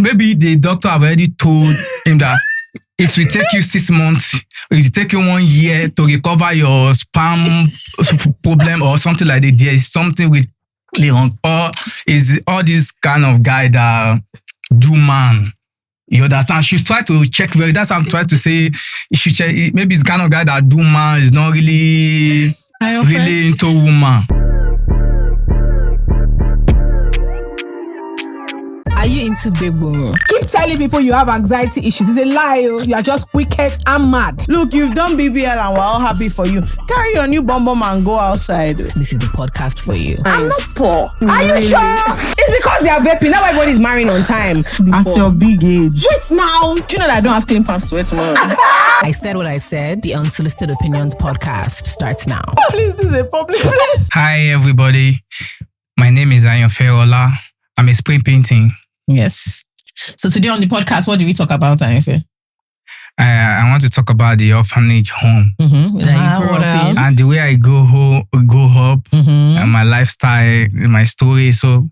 maybe the doctor have already told him that it will take you 6 months, it will take you 1 year to recover your sperm problem or something like that. There is something with wrong. Or is all this kind of guy that do man. You understand? She's trying to check very. That's what I'm trying to say. She check. Maybe it's kind of guy that do man is not really into woman. Are you into big boom? Keep telling people you have anxiety issues. It's a lie. You are just wicked and mad. Look, you've done BBL and we're all happy for you. Carry your new bum and go outside. This is the podcast for you. I'm not poor. Are you sure? It's because they are vaping. Now everybody's marrying on time. At your big age. Wait now. Do you know that I don't have clean pants to wear tomorrow? I said what I said. The Unsolicited Opinions podcast starts now. Please, this is a public place. Hi everybody. My name is Ayanfe. I'm a spray painting. Yes. So today on the podcast, what do we talk about, Ayanfe? I want to talk about the orphanage home. Mm-hmm. That you grew up in. And the way I go up, and my lifestyle, my story. So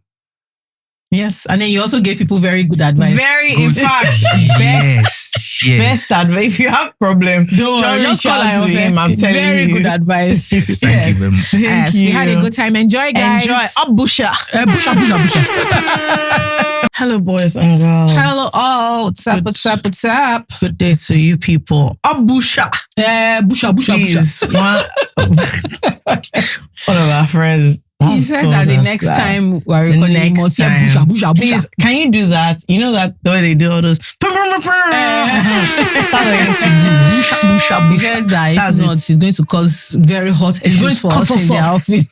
yes, and then you also gave people very good advice. In fact, best advice. If you have problem, just call him. I'm telling very you. Good advice. Thank you very much. Yes, we had a good time. Enjoy, guys. Enjoy. Busha. Busha. Hello, boys and girls. Hello, all. What's up? Good day to you people. Busha. Busha. One of our friends. He said that the next time we're recording, must say busha. Please, can you do that? You know that the way they do all those. That's what I used to do. Busha. He said that if not, it's going to cause very hot issues for us in their office.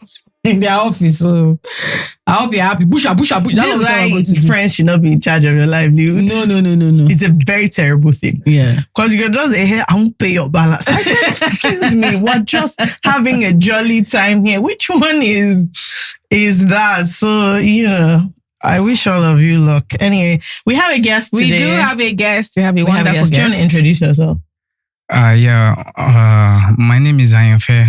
In their office, so I hope you're happy. Busha. That's why friends should not be in charge of your life, dude. No. It's a very terrible thing. Yeah. Because you can just say, hey, I won't pay your balance. I said, excuse me, we're just having a jolly time here. Which one is that? So, I wish all of you luck. Anyway, we have a guest today. We do have a guest. We have a wonderful guest. Do you want to introduce yourself? My name is Ayanfe.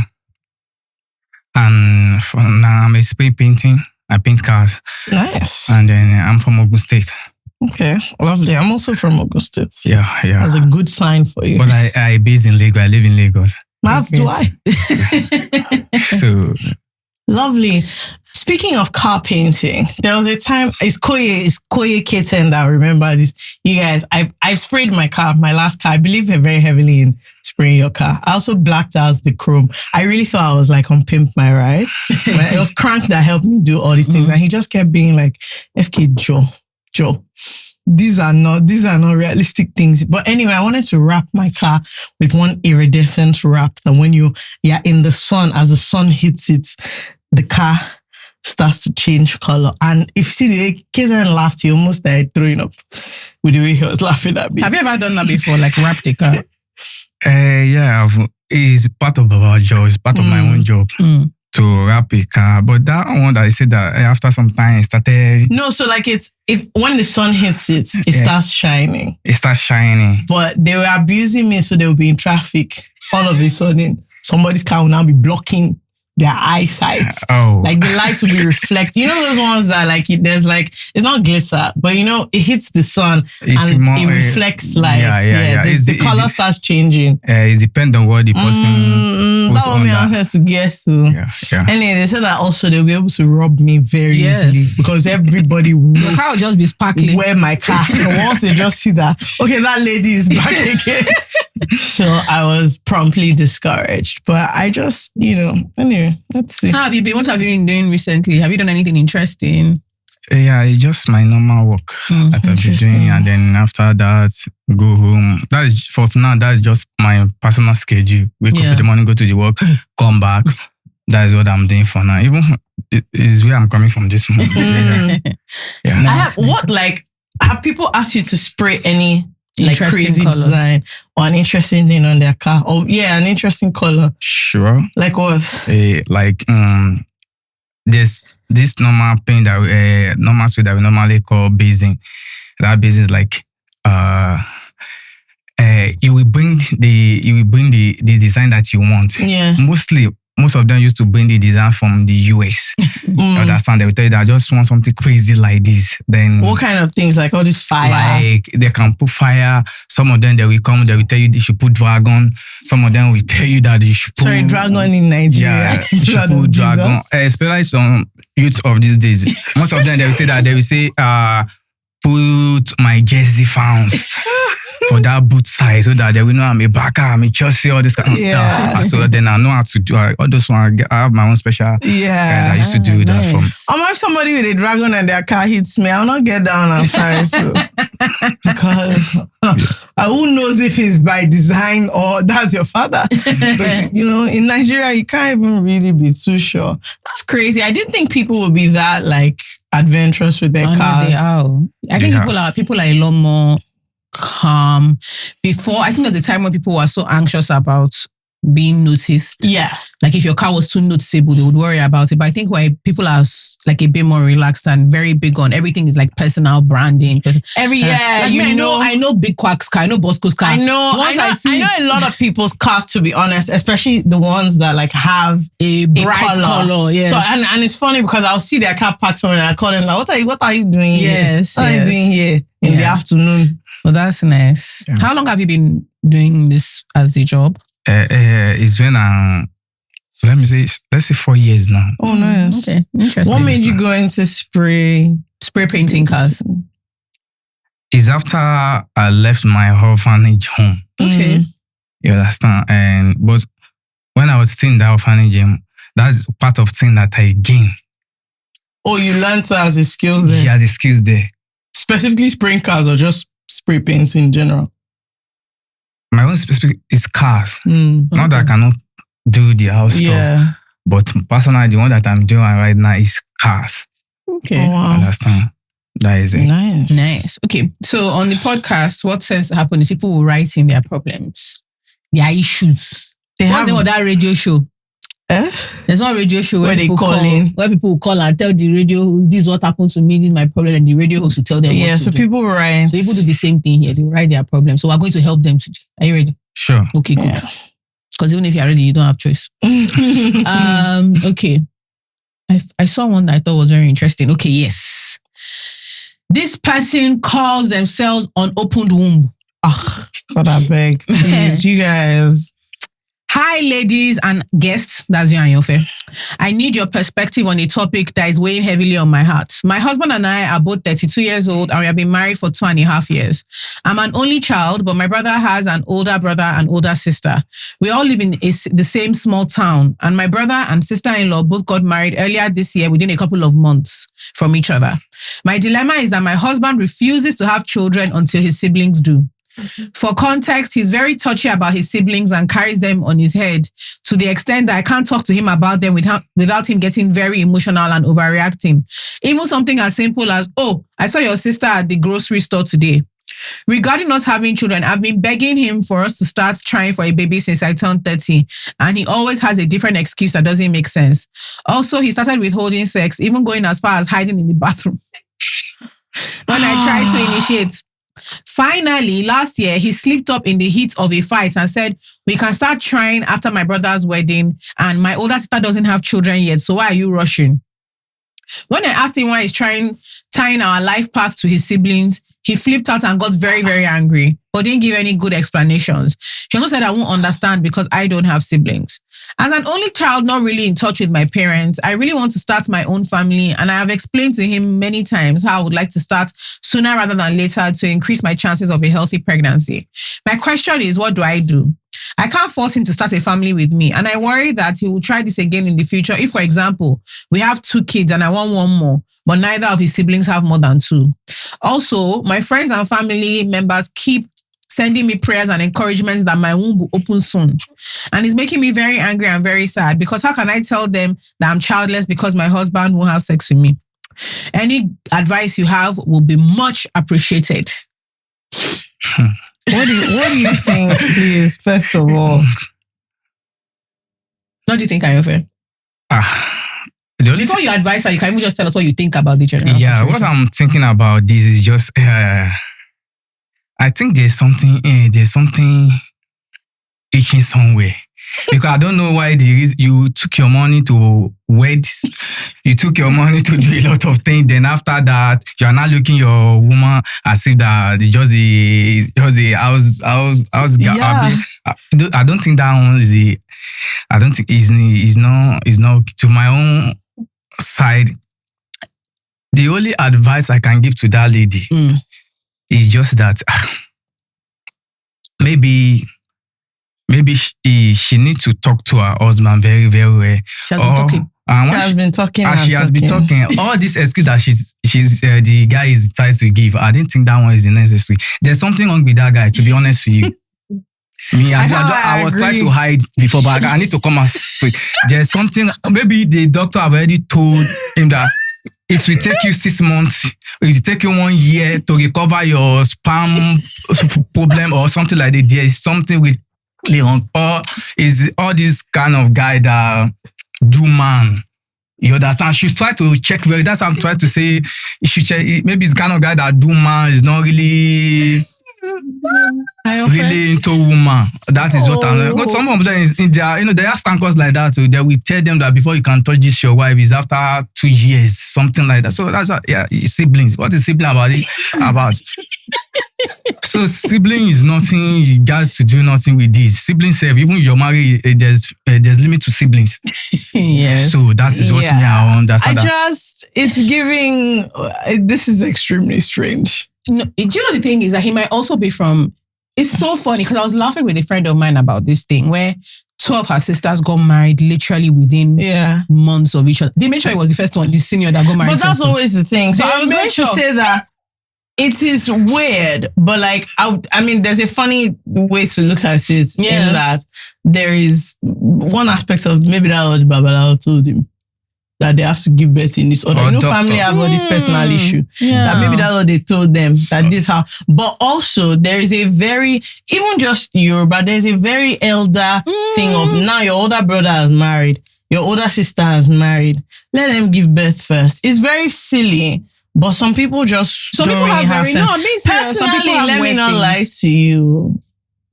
And for now, I'm a spray painting. I paint cars. Nice. And then I'm from Ogun State. Okay, lovely. I'm also from Ogun State. Yeah. That's a good sign for you. But I based in Lagos. I live in Lagos. That's why. So lovely. Speaking of car painting, there was a time, it's Koye Kitten that I remember this. You guys, I've sprayed my car, my last car. I believe very heavily in spraying your car. I also blacked out the chrome. I really thought I was like on Pimp My Ride. It was Crank that helped me do all these things. And he just kept being like, FK Joe. These are not realistic things. But anyway, I wanted to wrap my car with one iridescent wrap that when you're in the sun, as the sun hits it, the car starts to change color. And if you see the way Kitten laughed, he almost started throwing up with the way he was laughing at me. Have you ever done that before? Like wrapped a car? Yeah, it's part of our job. It's part of my own job to wrap a car. But that one that I said that after some time it started. No, so like when the sun hits it, it starts shining. It starts shining. But they were abusing me, so they will be in traffic. All of a sudden, somebody's car will now be blocking their eyesight. Like the lights will be reflected. You know those ones that like there's like, it's not glitter, but it hits the sun and it reflects light. Yeah. The color starts changing. It depends on what the person that one I has to guess. Yeah. Anyway, they said that also they'll be able to rob me very easily because everybody will your car will just be sparkling. Wear my car. Once they just see that, okay, that lady is back again. So I was promptly discouraged. But I just, anyway, let's see. How have you been? What have you been doing recently? Have you done anything interesting? Yeah, it's just my normal work that I've been doing. And then after that, go home. That's just my personal schedule. Wake up in the morning, go to the work, come back. That is what I'm doing for now. Even it is where I'm coming from this morning. Yeah. Have people asked you to spray any like crazy colors, design or an interesting thing on their car? Oh yeah, an interesting color. Sure. Like what? This normal paint that normal spray that we normally call basing. That base is like you will bring the design that you want. Yeah. Mostly most of them used to bring the design from the US. You understand? They will tell you that I just want something crazy like this. Then What kind of things? Like all this fire? like they can put fire. Some of them they will come, they will tell you you should put dragon. Some of them will tell you that you should put dragon in Nigeria. Yeah, you should put dragon. Especially some youth of these days. Most of them they will say put my jersey founds for that boot size so that they will know I'm a backer, I'm a Chelsea, all this kind of stuff. So then I know how to do all those ones. I have my own special guy that used to do that for me. If somebody with a dragon and their car hits me, I'll not get down and fight. Because who knows if it's by design or that's your father. But, in Nigeria, you can't even really be too sure. That's crazy. I didn't think people would be that adventurous with their cars. They are. I think people are a lot more calm. Before, I think there's a time when people were so anxious about being noticed. Yeah. Like if your car was too noticeable, they would worry about it. But I think why people are a bit more relaxed and very big on everything is personal branding. I know Big Quack's car, I know Bosco's car. I know a lot of people's cars, to be honest, especially the ones that have a bright color. Yes. So and it's funny because I'll see their car parked somewhere and I call them what are you doing here? What are you doing here in the afternoon? Well, that's nice. Yeah. How long have you been doing this as a job? It's been let's say 4 years now. Oh, nice. Okay, interesting. What made you go into spray painting cars? It's after I left my orphanage home. Okay. You understand? But when I was still in the orphanage, that's part of thing that I gained. Oh, you learned as a skill there? Yeah, as a skills there. Specifically spraying cars or just spray paints in general? My own specific is cars. Not that I cannot do the house stuff. But personally, the one that I'm doing right now is cars. Okay. Oh, wow. Understand? That is it. Nice. Okay. So on the podcast, what tends to happen is people will write in their problems, their issues. What's the name of that radio show? There's one radio show where people will call and tell the radio, this is what happened to me, this is my problem, and the radio host will tell them what to do. People write. So people do the same thing here. They will write their problem. So we're going to help them today. Are you ready? Sure. Okay, good. Because even if you're ready, you don't have choice. Okay. I saw one that I thought was very interesting. Okay, yes. This person calls themselves unopened womb. Oh, God, I beg. Please, you guys. Hi, ladies and guests. That's you, Ayanfe. I need your perspective on a topic that is weighing heavily on my heart. My husband and I are both 32 years old and we have been married for 2.5 years. I'm an only child, but my brother has an older brother and older sister. We all live in the same small town, and my brother and sister-in-law both got married earlier this year within a couple of months from each other. My dilemma is that my husband refuses to have children until his siblings do. For context, he's very touchy about his siblings and carries them on his head to the extent that I can't talk to him about them without him getting very emotional and overreacting. Even something as simple as, oh, I saw your sister at the grocery store today. Regarding us having children, I've been begging him for us to start trying for a baby since I turned 30, and he always has a different excuse that doesn't make sense. Also, he started withholding sex, even going as far as hiding in the bathroom when I tried to initiate. Finally, last year, he slipped up in the heat of a fight and said, we can start trying after my brother's wedding, and my older sister doesn't have children yet, so why are you rushing? When I asked him why he's tying our life path to his siblings, he flipped out and got very, very angry, but didn't give any good explanations. He also said, I won't understand because I don't have siblings. As an only child not really in touch with my parents, I really want to start my own family, and I have explained to him many times how I would like to start sooner rather than later to increase my chances of a healthy pregnancy. My question is, what do I do? I can't force him to start a family with me, and I worry that he will try this again in the future if, for example, we have 2 kids and I want one more, but neither of his siblings have more than 2. Also, my friends and family members keep sending me prayers and encouragements that my womb will open soon. And it's making me very angry and very sad because how can I tell them that I'm childless because my husband won't have sex with me? Any advice you have will be much appreciated. What do you think, please, first of all? What do you think, Ayanfe? Before you advise her, you can even just tell us what you think about the general situation. What I'm thinking about this is just... I think there's something itching somewhere. Because I don't know why you took your money to wed, you took your money to do a lot of things. Then after that, you are not looking your woman as if that it's just a house girl. Yeah. I don't think that one is I don't think is not to my own side. The only advice I can give to that lady is just that maybe she needs to talk to her husband very, very well. She has been talking. She has been talking. All this excuse that she's the guy is trying to give, I didn't think that one is necessary. There's something wrong with that guy, to be honest with you. I was trying to hide before, but I need to come and say there's something. Maybe the doctor have already told him that it will take you 6 months, it will take you 1 year to recover your sperm problem or something like that. There's something with Leon, or is all this kind of guy that do man. You understand? She's trying to check very. That's what I'm trying to say. She check. Maybe it's kind of guy that do man is not really into woman. That is what I'm. Because some of them is in their, they have cancers like that. So they will tell them that before you can touch this your wife is after 2 years, something like that. So that's siblings. What is sibling about? So sibling is nothing. You got to do nothing with this. Siblings say even if you're married, there's limit to siblings. Yes. So that is what me I understand. It's giving. This is extremely strange. No, do you know the thing is that he might also be from. It's so funny because I was laughing with a friend of mine about this thing where 2 of her sisters got married literally within months of each other. They made sure it was the first one, the senior that got married. But that's always the thing. So I was going to say that it is weird, but like I mean, there's a funny way to look at it in that there is one aspect of maybe that was Babalawo told him that they have to give birth in this order. Family have got this personal issue. Yeah. That maybe that's what they told them, that this how. But also, there is a very, even just Yoruba, there's a very elder thing of now your older brother is married, your older sister is married. Let them give birth first. It's very silly, but some people just don't really have sense. No, personally, let me not lie to you.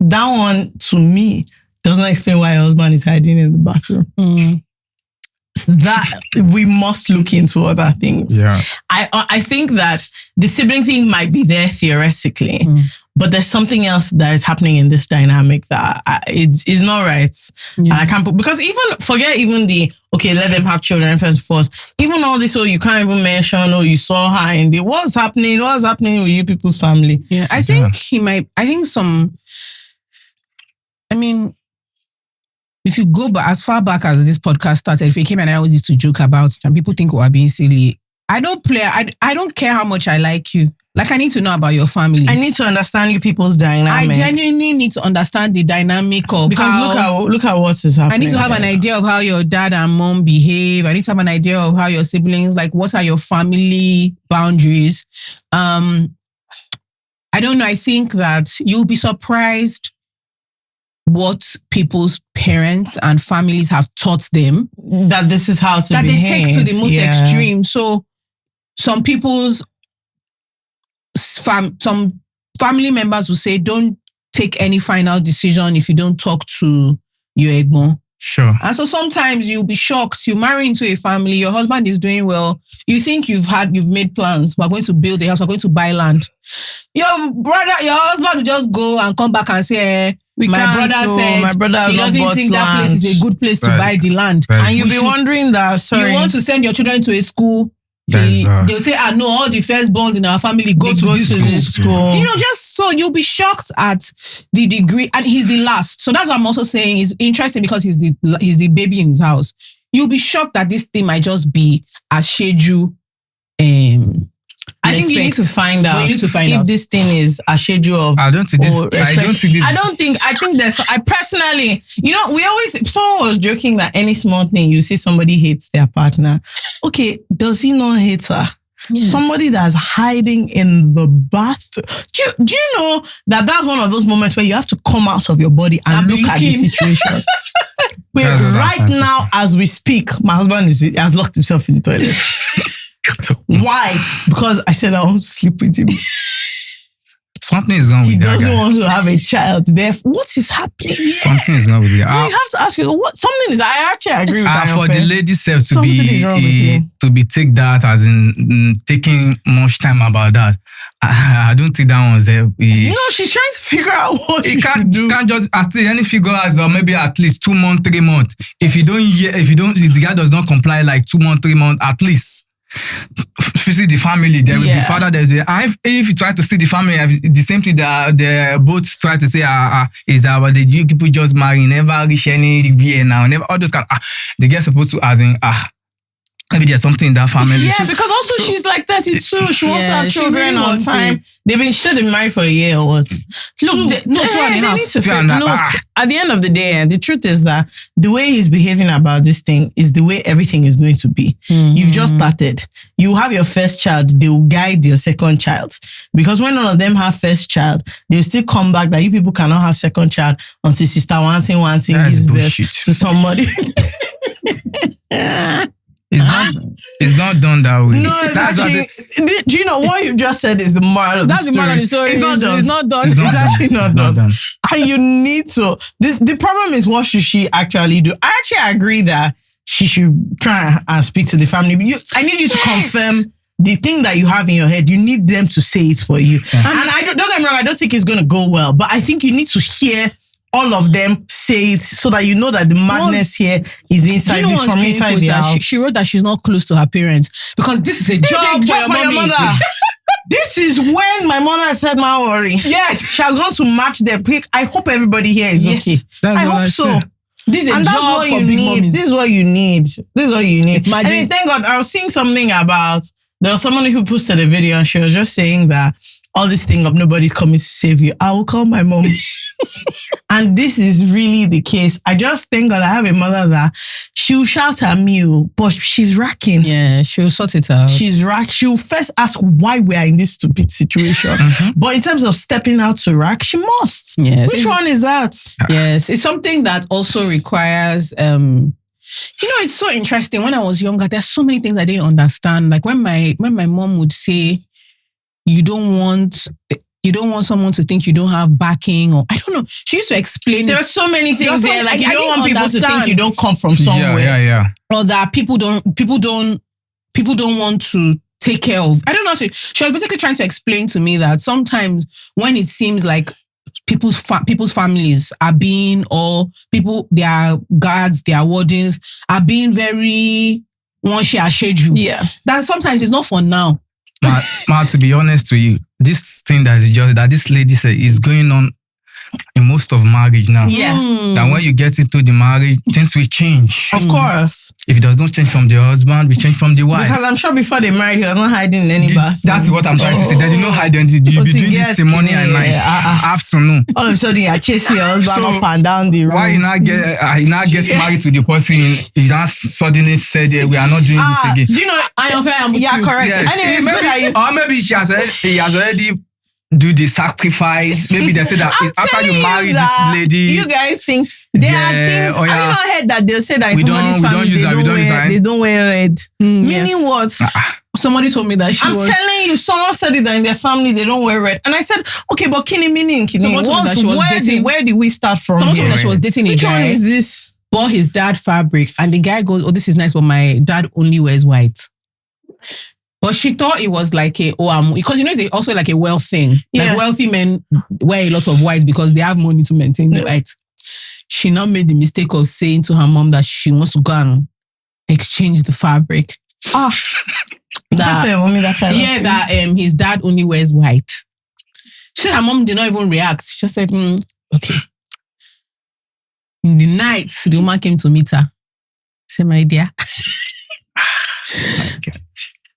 That one, to me, does not explain why your husband is hiding in the bathroom. That we must look into other things. Yeah. I think that the sibling thing might be there theoretically, but there's something else that is happening in this dynamic that is not right. And I can't because forget the let them have children first. Even all this, you can't even mention, you saw her in the what's happening with you people's family. Yeah, I think he might. I think if you go back as far back as this podcast started, if he came and I always used to joke about it and people think we're being silly. I don't care how much I like you. Like I need to know about your family. I need to understand you people's dynamic. I genuinely need to understand the dynamic of look at what is happening. I need to have an idea of how your dad and mom behave. I need to have an idea of how your siblings, like what are your family boundaries. I don't know. I think that you'll be surprised what people's parents and families have taught them. That this is how to that behave. They take to the most extreme. So some people's some family members will say, don't take any final decision if you don't talk to your egbon. Sure. And so sometimes you'll be shocked. You marry into a family, your husband is doing well. You think you've made plans. We're going to build a house. We're going to buy land. Your husband will just go and come back and say, my brother he doesn't think that place is a good place to buy the land. And you'll be wondering that, you want to send your children to a school. They'll say, no, all the firstborns in our family go to this school. Just so you'll be shocked at the degree. And he's the last. So that's what I'm also saying is interesting because he's the baby in his house. You'll be shocked that this thing might just be a schedule. I think you need to find out if this thing is a schedule of. I think there's. I personally, we always. Someone was joking that any small thing you see somebody hates their partner. Okay, does he not hate her? Yes. Somebody that's hiding in the bathroom. Do you know that that's one of those moments where you have to come out of your body and look at the situation? But right now, as we speak, my husband has locked himself in the toilet. Why? Because I said I want to sleep with him. Something is wrong He with that doesn't guy. want to have a child. What is happening here? Something is wrong with it. No, you have to ask you what something is. I actually agree with that. For the lady self to Something is wrong with you. take that as in taking much time about that. I don't think that one's there. No, she's trying to figure out what she should do. Can't just at least any figure as or maybe at least 2 months, 3 months. If the guy does not comply like 2 months, 3 months, at least visit the family. There will be father. If you try to see the family, the same thing that they both try to say is that but the you people just marry, never reach any VA now, never all those kind. The girl supposed to as in maybe there's something in that family. Yeah, too. because also she's like 32. She wants to have she children really on wants time. it. They've been married for a year or what? Look, Two and a half. Look, at the end of the day, the truth is that the way he's behaving about this thing is the way everything is going to be. You've just started. You have your first child, they will guide your second child. Because when none of them have first child, they'll still come back that you people cannot have second child until sister wanting gives birth to somebody. It's not done that way. No, it's actually. Do you know what you just said is the moral of the story? That's the moral of the story. It's not done. It's not done. It's It's not actually done. not done. And you need to. The problem is, what should she actually do? I actually agree that she should try and speak to the family. But I need you to confirm the thing that you have in your head. You need them to say it for you. And don't get me wrong, I don't think it's going to go well. But I think you need to hear all of them say it so that you know that the madness here is inside this from inside the house. She wrote that she's not close to her parents because this is a job for your mommy. This is when my mother said, "My worry." Yes. She has gone to match the pick. I hope everybody here is okay. That's I what hope I so. said. This is a And that's job what for you big need. mommies. This is what you need. This is what you need. Imagine- And thank God, I was seeing something about, there was somebody who posted a video and she was just saying that all this thing of nobody's coming to save you. I will call my mom. And this is really the case. I just thank God I have a mother that she'll shout at me, but she's racking. Yeah, she'll sort it out. She'll first ask why we are in this stupid situation. But in terms of stepping out to rack, she must. Yes. Which one is that? Yes, it's something that also requires. It's so interesting. When I was younger, there's so many things I didn't understand. Like when my mom would say, "You don't want someone to think you don't have backing," or I don't know. She used to explain There it. are so many There are things so there. many- Like I you don't didn't want people to think understand. you don't come from somewhere. Yeah. or that people don't want to take care of. I don't know. She was basically trying to explain to me that sometimes when it seems like people's families are being, or people, their guards, their wardens are being very one share schedule. Yeah. That sometimes it's not for now. Ma, to be honest with you, this thing that this lady said is going on in most of marriage now. Yeah. That when you get into the marriage, things will change. Of course. If it does not change from the husband, we change from the wife. Because I'm sure before they married, he was not hiding in any bathroom. That's what I'm trying to say. There's no identity. You'll be doing this till morning and night, afternoon. All of a sudden, you're chasing your husband So, up and down the road. Why you not get married to the person? You not suddenly said we are not doing this again. Do you know? I'm with Yeah, you. correct. Yes. Anyway, it's good that you. Or maybe he has already do the sacrifice. Maybe they say that I'm after telling you marry that this lady, you guys think there are things. oh, Have you yeah. not heard that they'll say that in We don't- somebody's we don't family use that, we don't use that. they don't wear red? Meaning what? Somebody told me that she I'm was. telling you, someone said it that in their family they don't wear red, and I said, okay, but kini meaning kini. Someone told me that she was dating- Where did we start from? Someone told me here? that she was dating a Which one guy. is this? Bought his dad fabric, and the guy goes, "Oh, this is nice, but my dad only wears white." But she thought it was like because it's also like a wealth thing. Yeah. Like wealthy men wear a lot of white because they have money to maintain the white. She now made the mistake of saying to her mom that she wants to go and exchange the fabric. Don't tell your mommy that kind of thing. That his dad only wears white. She said her mom did not even react. She just said, okay. In the night, the woman came to meet her. Say, my dear,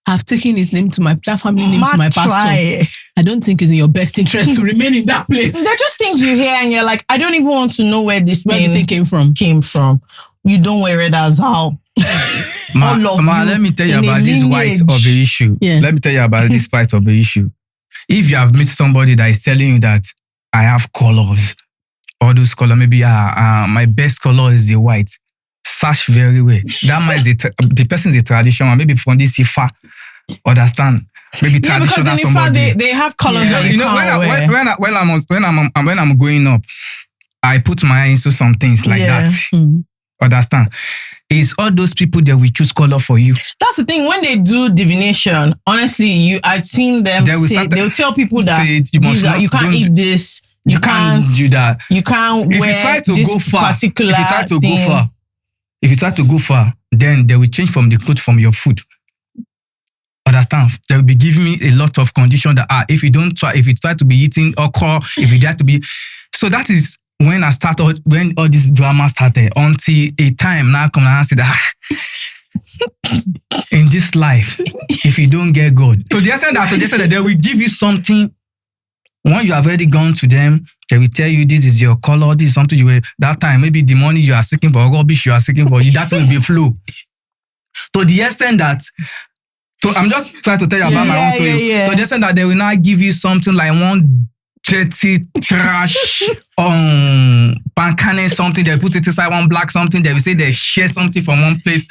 I've taken his name that family name to my pastor. Try. I don't think it's in your best interest to remain in that place. They're just things you hear and you're like, I don't even want to know where this thing came from. You don't wear it as how. All of you let me tell you in a about this white lineage. of the issue. Yeah. Let me tell you about this white of the issue. If you have met somebody that is telling you that I have colors, all those colors, maybe my best color is the white, search very well. That man is the person is a traditional, maybe from this Ifa, understand? maybe Yeah, because traditional in fact somebody. they have colors that you can't wear. When I'm growing up, I put my eyes into some things like Yeah. that. Understand? It's all those people that will choose color for you. That's the thing. When they do divination, honestly, I've seen them they'll tell people that you must not, you can't eat this. You can't do that. You can't If wear you try to this go far, particular if you try to thing. go far, then they will change from the clothes from your food. Understand? They will be giving me a lot of conditions that if you try to be eating okra, if you dare to be, so that is when when all this drama started. Until a time now come and say that in this life, if you don't get God, to the extent that they will give you something. When you have already gone to them, they will tell you this is your color, this is something you wear. That time, maybe the money you are seeking for, rubbish you are seeking for, that will be flow. To the extent that, so I'm just trying to tell you about my own story. Yeah. To the extent that they will now give you something like one dirty trash pancane something, they put it inside one black something, they will say they share something from one place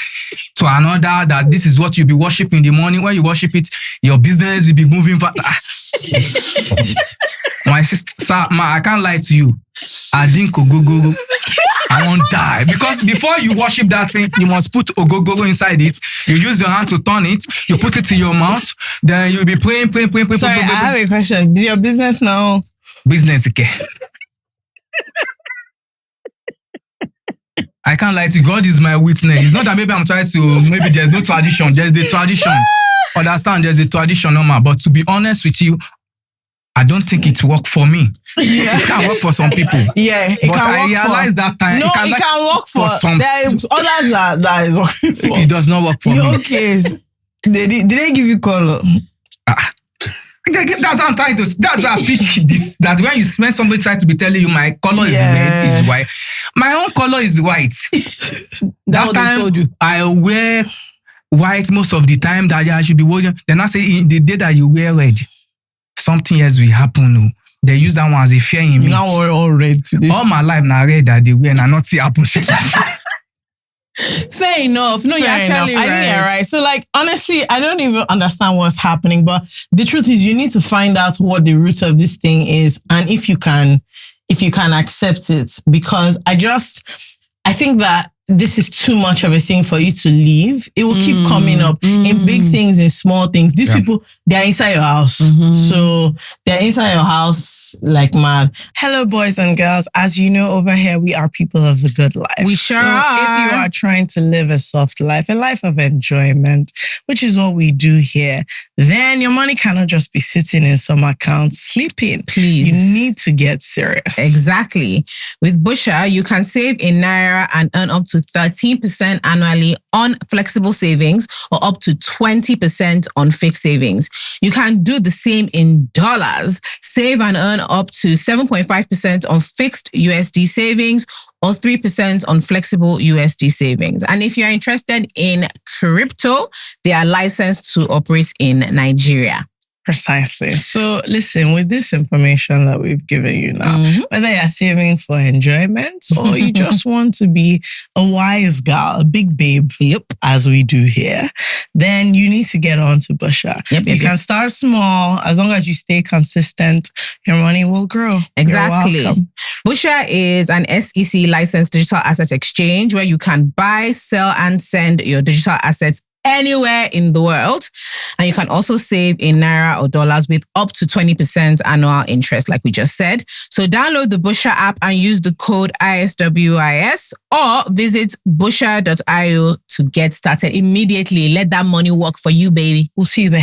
to another, that this is what you'll be worshiping in the morning. When you worship it, your business will be moving fast. My sister, sir, I can't lie to you. I think Ogogoro, I won't die. Because before you worship that thing, you must put Ogogoro inside it. You use your hand to turn it. You put it in your mouth. Then you'll be praying. Sorry, I have a question. Do your business now? Business, okay. I can't lie to you. God is my witness. It's not that maybe I'm trying to, maybe there's no tradition. There's the tradition. Understand, there's a tradition, normal. But to be honest with you, I don't think it worked for me. Yeah. It can work for some people. Yeah, But I realized that time. No, it can work for some. There is others that is working for. It does not work for me. Okay. Did they give you color? That's what I'm trying to. That's why I pick this. That when somebody tries to be telling you my color is red, is white. My own color is white. That time told you. I wear white most of the time. That I should be wearing. Then I say in the day that you wear red, something else will happen. No. They use that one as a fear in me. You now wear all red today. All my life now red that they wear and I not see happen. Fair enough. No, you're actually right. I think you're right. So like, honestly, I don't even understand what's happening, but the truth is you need to find out what the root of this thing is and if you can accept it, because I think that this is too much of a thing for you to leave. It will keep coming up in big things, in small things. These people, they're inside your house. So they're inside your house like mad. Hello, boys and girls. As you know, over here, we are people of the good life. We sure so are. If you are trying to live a soft life, a life of enjoyment, which is what we do here, then your money cannot just be sitting in some account sleeping. Please. You need to get serious. Exactly. With Busha, you can save in Naira and earn up to 13% annually on flexible savings or up to 20% on fixed savings. You can do the same in dollars. Save and earn up to 7.5% on fixed USD savings or 3% on flexible USD savings. And if you're interested in crypto, they are licensed to operate in Nigeria. Precisely. So listen, with this information that we've given you now, whether you're saving for enjoyment or you just want to be a wise girl, a big babe, as we do here, then you need to get on to Busha. You can start small. As long as you stay consistent, your money will grow. Exactly. Busha is an SEC licensed digital asset exchange where you can buy, sell, and send your digital assets anywhere in the world. And you can also save in Naira or dollars with up to 20% annual interest, like we just said. So download the Busha app and use the code ISWIS or visit busha.io to get started immediately. Let that money work for you, baby. We'll see you there.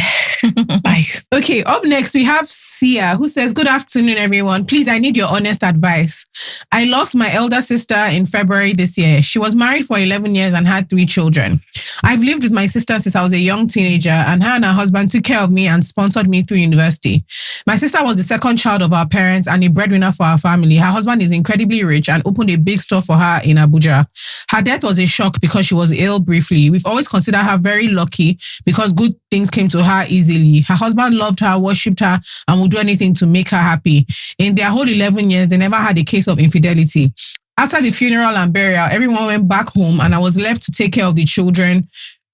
Bye. Okay, up next, we have Sia, who says, good afternoon, everyone. Please, I need your honest advice. I lost my elder sister in February this year. She was married for 11 years and had 3 children. I've lived with my sister since I was a young teenager, and her and her husband took care of me and sponsored me through university. My sister was the second child of our parents and a breadwinner for our family. Her husband is incredibly rich and opened a big store for her in Abuja. Her death was a shock because she was ill briefly. We've always considered her very lucky because good things came to her easily. Her husband loved her, worshipped her, and would do anything to make her happy. In their whole 11 years, they never had a case of infidelity. After the funeral and burial, everyone went back home and I was left to take care of the children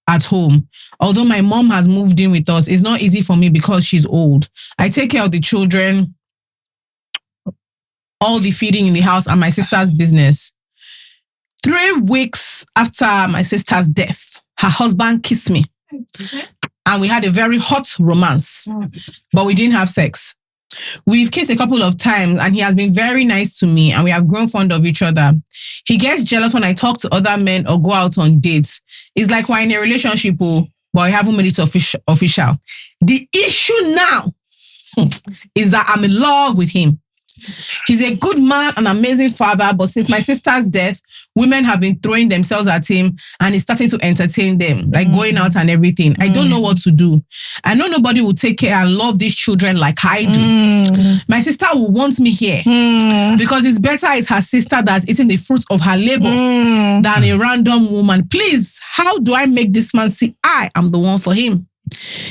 at home. Although my mom has moved in with us, it's not easy for me because she's old. I take care of the children, all the feeding in the house, and my sister's business. 3 weeks after my sister's death, her husband kissed me. And we had a very hot romance, but we didn't have sex. We've kissed a couple of times and he has been very nice to me and we have grown fond of each other. He gets jealous when I talk to other men or go out on dates. It's like we're in a relationship, but I haven't made it official. The issue now is that I'm in love with him. He's a good man, an amazing father, but since my sister's death, women have been throwing themselves at him and he's starting to entertain them, like going out and everything. I don't know what to do. I know nobody will take care and love these children like I do. My sister will want me here because it's better it's her sister that's eating the fruits of her labor than a random woman. Please, how do I make this man see I am the one for him?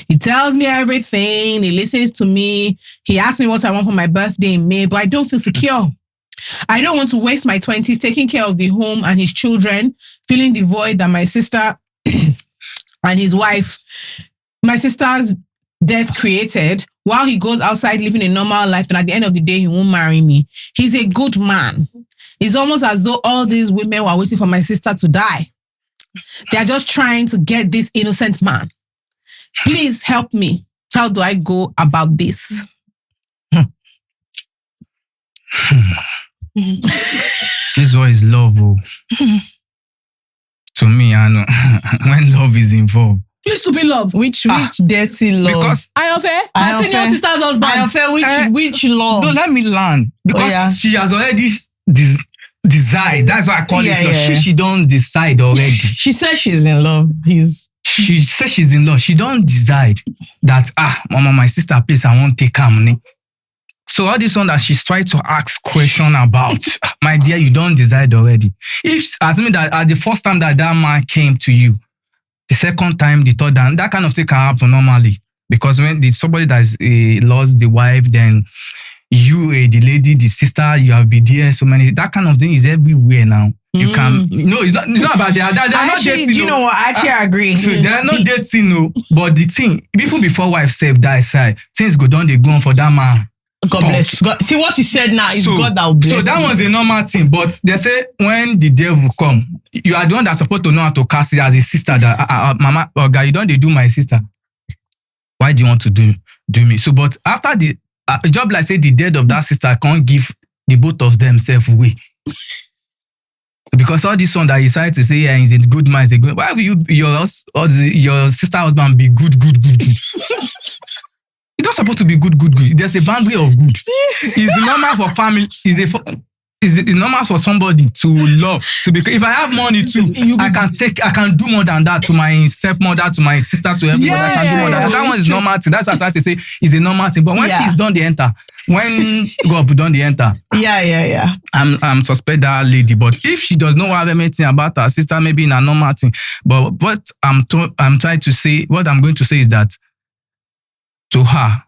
He tells me everything. He listens to me. He asks me what I want for my birthday in May, but I don't feel secure. I don't want to waste my 20s taking care of the home and his children, filling the void that my sister and his wife, my sister's death created, while he goes outside living a normal life, and at the end of the day, he won't marry me. He's a good man. It's almost as though all these women were waiting for my sister to die. They are just trying to get this innocent man. Please help me. How do I go about this? This one is love. To me, I know when love is involved. Please to be love. Which dirty love? Because Ayanfe, my senior sister's husband. Ayanfe, which love? No, let me learn. Because she has already decide. That's why I call it love. She don't decide already. She says she's in love. She says she's in love. She don't decide that, mama, my sister, please, I won't take her money. So all this one that she's trying to ask question about, my dear, you don't decide already. If, assuming that at the first time that man came to you, the second time, the third time, that kind of thing can happen normally. Because when somebody that's lost the wife, then you, the lady, the sister, you have been there, so many, that kind of thing is everywhere now. You can, no, it's not about that. They're not dating. You know what? Actually, I agree. So they're not dating, no. But the thing, even before wife save that side, things go down, they go on for that man. God bless. God, see what you said now is God that will bless. So that was a normal thing. But they say when the devil come, you are the one that's supposed to know how to cast it as a sister. That mama or guy, you don't they do my sister. Why do you want to do me? So, but after the job, like say the death of that sister can't give the both of themselves away. Because all this one that you decide to say, yeah, he's a good man, he's a good. Why will your sister husband be good? It's not supposed to be good. There's a boundary of good. It's normal for family. It's normal for somebody to love. If I have money too, I can do more than that to my stepmother, to my sister, to everybody. I can do more than that. That one is normal thing. That's what I try to say. It's a normal thing. But when kids don't, they enter. When God don't, they enter. Yeah. I'm suspect that lady. But if she does not have anything about her sister, maybe in a normal thing. But what I'm trying to say, what I'm going to say is that to her,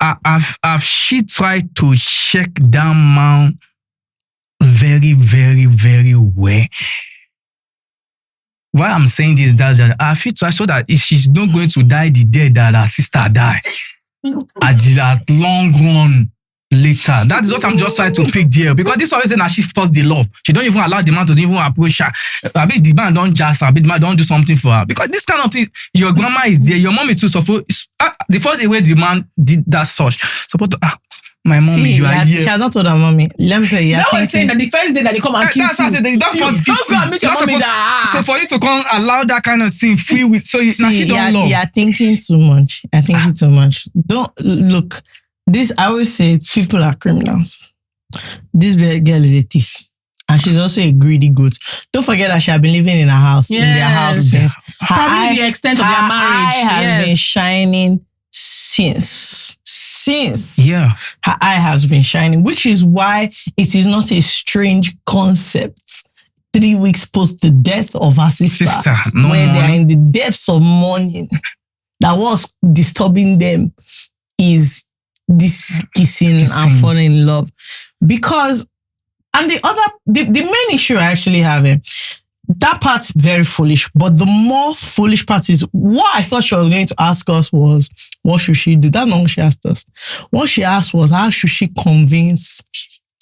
have she tried to check that man very, very, very well? Why I'm saying this, that I feel try so that she's not going to die the day that her sister died. At the long run later. That is what I'm just trying to pick there. Because this always saying that she forced the love. She don't even allow the man to even approach her. I mean, the man don't just, the man don't do something for her. Because this kind of thing, your grandma is there, your mommy too. So the first way the man did that such, supposed to, my mommy, you are here. She has not told her mommy. Let me tell you. That was saying that the first day that they come and kiss you. Don't go and meet your mommy that. So for you to come allow that kind of thing free with, so now she don't love. You're thinking too much. You're thinking too much. Don't look. This, I always say, people are criminals. This girl is a thief. And she's also a greedy goat. Don't forget that she has been living in a house. Yes. In their house. Probably the extent of their marriage. Her eye has been shining since. Yeah. Her eye has been shining, which is why it is not a strange concept. 3 weeks post the death of her sister when they are in the depths of mourning, that was disturbing them is this kissing and falling in love. Because, and the main issue I actually have, that part's very foolish. But the more foolish part is what I thought she was going to ask us was, what should she do? That's not what she asked us. What she asked was, how should she convince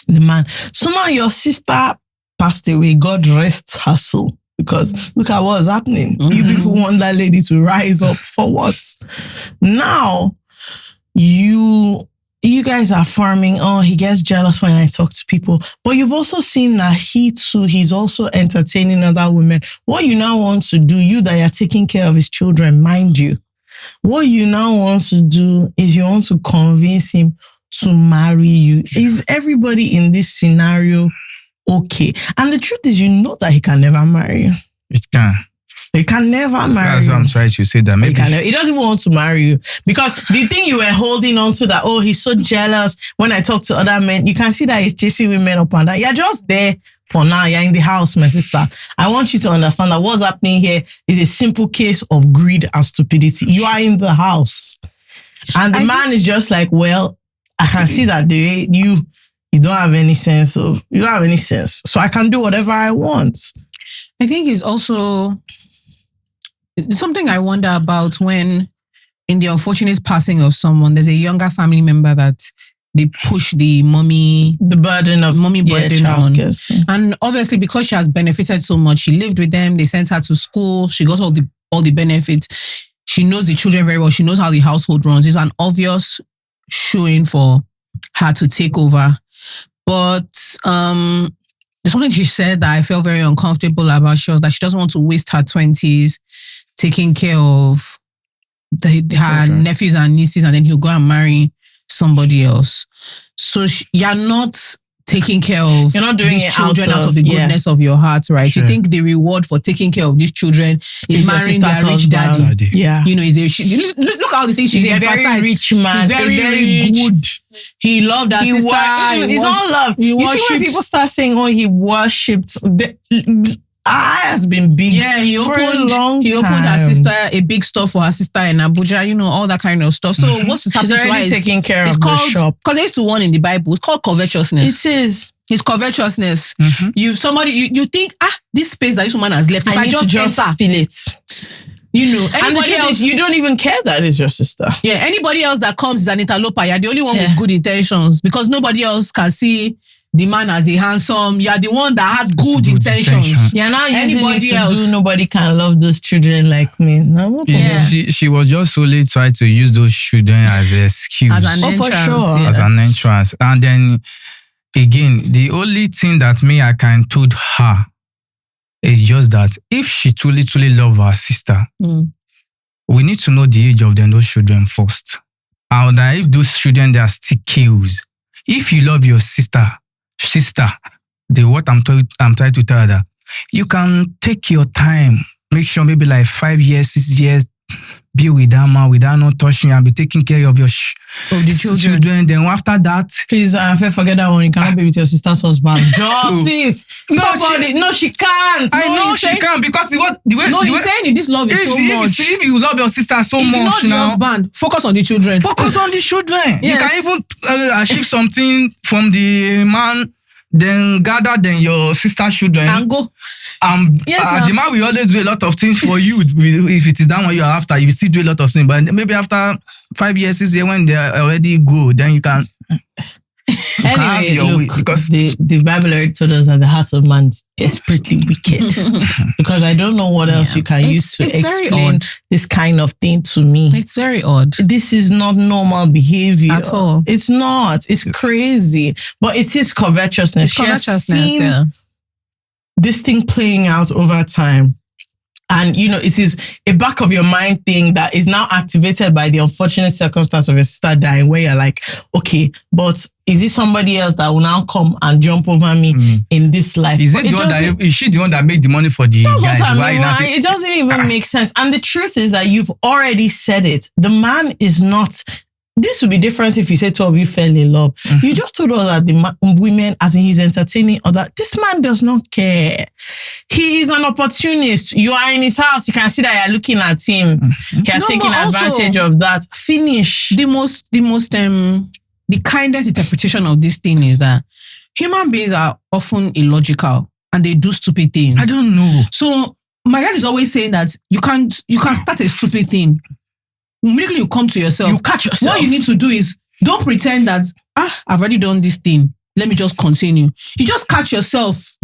the man? So now your sister passed away. God rest her soul. Because look at what's happening. You people want that lady to rise up for what? Now, you guys are farming. Oh, he gets jealous when I talk to people. But you've also seen that he's also entertaining other women. What you now want to do, you that are taking care of his children, mind you, what you now want to do is you want to convince him to marry you. Is everybody in this scenario okay? And the truth is, you know that he can never marry you. It can. He can never marry That's you. what I'm trying to say. That maybe He doesn't even want to marry you. Because the thing you were holding on to that, oh, he's so jealous when I talk to other men, you can see that he's chasing women up and down. You're just there for now. You're in the house, my sister. I want you to understand that what's happening here is a simple case of greed and stupidity. You are in the house. And the man is just like, well, I can see that you don't have any sense. So I can do whatever I want. I think it's also something I wonder about when, in the unfortunate passing of someone, there's a younger family member that they push the burden on. And obviously, because she has benefited so much, she lived with them, they sent her to school, she got all the benefits. She knows the children very well, she knows how the household runs. It's an obvious showing for her to take over. But there's something she said that I felt very uncomfortable about. She was that she doesn't want to waste her 20s taking care of her nephews and nieces, and then he'll go and marry somebody else. So you're not taking care of these children out of the goodness of your heart, right? Sure. You think the reward for taking care of these children is marrying their rich daddy. Yeah. You know, look how the things she's a very rich man. He's very good. He loved her sister. It's not love. You see when people start saying, oh, he worshipped. Has been big. Yeah, he opened her sister a big store for her sister in Abuja, you know, all that kind of stuff. So what's happening to her is taking care of the shop. Because there's to one in the Bible, it's called covetousness. It is. It's covetousness. You think, this space that this woman has left, if I need to just feel it. You know, and the truth else, is, you don't even care that it's your sister. Yeah, anybody else that comes is an interloper. You're the only one with good intentions, because nobody else can see the man as a handsome. You're the one that has good intentions. You're not using it to do nobody can love those children like me. No, she was just solely trying to use those children as an excuse. As an entrance. For sure. As an entrance. And then, again, the only thing that I can told her is just that if she truly, truly loves her sister, we need to know the age of those children first. And if those children, they are still kills. If you love your sister, what I'm trying to tell her, that you can take your time, make sure maybe like 5 years, 6 years, be with that man without not touching and be taking care of your children. Then after that, please, forget that one. You cannot be with your sister's husband. Please, she can't. I know she can't, because he's saying this love is so much. If you love your sister so much, not the husband. Focus on the children. Focus on the children. Yes. You can even achieve something from the man, then gather your sister's children and go. The man will always do a lot of things for you. If it is that one you are after, you will still do a lot of things. But maybe after 5 years, 6 years, when they already go, then you can. Anyway, look, because the Bible already told us that the heart of man is desperately wicked. Because I don't know what else you can use to explain this kind of thing to me. It's very odd. This is not normal behavior at all. It's not. It's crazy. But it is covetousness. It's covetousness. This thing playing out over time. And, it is a back of your mind thing that is now activated by the unfortunate circumstance of your sister dying, where you're like, okay, but is it somebody else that will now come and jump over me in this life? Is she the one that made the money for the guy? It doesn't even make sense. And the truth is that you've already said it. The man is not... This would be different if you say 2 of you fell in love. You just told us that the women, as in he's entertaining other. This man does not care. He is an opportunist. You are in his house. You can see that you're looking at him. He has taken advantage of that. Finish. The kindest interpretation of this thing is that human beings are often illogical. and they do stupid things. I don't know. So my dad is always saying that you can start a stupid thing. Immediately you come to yourself. You catch yourself. What you need to do is don't pretend that I've already done this thing. Let me just continue. You just catch yourself.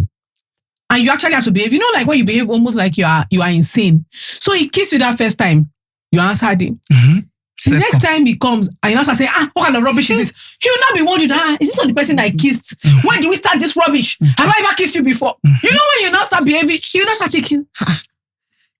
And you actually have to behave. You know, like when you behave almost like you are insane. So he kissed you that first time. You answered him. Mm-hmm. The next time he comes and you answer say, what kind of rubbish is this? He will not be wondering, is this not the person that I kissed? When did we start this rubbish? Have I ever kissed you before? You know when you now start behaving, you now start thinking,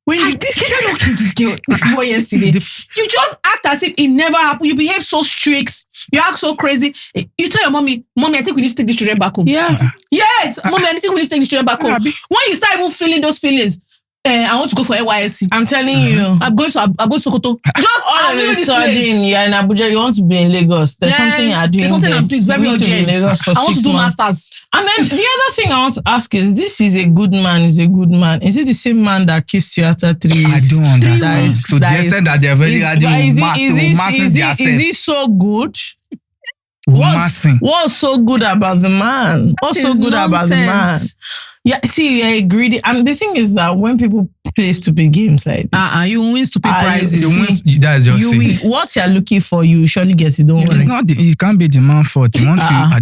when you not kiss this girl before yesterday. You just act as if it never happened. You behave so strict. You act so crazy. You tell your mommy, I think we need to take this children back home. Yeah. Yes, mommy, I think we need to take this children back home. When you start even feeling those feelings, I want to go for NYSC. I'm telling you. I'm going to Sokoto. Just all of a sudden, you're in Abuja, you want to be in Lagos. There's something you're doing. There's something I'm doing. It's very urgent. I want to do masters. And then the other thing I want to ask is, this is a good man, is a good man. Is it the same man that kissed you after 3 weeks? I don't understand. To the extent that they're very is he so good? What's so good about the man? What's so good about the man? Yeah, see, you're greedy. And the thing is that when people play stupid games like this, you win stupid prizes. That's your win. What you're looking for, you surely get it. Don't worry. It's not. It can't be the man fault. The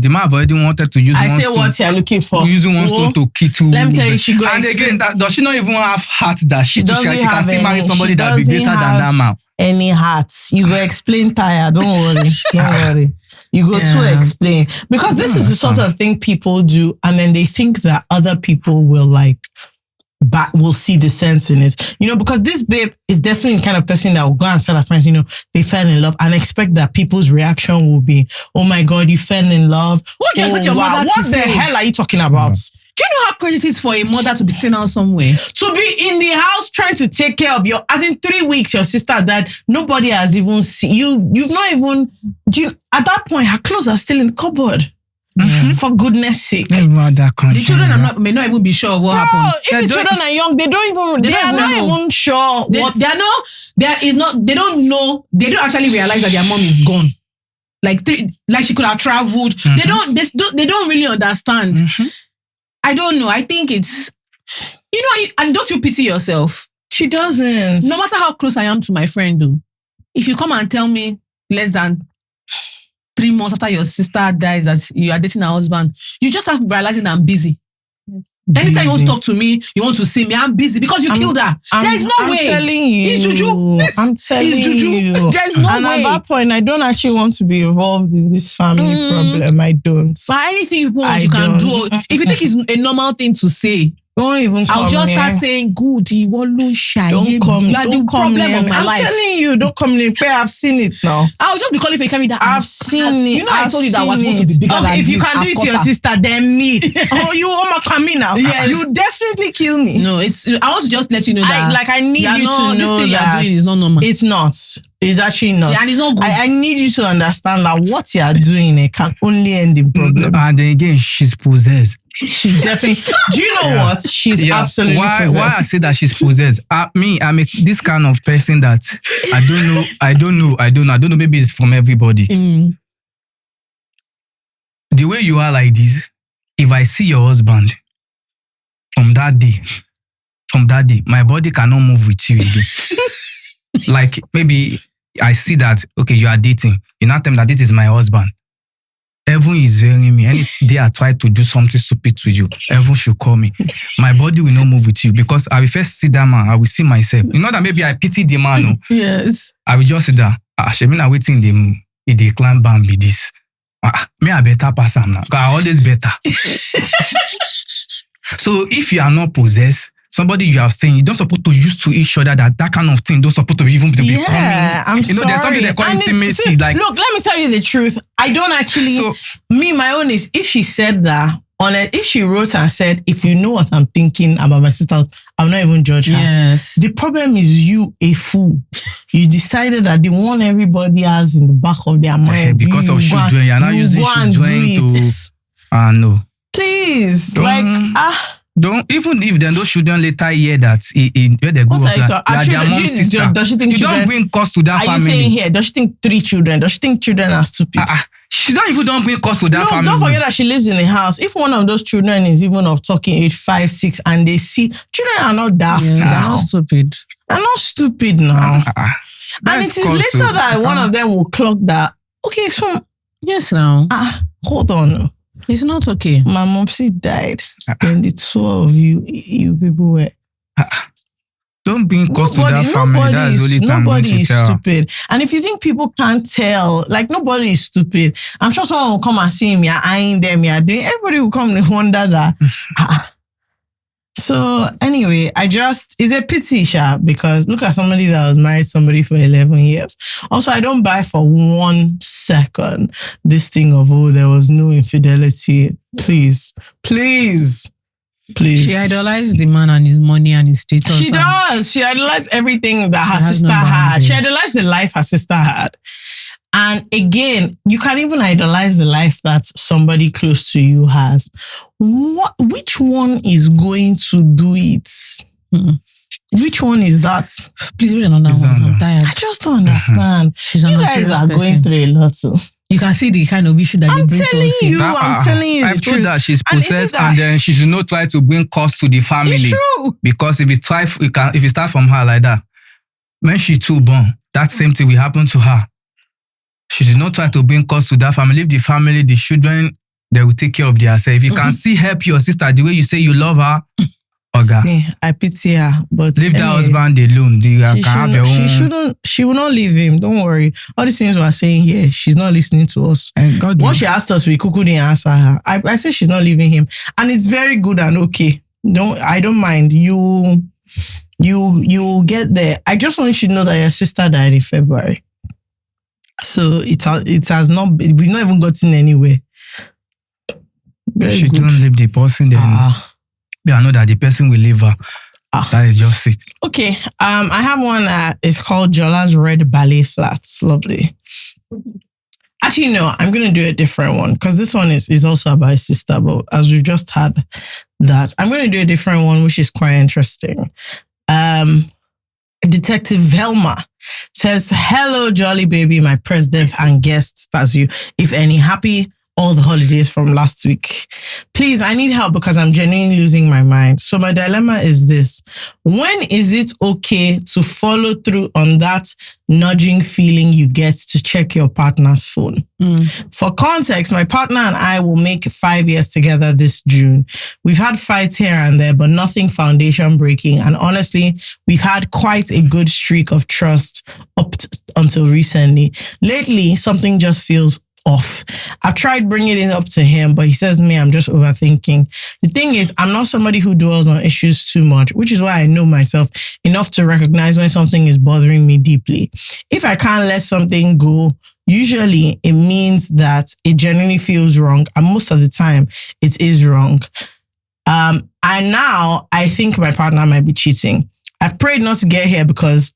man have already wanted to use. I say what you're looking for. Using one stone to kill. Let me tell you, she goes. And again, does she not even have heart that she can still marry somebody that be greater than that man? Any heart? You go explain tire. Don't worry. Don't worry. You go to explain, because this is the sort of thing people do, and then they think that other people will will see the sense in it. You know, because this babe is definitely the kind of person that will go and tell her friends, you know, they fell in love, and expect that people's reaction will be, oh my God, you fell in love. What the hell are you talking about? Do you know how crazy it is for a mother to be staying out somewhere? To be in the house trying to take care of as in 3 weeks, your sister died. Nobody has even seen you. You've not even, at that point, her clothes are still in the cupboard. Mm-hmm. For goodness sake. The children may not even be sure of what happened. If the children are young, they are not even sure what. They don't know. They don't actually realize that their mom is gone. Like she could have traveled. Mm-hmm. They don't really understand. Mm-hmm. I don't know. I think it's, and don't you pity yourself? She doesn't. No matter how close I am to my friend, though, if you come and tell me less than 3 months after your sister dies that you are dating her husband, you just have realizing I'm busy. Yes. Anytime you want to talk to me, you want to see me, I'm busy because you killed her. There is no way. I'm telling you. It's juju. I'm telling you. There's no way. And at that point, I don't actually want to be involved in this family problem. I don't. But anything you want, you can do. If you think it's a normal thing to say, don't even come I'll just here. Start saying, good, don't come. You are the problem of my life. I'm telling you, don't come in. I've seen it now. I'll just be calling for a camera. I've seen it. You know, I told you that I was supposed to be bigger than if this. You can do it to your sister, then me. You almost come in now. Yes. You definitely kill me. No, I want to just let you know that. I need you to know this thing that you're doing is not normal. It's not. It's actually not. Yeah, and it's not good. I need you to understand that what you are doing, it can only end in problem. And then again, she's possessed. She's definitely. Do you know what? She's absolutely possessed. Why I say that she's possessed? I'm this kind of person that I don't know. Maybe it's from everybody. The way you are like this, if I see your husband from that day, my body cannot move with you again. Like maybe I see that, okay, you are dating. You now tell me that this is my husband. Heaven is hearing me. Any day I try to do something stupid to you, heaven should call me. My body will not move with you because I will first see that man. I will see myself. You know that maybe I pity the man. No? Yes. I will just sit down. Shemina waiting in the clan band be this. Me a better person now. Because I always better. So if you are not possessed, somebody you have seen, you don't supposed to use to each other that kind of thing don't supposed to even to be coming. I'm sorry. There's something they call intimacy. Look, let me tell you the truth. I don't actually. My own is if she said that if she wrote and said, if you know what I'm thinking about my sister, I'll not even judge her. Yes. The problem is you, a fool. You decided that the one everybody has in the back of their mind because of children, you're not using children to. No. Please, don't, even if then those children later hear that where they grow up, their mom's sister. Does she think you don't bring cost to that family. Are you saying here? Does she think 3 children? Does she think children are stupid? She don't bring cost to that No, family. don't forget that she lives in a house. If one of those children is even of talking age 5, 6, and they see children are not daft They're now. not stupid. They're not stupid now. And it is later that one of them will clock that. Okay, so Yes, now. hold on. It's not okay. My mom died. Then the two of you people were. Don't bring cost to that family. That is the only time nobody is to tell. stupid. And if you think people can't tell, like nobody is stupid. I'm sure someone will come and see him. You're eyeing them. You're doing. Everybody will come and wonder that. So anyway, it's a pity, Sha, because look at somebody that was married to somebody for 11 years. Also, I don't buy for 1 second this thing of, there was no infidelity. Please. She idolized the man and his money and his status. She does. She idolized everything that her sister had. She idolized the life her sister had. And again, you can even idolize the life that somebody close to you has. Which one is going to do it? Which one is that? Please read another one. I'm tired. I just don't understand. She's You guys are going through a lot too. You can see the kind of issue that I'm they bring to telling us. you. I'm telling you. I've told that she's And isn't possessed, that- and then she should not try to bring cost to the family. It's true. Because if you start from her like that, when she's too born, that same thing will happen to her. She should not try to bring cost to that family. Leave the family, the children, they will take care of themselves. If you can still help your sister the way you say you love her, Oga, See, I pity her, but leave that anyway, husband alone. They can have their own. She will not leave him. Don't worry. All these things we're saying here, she's not listening to us. And God Once she asked us, we couldn't answer her. I said she's not leaving him, and it's very good and okay. I don't mind. You get there. I just want you to know that your sister died in February, so it has not. We've not even gotten anywhere. Very she good. don't leave the person, then I know that the person will leave her. That is just it. Okay. I have one that is called Jola's Red Ballet Flats. Lovely. Actually, no, I'm going to do a different one because this one is also about his sister. But as we've just had that, I'm going to do a different one, which is quite interesting. Detective Velma says, "Hello, Jolly Baby, my president and guests. That's you. If any, happy all the holidays from last week. Please, I need help because I'm genuinely losing my mind. So my dilemma is this. When is it okay to follow through on that nudging feeling you get to check your partner's phone? For context, my partner and I will make 5 years together this June. We've had fights here and there, but nothing foundation breaking. And honestly, we've had quite a good streak of trust until recently. Lately, something just feels off. I've tried bringing it up to him, but he says to me, I'm just overthinking. The thing is, I'm not somebody who dwells on issues too much, which is why I know myself enough to recognize when something is bothering me deeply. If I can't let something go, usually it means that it genuinely feels wrong. And most of the time, it is wrong. And now I think my partner might be cheating. I've prayed not to get here because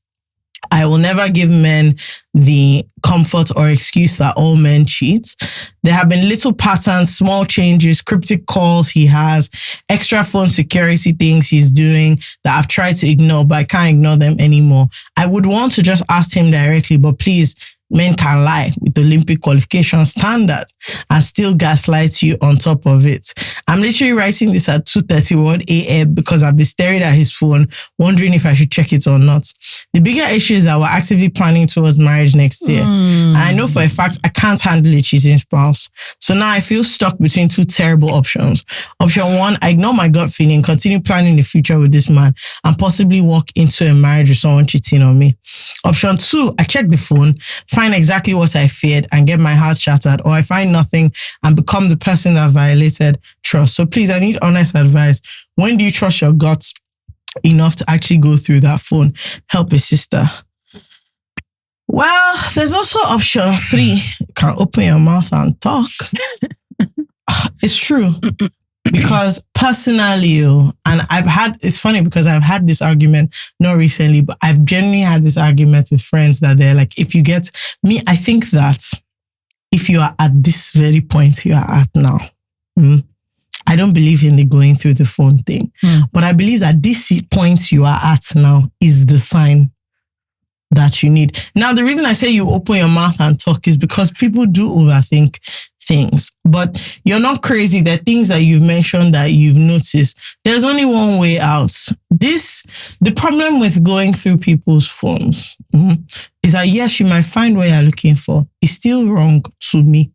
I will never give men the comfort or excuse that all men cheat. There have been little patterns, small changes, cryptic calls he has, extra phone security things he's doing that I've tried to ignore, but I can't ignore them anymore. I would want to just ask him directly, but please, men can lie with the Olympic qualification standard and still gaslight you on top of it. I'm literally writing this at 2:31 a.m. because I've been staring at his phone, wondering if I should check it or not. The bigger issue is that we're actively planning towards marriage next year. And I know for a fact I can't handle a cheating spouse. So now I feel stuck between two terrible options. Option one, I ignore my gut feeling, continue planning the future with this man, and possibly walk into a marriage with someone cheating on me. Option two, I check the phone, find exactly what I feared and get my heart shattered, or I find nothing and become the person that violated trust. So please, I need honest advice. When do you trust your guts enough to actually go through that phone? Help a sister. Well, there's also option three. You can open your mouth and talk. It's true. Because personally, and it's funny because I've had this argument, not recently, but I've generally had this argument with friends that they're like, if you get me, I think that if you are at this very point you are at now, I don't believe in the going through the phone thing, but I believe that this point you are at now is the sign that you need. Now, the reason I say you open your mouth and talk is because people do overthink things, but you're not crazy. There are things that you've mentioned that you've noticed. There's only one way out. The problem with going through people's phones is that, yes, you might find what you're looking for. It's still wrong to me.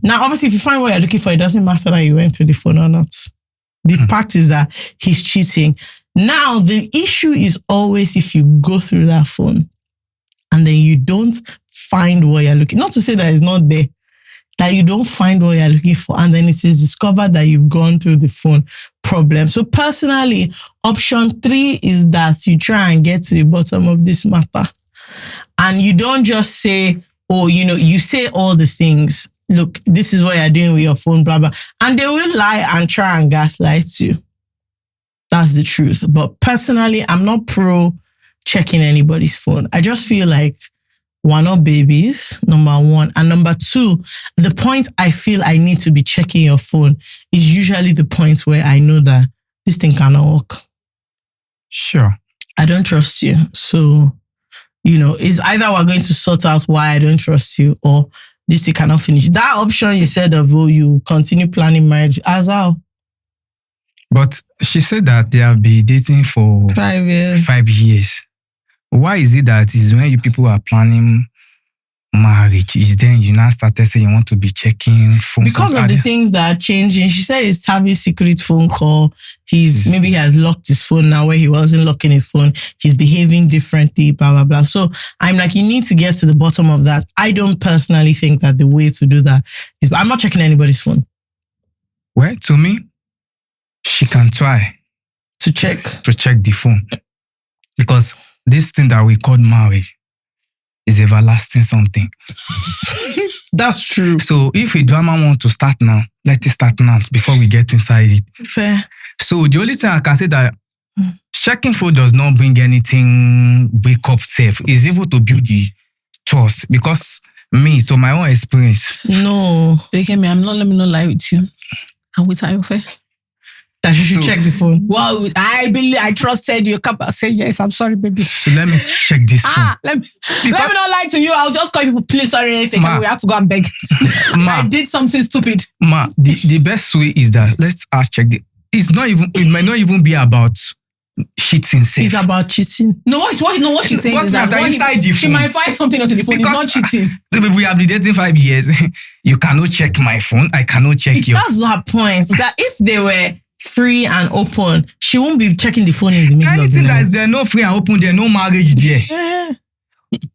Now, obviously, if you find what you're looking for, it doesn't matter that you went through the phone or not. The fact is that he's cheating. Now, the issue is always if you go through that phone and then you don't find what you're looking, not to say that it's not there, that you don't find what you're looking for, and then it is discovered that you've gone through the phone problem. So personally, option 3 is that you try and get to the bottom of this matter. And you don't just say, oh, you say all the things. Look, this is what you're doing with your phone, blah, blah. And they will lie and try and gaslight you. That's the truth. But personally, I'm not pro checking anybody's phone. I just feel like we're not babies, number 1. And number 2, the point I feel I need to be checking your phone is usually the point where I know that this thing cannot work. Sure. I don't trust you. So, it's either we're going to sort out why I don't trust you or this thing cannot finish. That option you said of, you continue planning marriage, as how? But she said that they have been dating for 5 years. 5 years. Why is it that is when you people are planning marriage, is then you now started saying you want to be checking phones? Because of the things that are changing. She said he's having secret phone call. Maybe he has locked his phone now where he wasn't locking his phone. He's behaving differently, blah, blah, blah. So I'm like, you need to get to the bottom of that. I don't personally think that the way to do that is, I'm not checking anybody's phone. Well, to me, she can try to check the phone. Because this thing that we call marriage is everlasting something. That's true. So if a drama wants to start now, let it start now before we get inside it. Fair. So the only thing I can say that checking phone does not bring anything break up safe. It's able to build the trust. Because to my own experience. No. Let me not lie with you. I'm with Ayanfe. That you should check the phone. Wow, I trusted you. I said yes. I'm sorry, baby. So let me check this phone. Let me not lie to you. I'll just call people. Please, sorry, if we have to go and beg. I did something stupid. The best way is that let's check the. It might not even be about cheating. It's about cheating. No, what she's saying is that she might find something else in the phone. It's not cheating. We have been dating 5 years. You cannot check my phone. I cannot check yours. That's her point. That if they were free and open, she won't be checking the phone in the middle of the night. There's no free and open, there's no marriage there.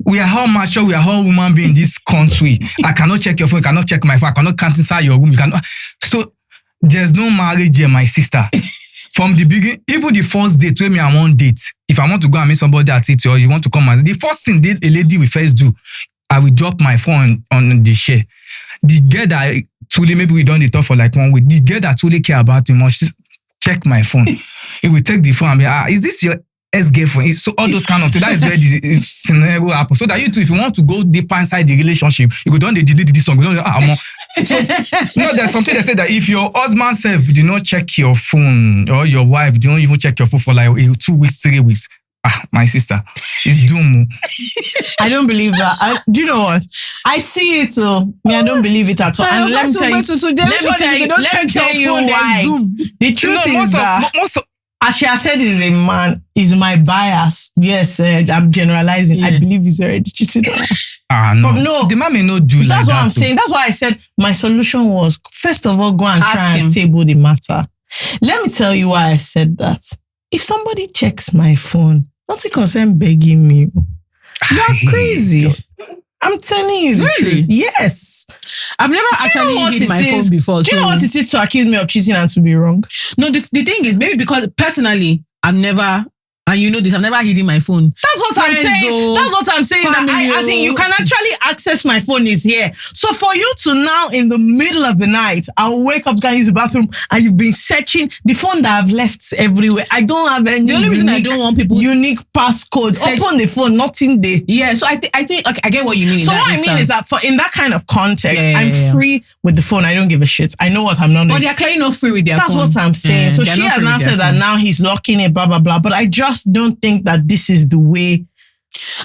We are all mature, we are all women being in this country. I cannot check your phone, I cannot check my phone, I cannot count inside your room. So there's no marriage there, my sister. From the beginning, even the first date, when I want date, if I want to go and meet somebody at it, or you want to come and the first thing a lady will first do, I will drop my phone on the chair. The girl that truly, maybe we don't talk for like 1 week, the girl that truly care about me much, check my phone. It will take the phone and be, is this your ex-girlfriend? So all those kind of things, that is where the scenario happens. So that you too, if you want to go deeper inside the relationship, you go down, they delete this song. So, there's something that said that if your husband self did not check your phone, or your wife don't even check your phone for like 2 weeks, 3 weeks, my sister, it's doom. I don't believe that. Do you know what? I see it. I don't believe it at all. And let me tell you why. The truth is that, as she has said, is a man, is my bias. Yes, I'm generalizing. Yeah. I believe he's already cheated on her. No, the man may not do like that. That's what I'm saying. That's why I said my solution was, first of all, go and try and table the matter. Let me tell you why I said that. If somebody checks my phone, nothing concern begging me. You're crazy. I'm telling you the truth. Yes. I've never actually hid my phone before. Do you know what it is to accuse me of cheating and to be wrong? No, the thing is, maybe because personally, I've never, and you know this, I've never hidden my phone. That's what I'm saying. That's what I'm saying. As in, you can actually access my phone is here. So for you to now, in the middle of the night, I'll wake up to go and use the bathroom, and you've been searching the phone that I've left everywhere. I don't have any. The only reason I don't want people unique passcode. Open the phone, nothing there. Yeah. So I think okay, I get what you mean. So what I mean is that in that kind of context, I'm free with the phone. I don't give a shit. I know what I'm not doing. But they're clearly not free with their phone. That's what I'm saying. So she has now said that now he's locking it, blah blah blah. But I just don't think that this is the way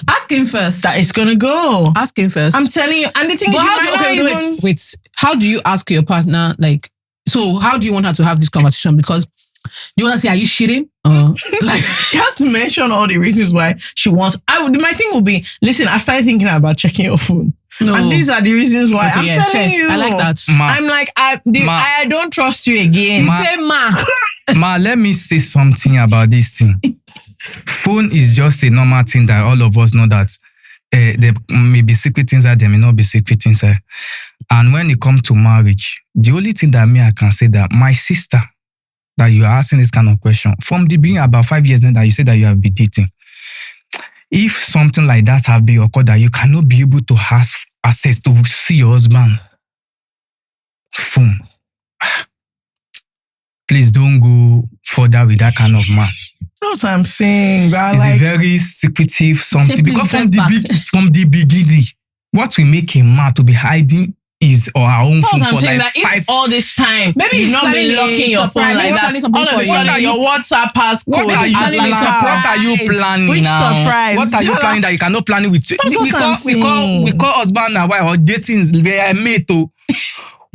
Ask him first. that it's gonna go. Ask him first. I'm telling you. And the thing is, But you how do might you, not okay, even... wait. How do you ask your partner, like, so how do you want her to have this conversation? Because you want to say, are you shitting? Like, she has to mention all the reasons why she wants. My thing will be, listen, I started thinking about checking your phone. No. And these are the reasons why. Okay, I'm yeah, telling fair. you. I like that. I'm like, I don't trust you again. Say Ma, let me say something about this thing. Phone is just a normal thing that all of us know that there may be secret things that there may not be secret things. And when it comes to marriage, the only thing that I can say that my sister, that you are asking this kind of question, from the beginning, about 5 years now that you said that you have been dating, if something like that have been occurred, that you cannot be able to have access to see your husband phone, please don't go further with that kind of man. That's what I'm saying. That It's like, a very secretive something. Say, Because please, from the beginning, what will make a man to be hiding his or our own that's phone what I'm for saying. like That if 5... all this time, Maybe you've he's not planning been a locking your phone surprise. like Maybe that, planning something all of for a you. sudden your WhatsApp has What code. are you planning planning? a What are you planning Which now? surprise? What are you planning that you cannot plan it with? That's what I'm We saying. call husband and wife or dating is we are mate to.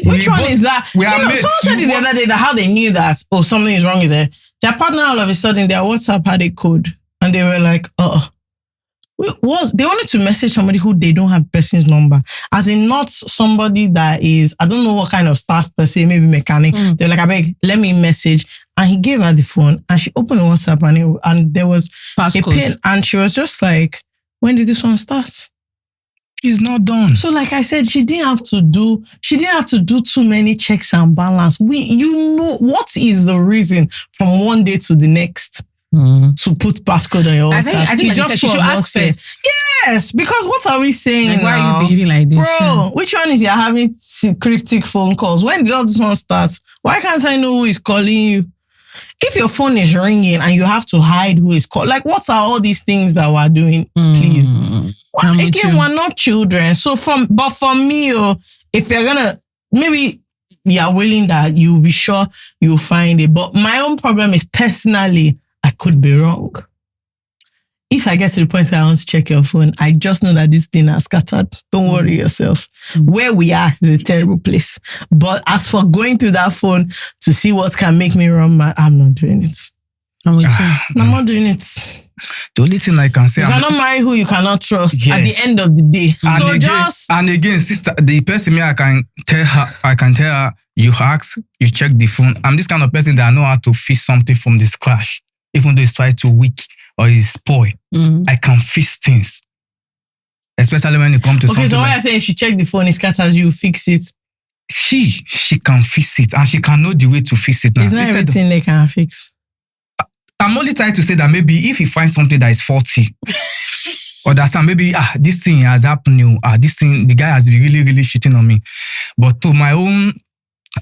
Which one is that? We Do are you know, mates. someone said the other day that how they knew that, something is wrong with their partner. All of a sudden, their WhatsApp had a code, and they were like, they wanted to message somebody who they don't have person's number, as in not somebody that is, I don't know what kind of staff per se, maybe mechanic. They're like, I beg, let me message. And he gave her the phone, and she opened the WhatsApp, and there was a pin, and she was just like, when did this one start? It's not done. So, like I said, she didn't have to do too many checks and balance. You know, what is the reason from one day to the next to put passcode on your WhatsApp? I think like you said, she should ask first. Yes, because what are we saying Like, why now? are you behaving like this? Bro, which one is you're having cryptic phone calls? When did all this one start? Why can't I know who is calling you? If your phone is ringing and you have to hide who is calling, like what are all these things that we're doing? Please. Again, we're not children. So for me, if you're gonna, maybe you're willing that you'll be sure you'll find it. But my own problem is personally, I could be wrong. If I get to the point where I want to check your phone, I just know that this thing has scattered. Don't worry yourself. Where we are is a terrible place. But as for going through that phone to see what can make me run mad, I'm not doing it. I'm not doing it. The only thing I can say, you cannot marry who you cannot trust at the Yes. end of the day. And again, sister, the person me I can tell her, you ask, you check the phone. I'm this kind of person that I know how to fix something from the scratch, even though it's try to weak or it's spoil. I can fix things, especially when it comes to something. Okay, so when I say she check the phone, it scatters, you fix it. She can fix it, and she can know the way to fix it now. It's not everything they can fix. I'm only trying to say that maybe if you find something that is faulty, understand, maybe this thing has happened, this thing, the guy has been really, really shitting on me. But to my own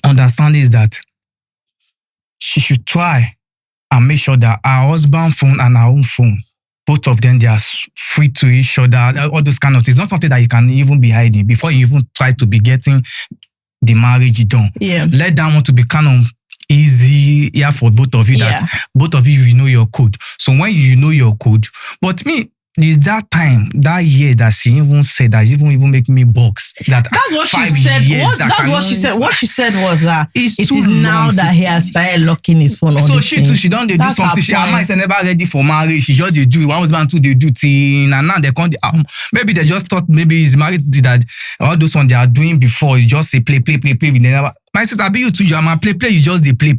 understanding is that she should try and make sure that our husband's phone and our own phone, both of them, they are free to each other, all those kind of things. Not something that you can even be hiding before you even try to be getting the marriage done. Yeah. Let that one to be kind of easy for both of you, that both of you know your code. So when you know your code, but me, it's that time, that year that she even said that even make me box. That's what she said. That's what she said. What she said was that it is now that he has started locking his phone on. So she too, she don't do something. She might say never ready for marriage. She just they do one husband, two they do thing, and now they can't. Maybe they just thought maybe he's married to that. All those ones they are doing before is just say play. They never. My sister, be you too. You are my play. You just they play.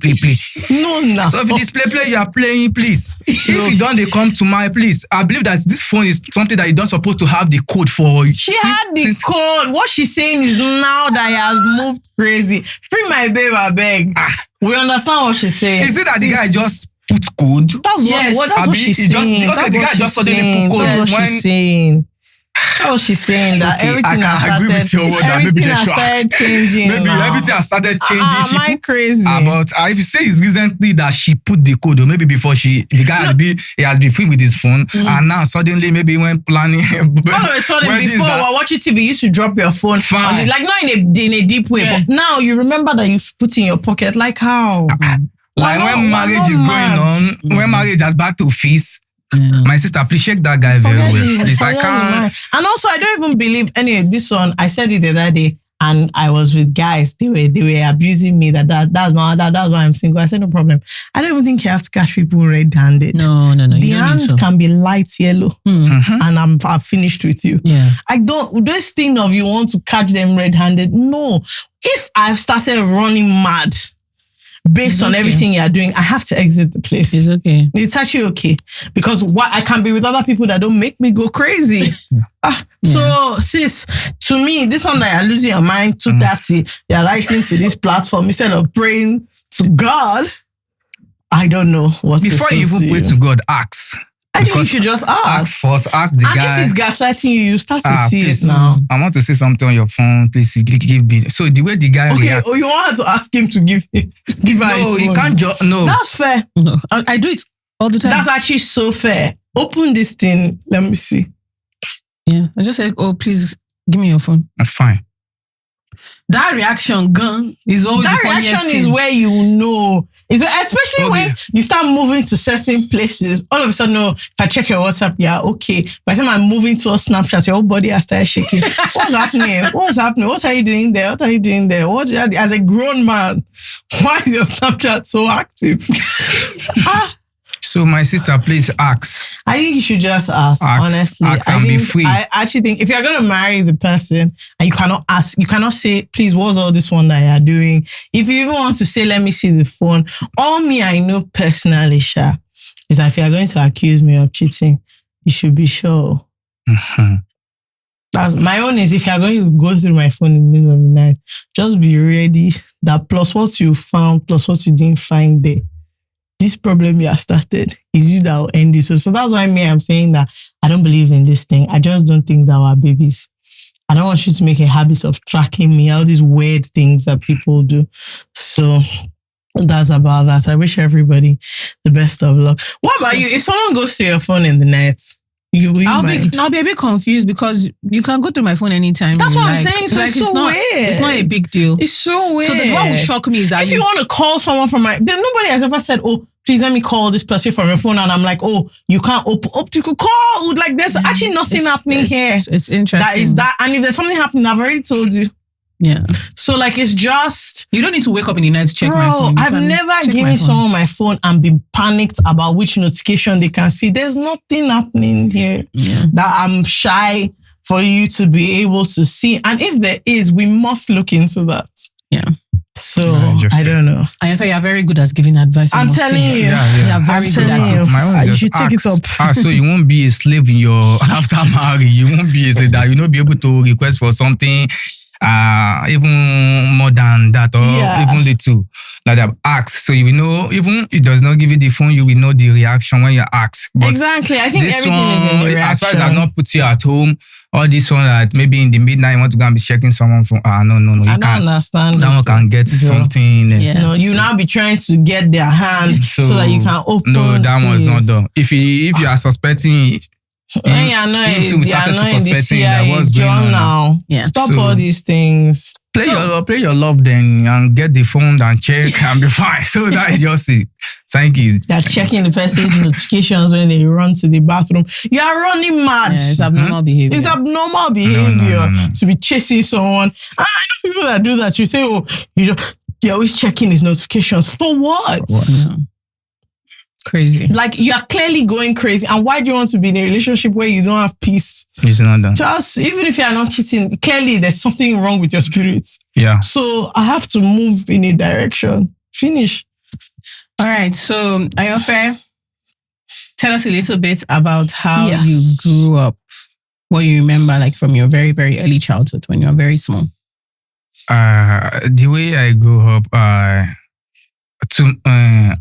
No. So if this play, you are playing, please. If you don't, they come to my please. I believe that this phone is something that you don't supposed to have the code for. She had the code. What she's saying is now that he has moved crazy. Free my babe, I beg. We understand what she's saying. Is it that the guy just put code? That's what she's saying. Okay, the guy just suddenly put code. That's what she's saying. That's what she's saying, that everything has started changing. Maybe now. everything has started changing. Am I crazy? But if you say it's recently that she put the code, or maybe before the guy has been free with his phone, and now suddenly maybe when planning. All of a sudden, before while watching TV, you used to drop your phone, like not in a deep way, but now you remember that you put in your pocket. Like how? Like when marriage is going on, when marriage has back to feast. My sister, appreciate that guy very well. Please, I can't. And also, I don't even believe. Anyway, this one I said it the other day, and I was with guys. They were abusing me. That's why I'm single. I said no problem. I don't even think you have to catch people red-handed. No. The hand can be light yellow, and I've finished with you. Yeah. I don't. This thing of you want to catch them red-handed. No. If I've started running mad based on everything you're doing, I have to exit the place. It's okay. It's actually okay because what I can be with other people that don't make me go crazy. So sis, to me, this one that you're losing your mind too dirty, you're writing to this platform instead of praying to God. I don't know what Before to say you even pray to God, ask. I think you should just ask. First, ask the and guy. if he's gaslighting you, you start to see please, it now. I want to say something on your phone. Please give me. So the way the guy reacts. Oh, you want her to ask him to give her his phone? You can't just no. That's fair. No, I do it all the time. That's actually so fair. Open this thing. Let me see. Yeah. I just say, oh, please give me your phone. Fine. That reaction, gun, is always That the funniest reaction thing. is where you know. Especially when you start moving to certain places. All of a sudden, if I check your WhatsApp, yeah, okay. By the time I'm moving to a Snapchat, your whole body has started shaking. What's happening? What's happening? What are you doing there? What are you doing there? As a grown man, why is your Snapchat so active? So my sister, please ask. I think you should just ask, honestly. Ask and be free. I actually think if you're going to marry the person and you cannot ask, you cannot say, please, what's all this one that you're doing? If you even want to say, let me see the phone, all me I know personally, Sha, is that if you're going to accuse me of cheating, you should be sure. That's my own is if you're going to go through my phone in the middle of the night, just be ready that plus what you found, plus what you didn't find there. This problem you have started is you that will end it. So that's why I'm saying that I don't believe in this thing. I just don't think that we're babies. I don't want you to make a habit of tracking me, all these weird things that people do. So that's about that. I wish everybody the best of luck. What about you? If someone goes to your phone in the night, I'll be a bit confused because you can go through my phone anytime. That's what I'm saying. So it's so weird. It's not a big deal. It's so weird. So what would shock me is that if you want to call someone from nobody has ever said, oh, please let me call this person from your phone. And I'm like, oh, you can't you could call. Like there's actually nothing happening here. It's interesting. That is that. And if there's something happening, I've already told you. Yeah. So like it's just you don't need to wake up in the night to check my phone. I've never given someone my phone and been panicked about which notification they can see. There's nothing happening here that I'm shy for you to be able to see. And if there is, we must look into that. Yeah. So I don't know. Ayanfe, you're very good at giving advice. I'm telling you. You're very good at it. My own you should take it up. So you won't be a slave in your after marriage. You won't be a slave that you won't be able to request for something even more than that or even little like that. Ask. So you will know, even it does not give you the phone, you will know the reaction when you ask. But exactly. I think this everything one, is in the reaction. as far as I've not put you at home, or this one that maybe in the midnight you want to go and be checking someone from no. You I don't understand. That one can get something. No, you now be trying to get their hand so that you can open. No, that one is not done. If you are suspecting. When you're annoying, the CIA, what's going on now. Yeah. Stop all these things. Play your love then and get the phone and check and be fine. So that is just it. Thank you. They're checking the person's notifications when they run to the bathroom. You are running mad. Yeah, it's abnormal behavior. It's abnormal behavior to be chasing someone. I know people that do that. You say, oh, you're always checking his notifications. For what? Yeah. Crazy. Like you are clearly going crazy. And why do you want to be in a relationship where you don't have peace? It's not done. Just even if you are not cheating, clearly there's something wrong with your spirit. Yeah. So I have to move in a direction. Finish. All right. So Ayanfe, tell us a little bit about how you grew up. What you remember, like from your very, very early childhood when you were very small. The way I grew up,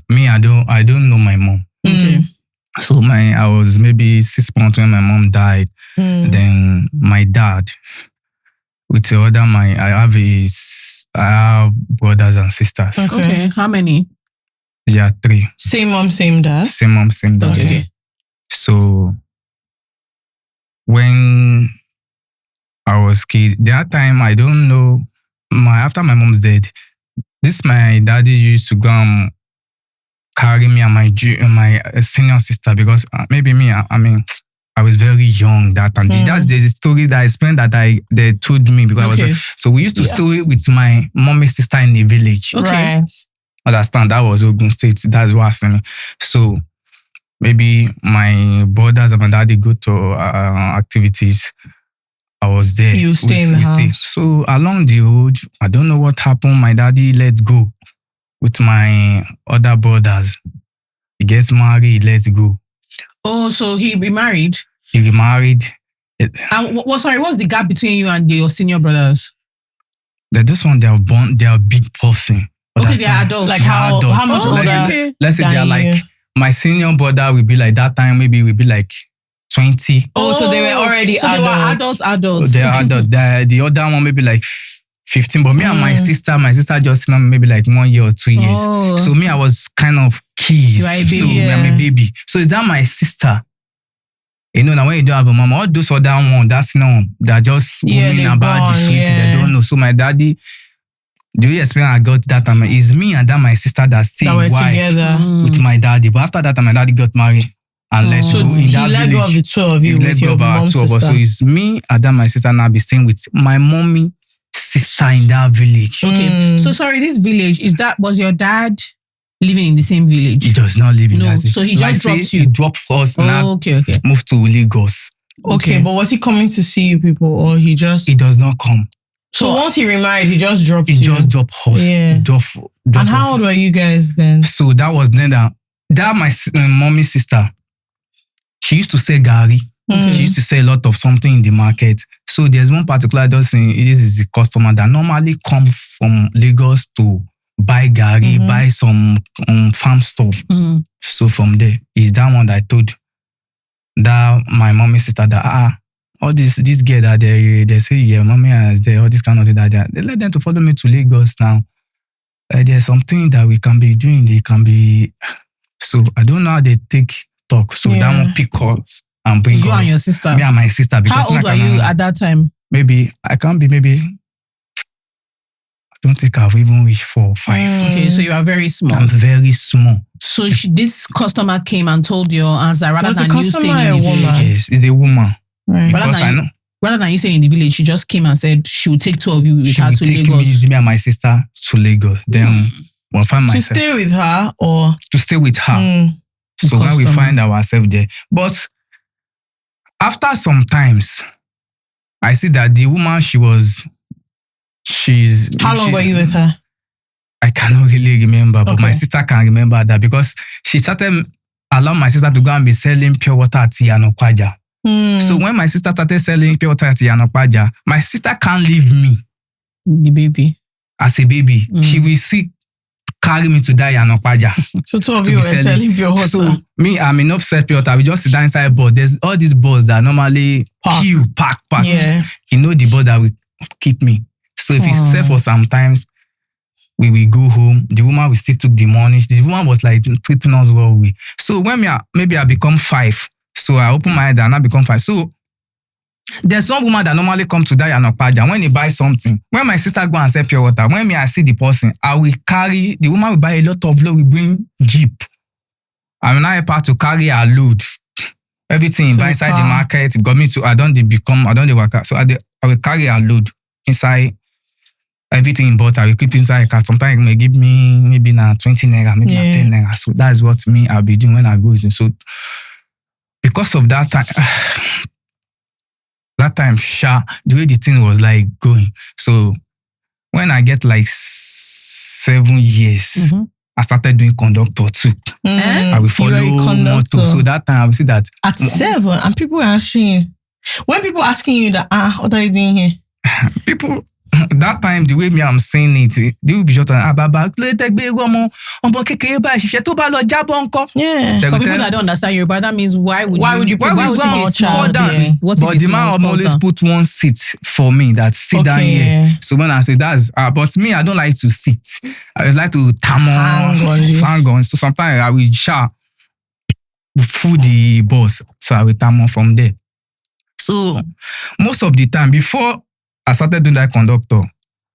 me, I don't know my mom. Okay. So I was maybe 6 months when my mom died. Then my dad, with the other I have brothers and sisters. Okay. How many? Yeah, 3. Same mom, same dad. Same mom, same dad. Okay. So when I was kid, that time I don't know. After my mom's dead, my daddy used to go carry me and my senior sister because maybe me, I mean, I was very young that time. That's the story that I explained that they told me because I was. So we used to stay with my mommy's sister in the village. Okay. Right. Understand? That was Ogun State. That's what I said. So maybe my brothers and my daddy go to activities. I was there. You stay in the house. So along the road, I don't know what happened. My daddy let go with my other brothers. He gets married, let go. Oh, so he remarried? He remarried. And what's the gap between you and your senior brothers? This one, they are born, they are big person. Okay, they are adults. Like how much older? Let's say they are like, my senior brother will be like that time, maybe will be like 20. Oh, so they were already so adults. They were adults. They are adults. The other one maybe like 15. But me and my sister just maybe like 1 year or 2 years. Oh. So me, I was kind of kids. You are a baby. So I'm a baby. So is that my sister? You know, now when you don't have a mom, all those other ones, that's no, they're just women about the street. They don't know. So my daddy, the way experience I got that time is me and that my sister that stayed together with my daddy. But after that, my daddy got married and let go in that village. He let go of the two of you with your mom's sister. So it's me and that my sister now be staying with my mommy sister in that village. Okay. So sorry, this village, was your dad living in the same village? He does not live in that village. So he just dropped you? He dropped us now. Okay. Moved to Lagos. Okay, but was he coming to see you people or he just... He does not come. So once he remarried, he just dropped you? He just dropped us. Yeah. And how old were you guys then? So that was then that my mommy's sister, she used to sell gari. She used to sell a lot of something in the market. So there's one particular person, this is the customer that normally come from Lagos to buy gari, buy some farm stuff. So from there, is that one that I told that my mommy's sister that all this girl that they say, yeah, mommy is there, all this kind of thing that they let them to follow me to Lagos now. There's something that we can be doing, they can be... So I don't know how they take talk. So that one pick us and bring you and your sister. Me and my sister. Because how old were you at that time? Maybe, I can't be maybe... I don't think I've even reached 4 or 5. Okay, so you are very small. I'm very small. So this customer came and told your answer rather than you staying in the village? Yes, it's a woman. Right. Because I know. Rather than you staying in the village, she just came and said she would take 2 of you with her to Lagos. Me and my sister to Lagos. Then we'll find myself. To stay with her or? To stay with her. So when we find ourselves there. But after some times, I see that the woman How long were you with her? I cannot really remember, but my sister can remember that because she started allowing my sister to go and be selling pure water at Yanokwaja. So when my sister started selling pure water at Yanokwaja, my sister can't leave me. The baby. As a baby. She will carry me to that Yanokwaja. So 2 of you were selling pure water. So me, I'm enough sell pure water. We just sit down inside a boat. There's all these boats that normally queue, pack. Yeah. You know the boat that will keep me. So if it's set for sometimes, we will go home. The woman will still took the money. The woman was like treating us well. So when maybe I become 5, so I open my eyes and I become 5. So there's one woman that normally come to that Yanokwaja when he buy something. When my sister go and sell pure water, when I see the person, I will carry, the woman will buy a lot of load, we bring jeep. I will now help her to carry her load. Everything buy inside the market. Got me to, I don't work out. So I will carry her load inside. Everything in bought, I will keep inside a car. Sometimes it may give me maybe now 20 naira, maybe 10 naira. So that's what I'll be doing when I go. So because of that time, the way the thing was like going. So when I get like 7 years, I started doing conductor too. I will follow motor. So that time I will see that. At 7, and people are asking you. When people asking you that, what are you doing here? People... That time, the way I'm saying it, they will be just Baba, yeah. For people that don't understand Yoruba, that means why would you put a child there? But the man always put one seat for me that sit down here. So when I say that's, but me, I don't like to sit. I like to hang on. So sometimes I will fool the boss. So I will tam from there. So most of the time, before I started doing that conductor,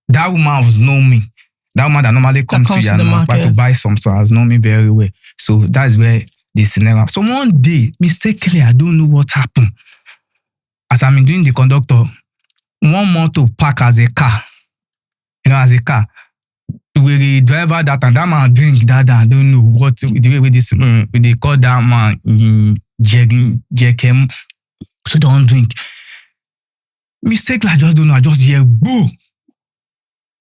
that woman was know me. That woman that normally comes to the to market buy some stuff has known me very well. So that's where the scenario. So one day, mistakenly, I don't know what happened. As I'm doing the conductor, one motor park as a car. As a car. With the driver that man drink that I don't know what the way this they call that man Jekem. So don't drink. Mistake I just don't know. I just hear boo.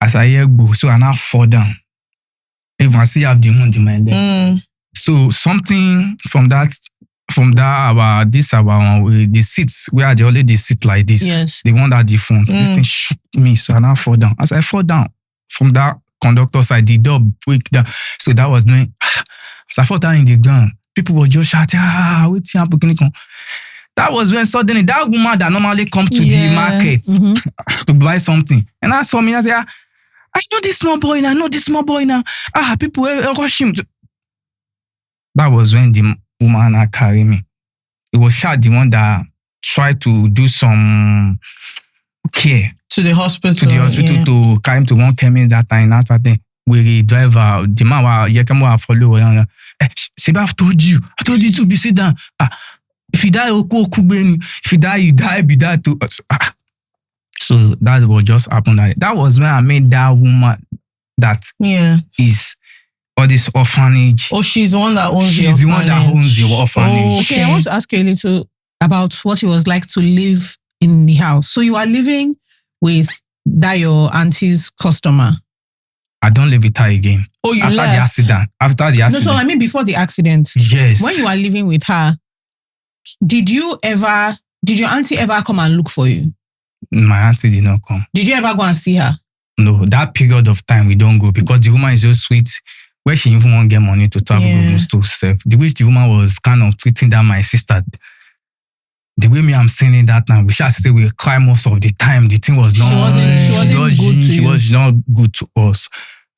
As I hear boo, so I now fall down. If I see I have the money in my leg. So something from that about the seats where they already sit like this. Yes. The one that the front. This thing shook me, so I now fall down. As I fall down from that conductor side, the door break down. So that was me. As I fall down in the ground, people were just shouting, what's happening? That was when suddenly that woman that normally come to the market to buy something. And I saw me, I said, I know this small boy now. People rush him. That was when the woman carried me. It was the one that tried to do some care. To the hospital. To carry him to one chemist that time. After that, with the driver, the man was follow. I've told you to be sit down. If you die, if you die, be that too. So that was just happened. That was when I made that woman that is all this orphanage. Oh, she's the one that owns the orphanage. She's the one that owns the orphanage. Okay, I want to ask you a little about what it was like to live in the house. So you are living with that your auntie's customer. I don't live with her again. Oh, you after left? After the accident. No, so I mean before the accident. Yes. When you are living with her, did your auntie ever come and look for you? My auntie did not come. Did you ever go and see her? No, that period of time we don't go because the woman is so sweet. Where she even won't get money to travel to stuff. The way the woman was kind of treating that my sister. The way me I'm saying it that now, we should say we cry most of the time. The thing was not. She was not good to us.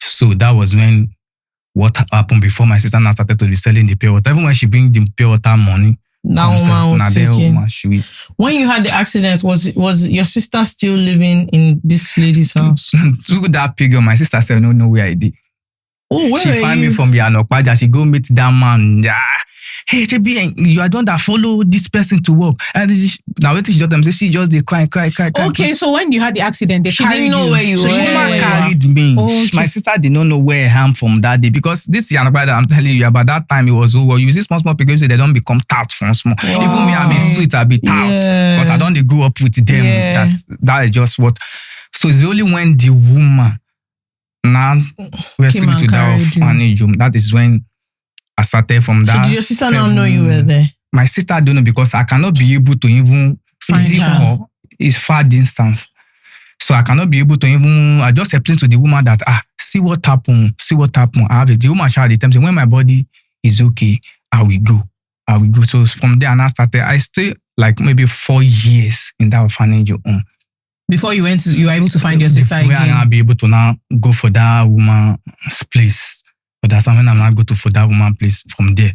So that was when what happened before my sister now started to be selling the pure water. Even when she bring the pure water money. When you had the accident, was your sister still living in this lady's house? Through that period, my sister said, no where I did. Oh, where she find me from the Anokpaja. She go meet that man. Hey, JB, you are the one that follow this person to work. And now she just they cry. Okay, so when you had the accident, she didn't know where you were. She carried me. Okay. My sister did not know where I am from that day because this Anokpaja I'm telling you about that time it was over. You see small people say they don't become tart from small. Wow. Even me, I be sweet, I be tart because I don't grow up with them. That is just what. So it's only when the woman now rescued me to that orphanage home. That is when I started from that. So did your sister not know you were there? My sister don't know because I cannot be able to even find her. It's far distance. So I cannot be able to even, I just explained to the woman that, see what happened. I have it. The woman shouted at the time, when my body is okay, I will go. So from there, and I stayed like maybe 4 years in that orphanage home. Before you went, you were able to find your sister again? Where I'll be able to now go for that woman's place. But that's when I'm not going for that woman's place from there.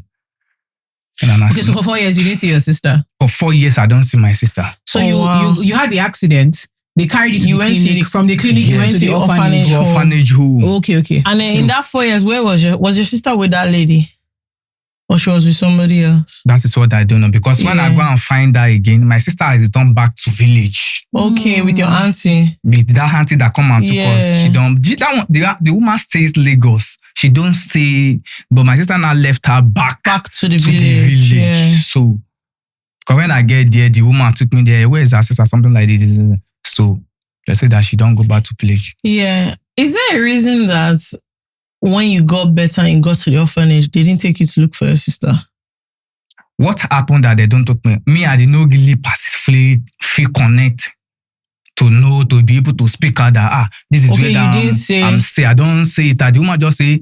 Okay, so for 4 years, you didn't see your sister? For 4 years, I don't see my sister. So you had the accident. They carried you to the clinic. From the clinic, you went to the orphanage home. Okay. And then in that 4 years, where was your sister with that lady? Or she was with somebody else? That is what I don't know. Because when I go and find her again, my sister has gone back to village. Okay, with your auntie. With that auntie that come and took us. She don't. The woman stays Lagos. She don't stay. But my sister now left her back to the village. Yeah. So, because when I get there, the woman took me there. Where is her sister? Something like this. So they said that she don't go back to village. Yeah. Is there a reason that when you got better and got to the orphanage, they didn't take you to look for your sister? What happened that they don't talk me? Me, I did not really passively feel connect to be able to speak out that this is where I'm say. I don't say it. The woman just say,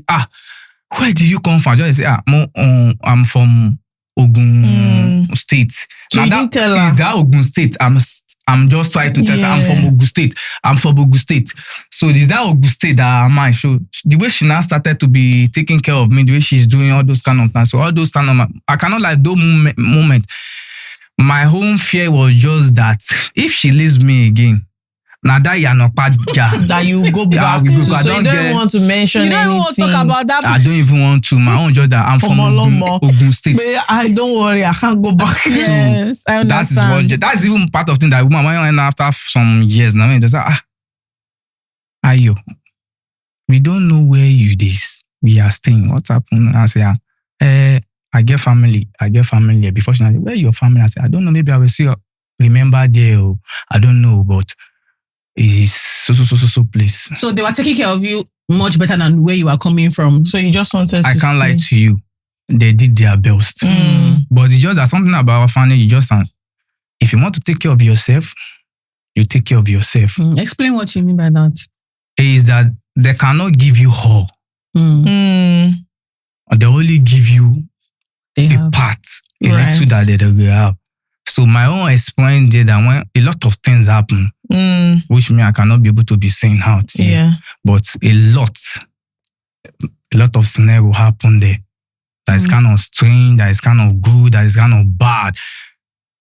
where do you come from? Just say, I'm from Ogun State. So now you didn't tell her? Is that Ogun State? I'm just trying to tell her I'm from Ogun State. So is that Ogun State that I'm at? So the way she now started to be taking care of me, the way she's doing all those kind of things. So all those kind of, I cannot like those moment. My home fear was just that if she leaves me again, Now that you're not bad, that you go back we go to. back. So you don't even want to mention You don't anything. even want to talk about that. I don't even want to. My own just that I'm from Ogun State. But I don't worry, I can't go back. Yes, I understand. That's even part of thing that woman when after some years now, just ayo, we don't know where we are staying. What's happened? I say, I get family here. Before she said, where your family? I say, I don't know. Maybe I will see. Remember there. I don't know, but it's so place. So they were taking care of you much better than where you are coming from. So you just wanted to I can't lie stay. to you. They did their best. But it's just that something about orphanage, you just if you want to take care of yourself, you take care of yourself. Explain what you mean by that. Is that they cannot give you all. They only give you a part, a little that they will have. So my own experience did that when a lot of things happen, which I cannot be able to be saying out here. Yeah. But a lot of scenario happen there. That is kind of strange, that is kind of good, that is kind of bad.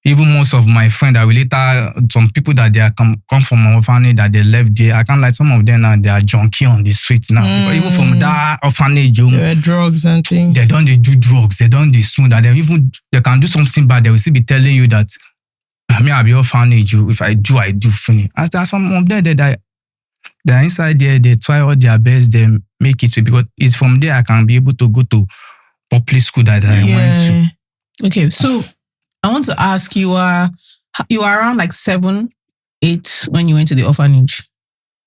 Even most of my friends that will later, some people that they are come from an orphanage that they left there, I can't like some of them now, they are junkie on the streets now. But even from that orphanage, there were drugs and things. They do drugs, they smoke, that they can do something bad, they will still be telling you that, I'll be orphanage, if I do finish. As there are some of them that they're inside there, they try all their best, they make it, because it's from there I can be able to go to public school that I went to. Okay, so I want to ask you are around like 7, 8 when you went to the orphanage?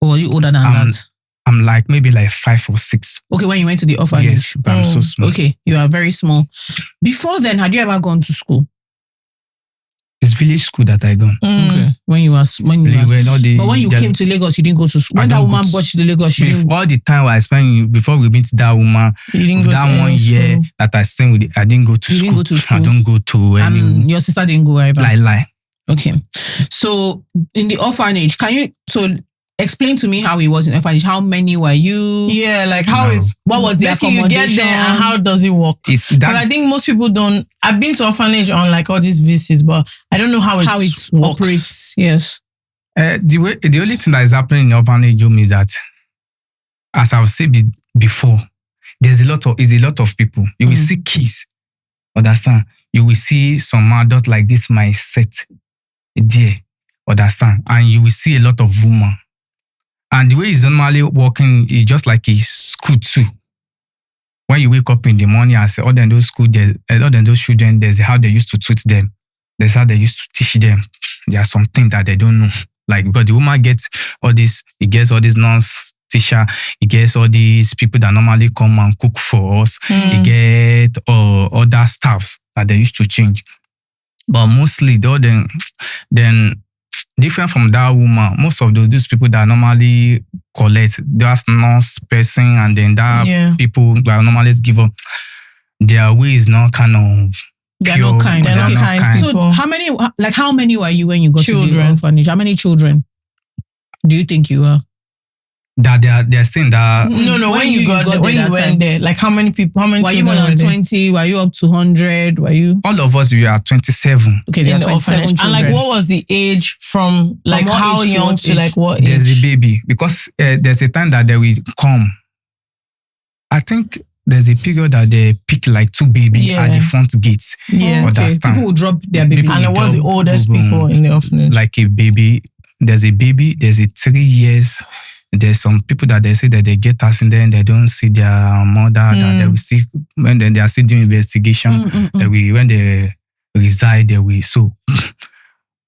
Or are you older than that? I'm like maybe like 5 or 6. Okay, when you went to the orphanage? Yes, but I'm so small. Okay, you are very small. Before then, had you ever gone to school? It's village school that I gone. Okay. But when you came to Lagos, you didn't go to school. When that woman brought you to Lagos, she didn't. All the time I spent before we meet that woman, you didn't go that to 1 year that I spent with it, I didn't go to school. Didn't go to school. I don't go to any. And your sister didn't go either. Lie. Okay. So in the orphanage, can you explain to me how it was in orphanage? How many were you? Yeah, like what was the accommodation? You get there and how does it work? Because I think most people don't. I've been to orphanage on like all these visits, but I don't know how it operates. Yes. The only thing that is happening in orphanage home is that, as I've said before, there's a lot of people. You will see kids. Understand? You will see some adults like this mindset there. Understand? And you will see a lot of women. And the way it's normally working is just like a school too. When you wake up in the morning and say, other than those children, there's how they used to treat them. There's how they used to teach them. There are some things that they don't know. Like, because the woman gets all this, he gets all these nurse teacher, he gets all these people that normally come and cook for us. He gets other staffs that they used to change. But mostly, then different from that woman, most of those people that normally collect, that's nurse person, and then that people that normally give up, their way is not kind of They're not kind. So how many were you when you got to the orphanage? How many children do you think you were? That they're saying that. No. When you went there, like how many people? How many? Were you more than 20? Were you up to 100? Were you? All of us, we are 27. Okay, there are 27 children. And like, what was the age from like how young to like what age? There's a baby, because there's a time that they will come. I think there's a period that they pick like 2 babies at the front gates. Yeah, okay. People will drop their baby. And it was the oldest people in the orphanage. Like a baby, there's a 3 years. There's some people that they say that they get accident, they don't see their mother, that they will see when they are still doing investigation. When they reside, they will so.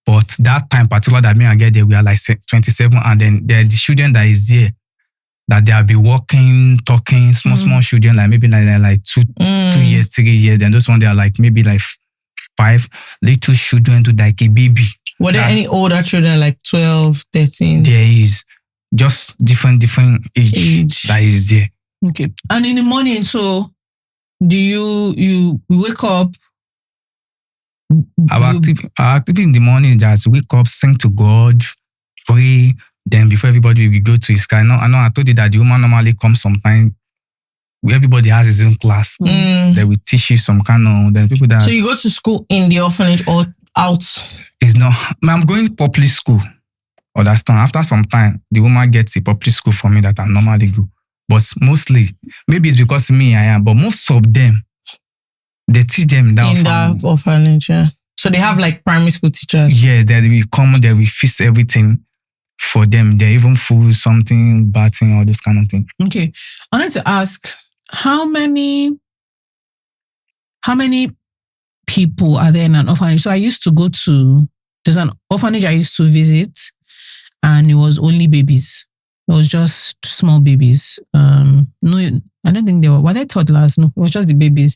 But that time particular that me and get there, we are like 27, and then there are the children that is there that they will be walking, talking, small children, like maybe like 2 years, 3 years. Then those one they are like maybe like 5 little children to like a baby. Were there any older children like 12, 13? There is. Just different age that is there. Okay. And in the morning, so do you wake up? Our activity in the morning is just wake up, sing to God, pray. Then before everybody will go to his car. I know I told you that the woman normally comes sometime. Everybody has his own class. They will teach you some kind of then people that. So you go to school in the orphanage or out? It's not. I'm going public school. Understand? After some time, the woman gets a public school for me that I normally go. But mostly, maybe it's because me I am, but most of them, they teach them that in that orphanage. Yeah. So they have like primary school teachers. Yes, they will come, they will fix everything for them. They even food something, bathing, all those kind of things. Okay. I wanted to ask, how many people are there in an orphanage? So I used to go to, there's an orphanage I used to visit, and it was only babies. It was just small babies. No, I don't think were they toddlers? No, it was just the babies.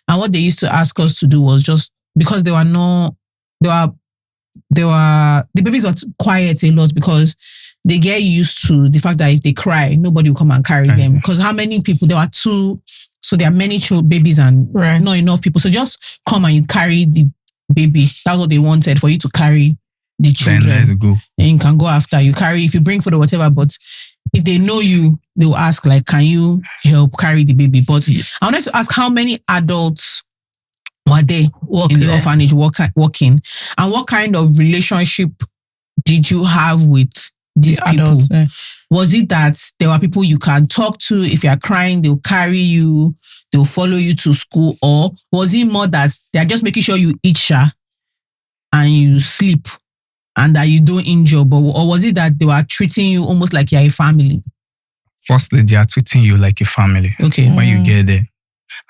And what they used to ask us to do was just, because the babies were quiet a lot, because they get used to the fact that if they cry, nobody will come and carry them. Because how many people? There were two, so there are many babies and not enough people. So just come and you carry the baby. That's what they wanted, for you to carry the children. Then let's go. And you can go after. You carry, if you bring food or whatever, but if they know you, they will ask, like, can you help carry the baby? But I wanted to ask, how many adults were there in the orphanage working? And what kind of relationship did you have with these people? Adults, yeah. Was it that there were people you can talk to? If you're crying, they'll carry you, they'll follow you to school? Or was it more that they're just making sure you eat and you sleep and that you don't injure? Or was it that they were treating you almost like you're a family? Firstly, they are treating you like a family. Okay. When you get there.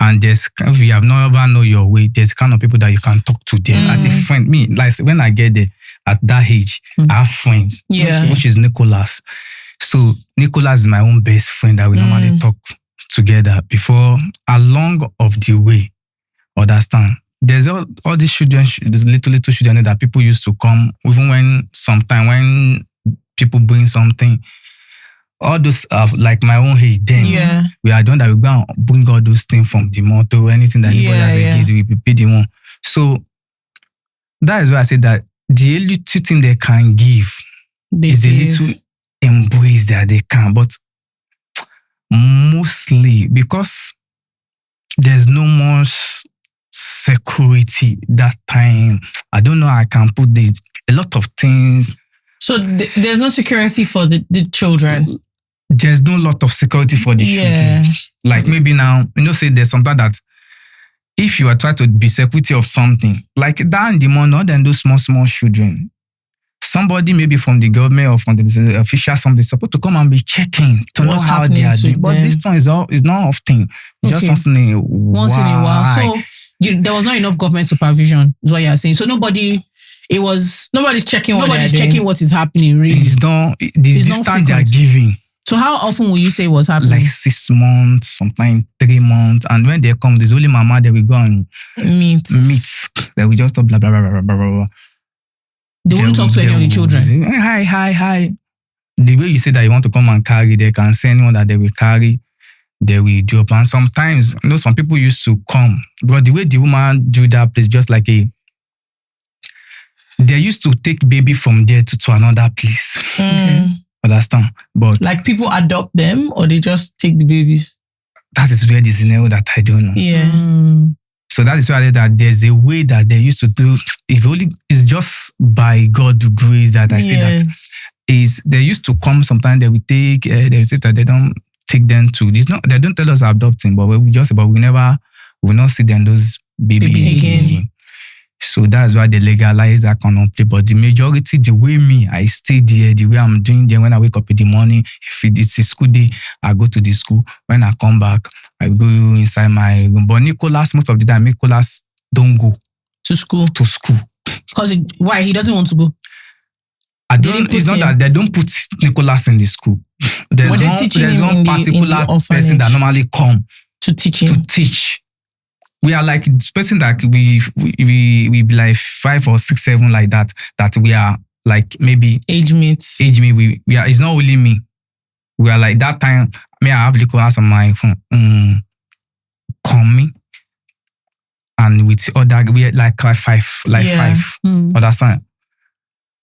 And if you have never know your way, there's kind of people that you can talk to them as a friend. Me, like when I get there at that age, I have friends, which is Nicholas. So Nicholas is my own best friend that we normally talk together before, along of the way. Understand? There's all these children, these little children that people used to come, even when people bring something. All those like my own age then. We are done that we go and bring all those things from the motto, anything that anybody has a kid, we pay the one. So that is why I say that the little thing they can give is a little embrace that they can, but mostly because there's no much security that time. I don't know how I can put this. A lot of things. So there's no security for the children. There's no lot of security for the children. Like maybe now, say there's something that if you are trying to be security of something, like that in the morning, not then those small children, somebody maybe from the government or from the official something supposed to come and be checking to know how they are doing. But this one is not often. Just once in a while. So there was not enough government supervision, is what you're saying. So nobody's checking what is happening, really. It's not the distance they are giving. So how often will you say was happening? Like 6 months, sometimes 3 months. And when they come, there's only mama that we go and meet. That we just talk blah, blah, blah, blah, blah, blah. They won't talk to any of the children. Say, hi. The way you say that you want to come and carry, they can say anyone that they will carry, they will drop. And sometimes, some people used to come. But the way the woman do that place, just like they used to take baby from there to another place. Okay. Understand? But like people adopt them or they just take the babies? That is where the scenario that I don't know. Yeah. So that is why that there's a way that they used to do. It's just by God's grace that I say that is they used to come sometimes they will say that they don't take them to they don't tell us adopting, but we will not see them those babies again. So that's why they legalize that kind of play. But the majority, the way I stay there, the way I'm doing there, when I wake up in the morning, if it's a school day, I go to the school. When I come back, I go inside my room. But Nicholas, most of the time, Nicholas don't go to school. Because why? He doesn't want to go. It's not that they don't put Nicholas in the school. There's one particular person that normally come to teach him. We are like this person that we be like 5 or 6, 7 like that we are like maybe age mates. We are. It's not only me. We are like that time. I have Nicholas on my phone. Coming, and with other we are like 5. Understand?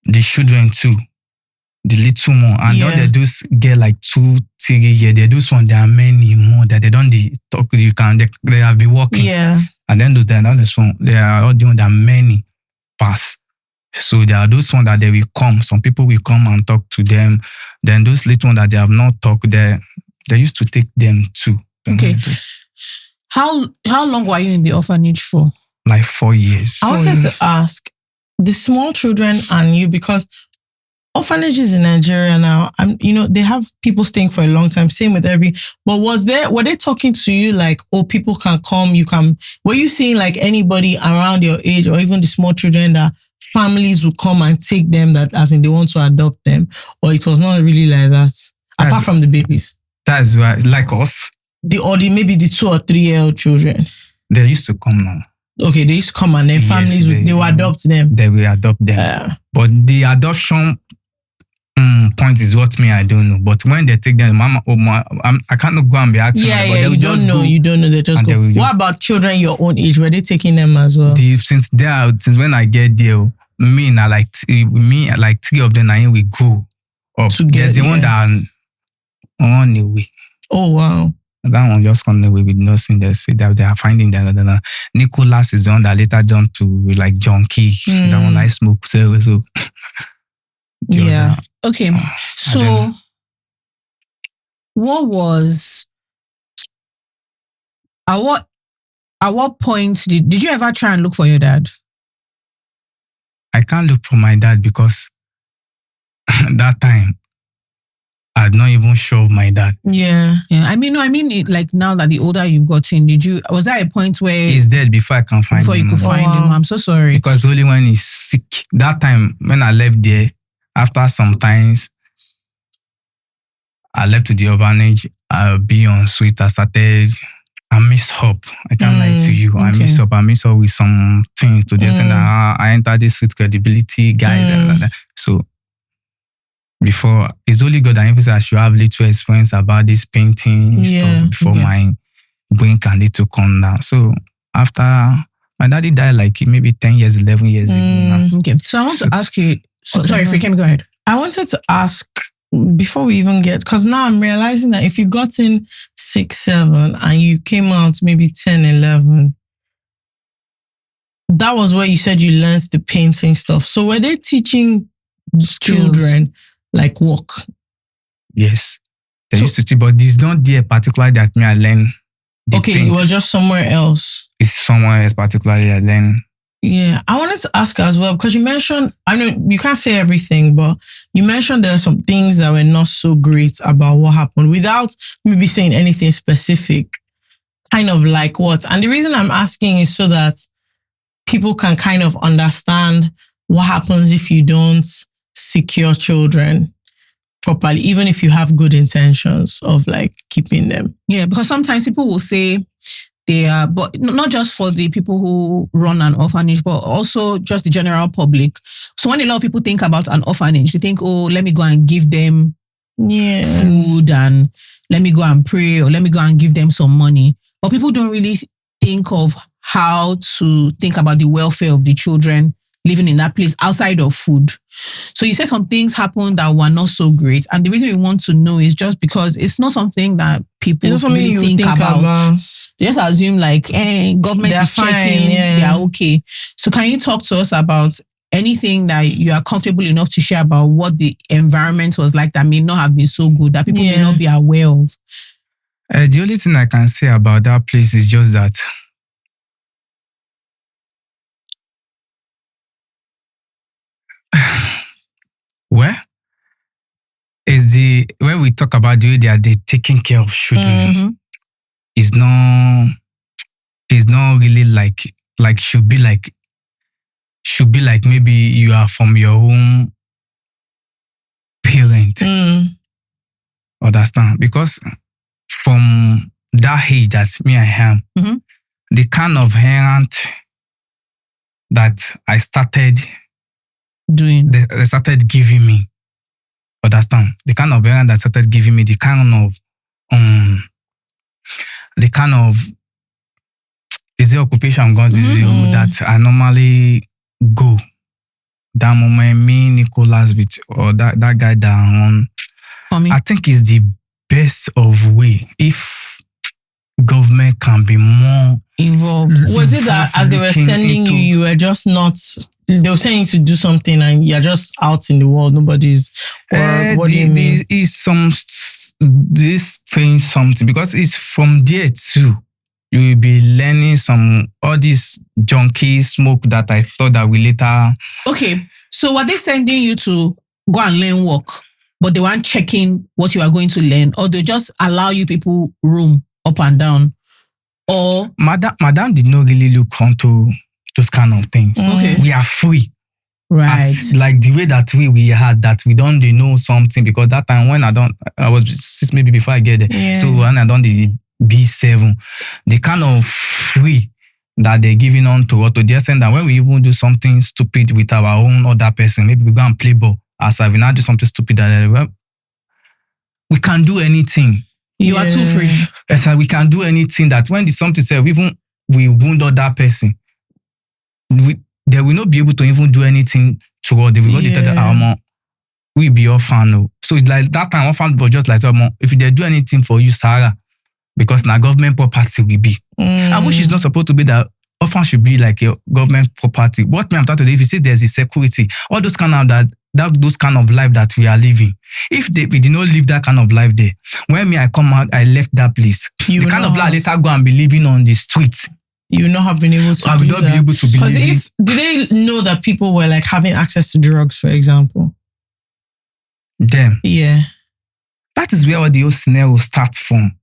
The children too. The little more. And all they do get like 2, 3 years. They do one, there are many more that they don't talk. They have been working. Yeah. And then they are all doing that many pass. So there are those ones that they will come. Some people will come and talk to them. Then those little ones that they have not talked, they used to take them too. Okay. How long were you in the orphanage for? Like 4 years. I wanted to ask the small children and you, because orphanages in Nigeria now, they have people staying for a long time. Same with but were they talking to you like, oh, people can come, you can? Were you seeing like anybody around your age or even the small children that families will come and take them, that as in they want to adopt them, or it was not really like that? Apart from the babies, that's why, like us, maybe the 2 or 3 year old children, they used to come now. Okay, they used to come and then families they will adopt them. They will adopt them. But the adoption point is what I don't know. But when they take them, Mama, I cannot go and be asking. Yeah, you don't know. You don't know. They just go. What about children your own age? Were they taking them as well? Since when I get there, me like 3 of them, we go up. There's the one that on the way. Oh wow. That one just on the way with nothing. They say that they are finding them. Nicholas is the one that later jumped to like junkie. That one like smoke. So yeah. Okay. So what was at what point did you ever try and look for your dad? I can't look for my dad because that time I had not even sure of my dad. Yeah. I mean, like now that the older you've gotten, was there a point where he's dead before I can find him? Before you could find him. I'm so sorry. Because only when he's sick. That time when I left there, after some times, I left to the orphanage. I'll be on suite. I miss hope. I can't lie to you. Okay. I miss hope. I miss hope with some things to just say that I entered this with credibility, guys, and like that. So before, it's only God that emphasizes I should have little experience about this painting stuff before my brain can little come down. So after my daddy died like maybe 10 years, 11 years ago now. Okay. So I want to ask you, sorry, if you can go ahead. I wanted to ask before we even get, because now I'm realizing that if you got in 6, 7 and you came out maybe 10, 11, that was where you said you learned the painting stuff. So were they teaching children like work? Yes. They used to teach, but it's not there particularly that I learn. Okay, it was just somewhere else. It's somewhere else particularly I learn. Yeah, I wanted to ask as well, because you mentioned, I know you can't say everything, but you mentioned there are some things that were not so great about what happened without maybe saying anything specific, kind of like what? And the reason I'm asking is so that people can kind of understand what happens if you don't secure children properly, even if you have good intentions of like keeping them. Yeah, because sometimes people will say they are, but not just for the people who run an orphanage, but also just the general public. So when a lot of people think about an orphanage, they think, oh, let me go and give them food and let me go and pray or let me go and give them some money. But people don't really think of how to think about the welfare of the children living in that place outside of food. So you said some things happened that were not so great. And the reason we want to know is just because it's not something that people really think about. They just assume like, government is checking, they are okay. So can you talk to us about anything that you are comfortable enough to share about what the environment was like that may not have been so good, that people may not be aware of? The only thing I can say about that place is just that where we talk about the way they're taking care of children, it's not really like should be like maybe you are from your own parent. Understand? Because from that age that me I am, the kind of parent that I started doing, they started giving me. Understand? The kind of parent that started giving me the kind of is the occupation I'm going to do that I normally go. That moment, me, Nicholas, or that guy down, I think is the best of way if government can be more involved. Was it that as they were sending you were just not they were saying to do something and you're just out in the world. Nobody's. What do you mean? This strange something because it's from there too. You will be learning all these junkie smoke that I thought that we later. Okay, so were they sending you to go and learn work, but they weren't checking what you are going to learn, or they just allow you people room up and down, or Madam did not really look onto those kind of things. Okay, we are free. right? Like the way that we had that we don't know something because that time when I was maybe before I get there. Yeah. So when I done the B7, the kind of free that they're giving on to Otto, they're saying that when we even do something stupid with our own other person, maybe we go and play ball. As I will not do something stupid that we can do anything. You are too free. Yes, we can do anything that when the something says even we wound other person, they will not be able to even do anything to us. They will go to tell we be orphan. So it's like that time orphan was just like if they do anything for you, Sarah, because now government property will be. I wish it's not supposed to be that orphan should be like a government property. What I'm talking about, if you say there's a security, all those kind of those kind of life that we are living. If we did not live that kind of life there, when I come out, I left that place. The kind of life later go and be living on the streets. You will not have been able to. I will not be able to be. Because did they know that people were like having access to drugs, for example? Them. Yeah. That is where all the whole scenario starts from.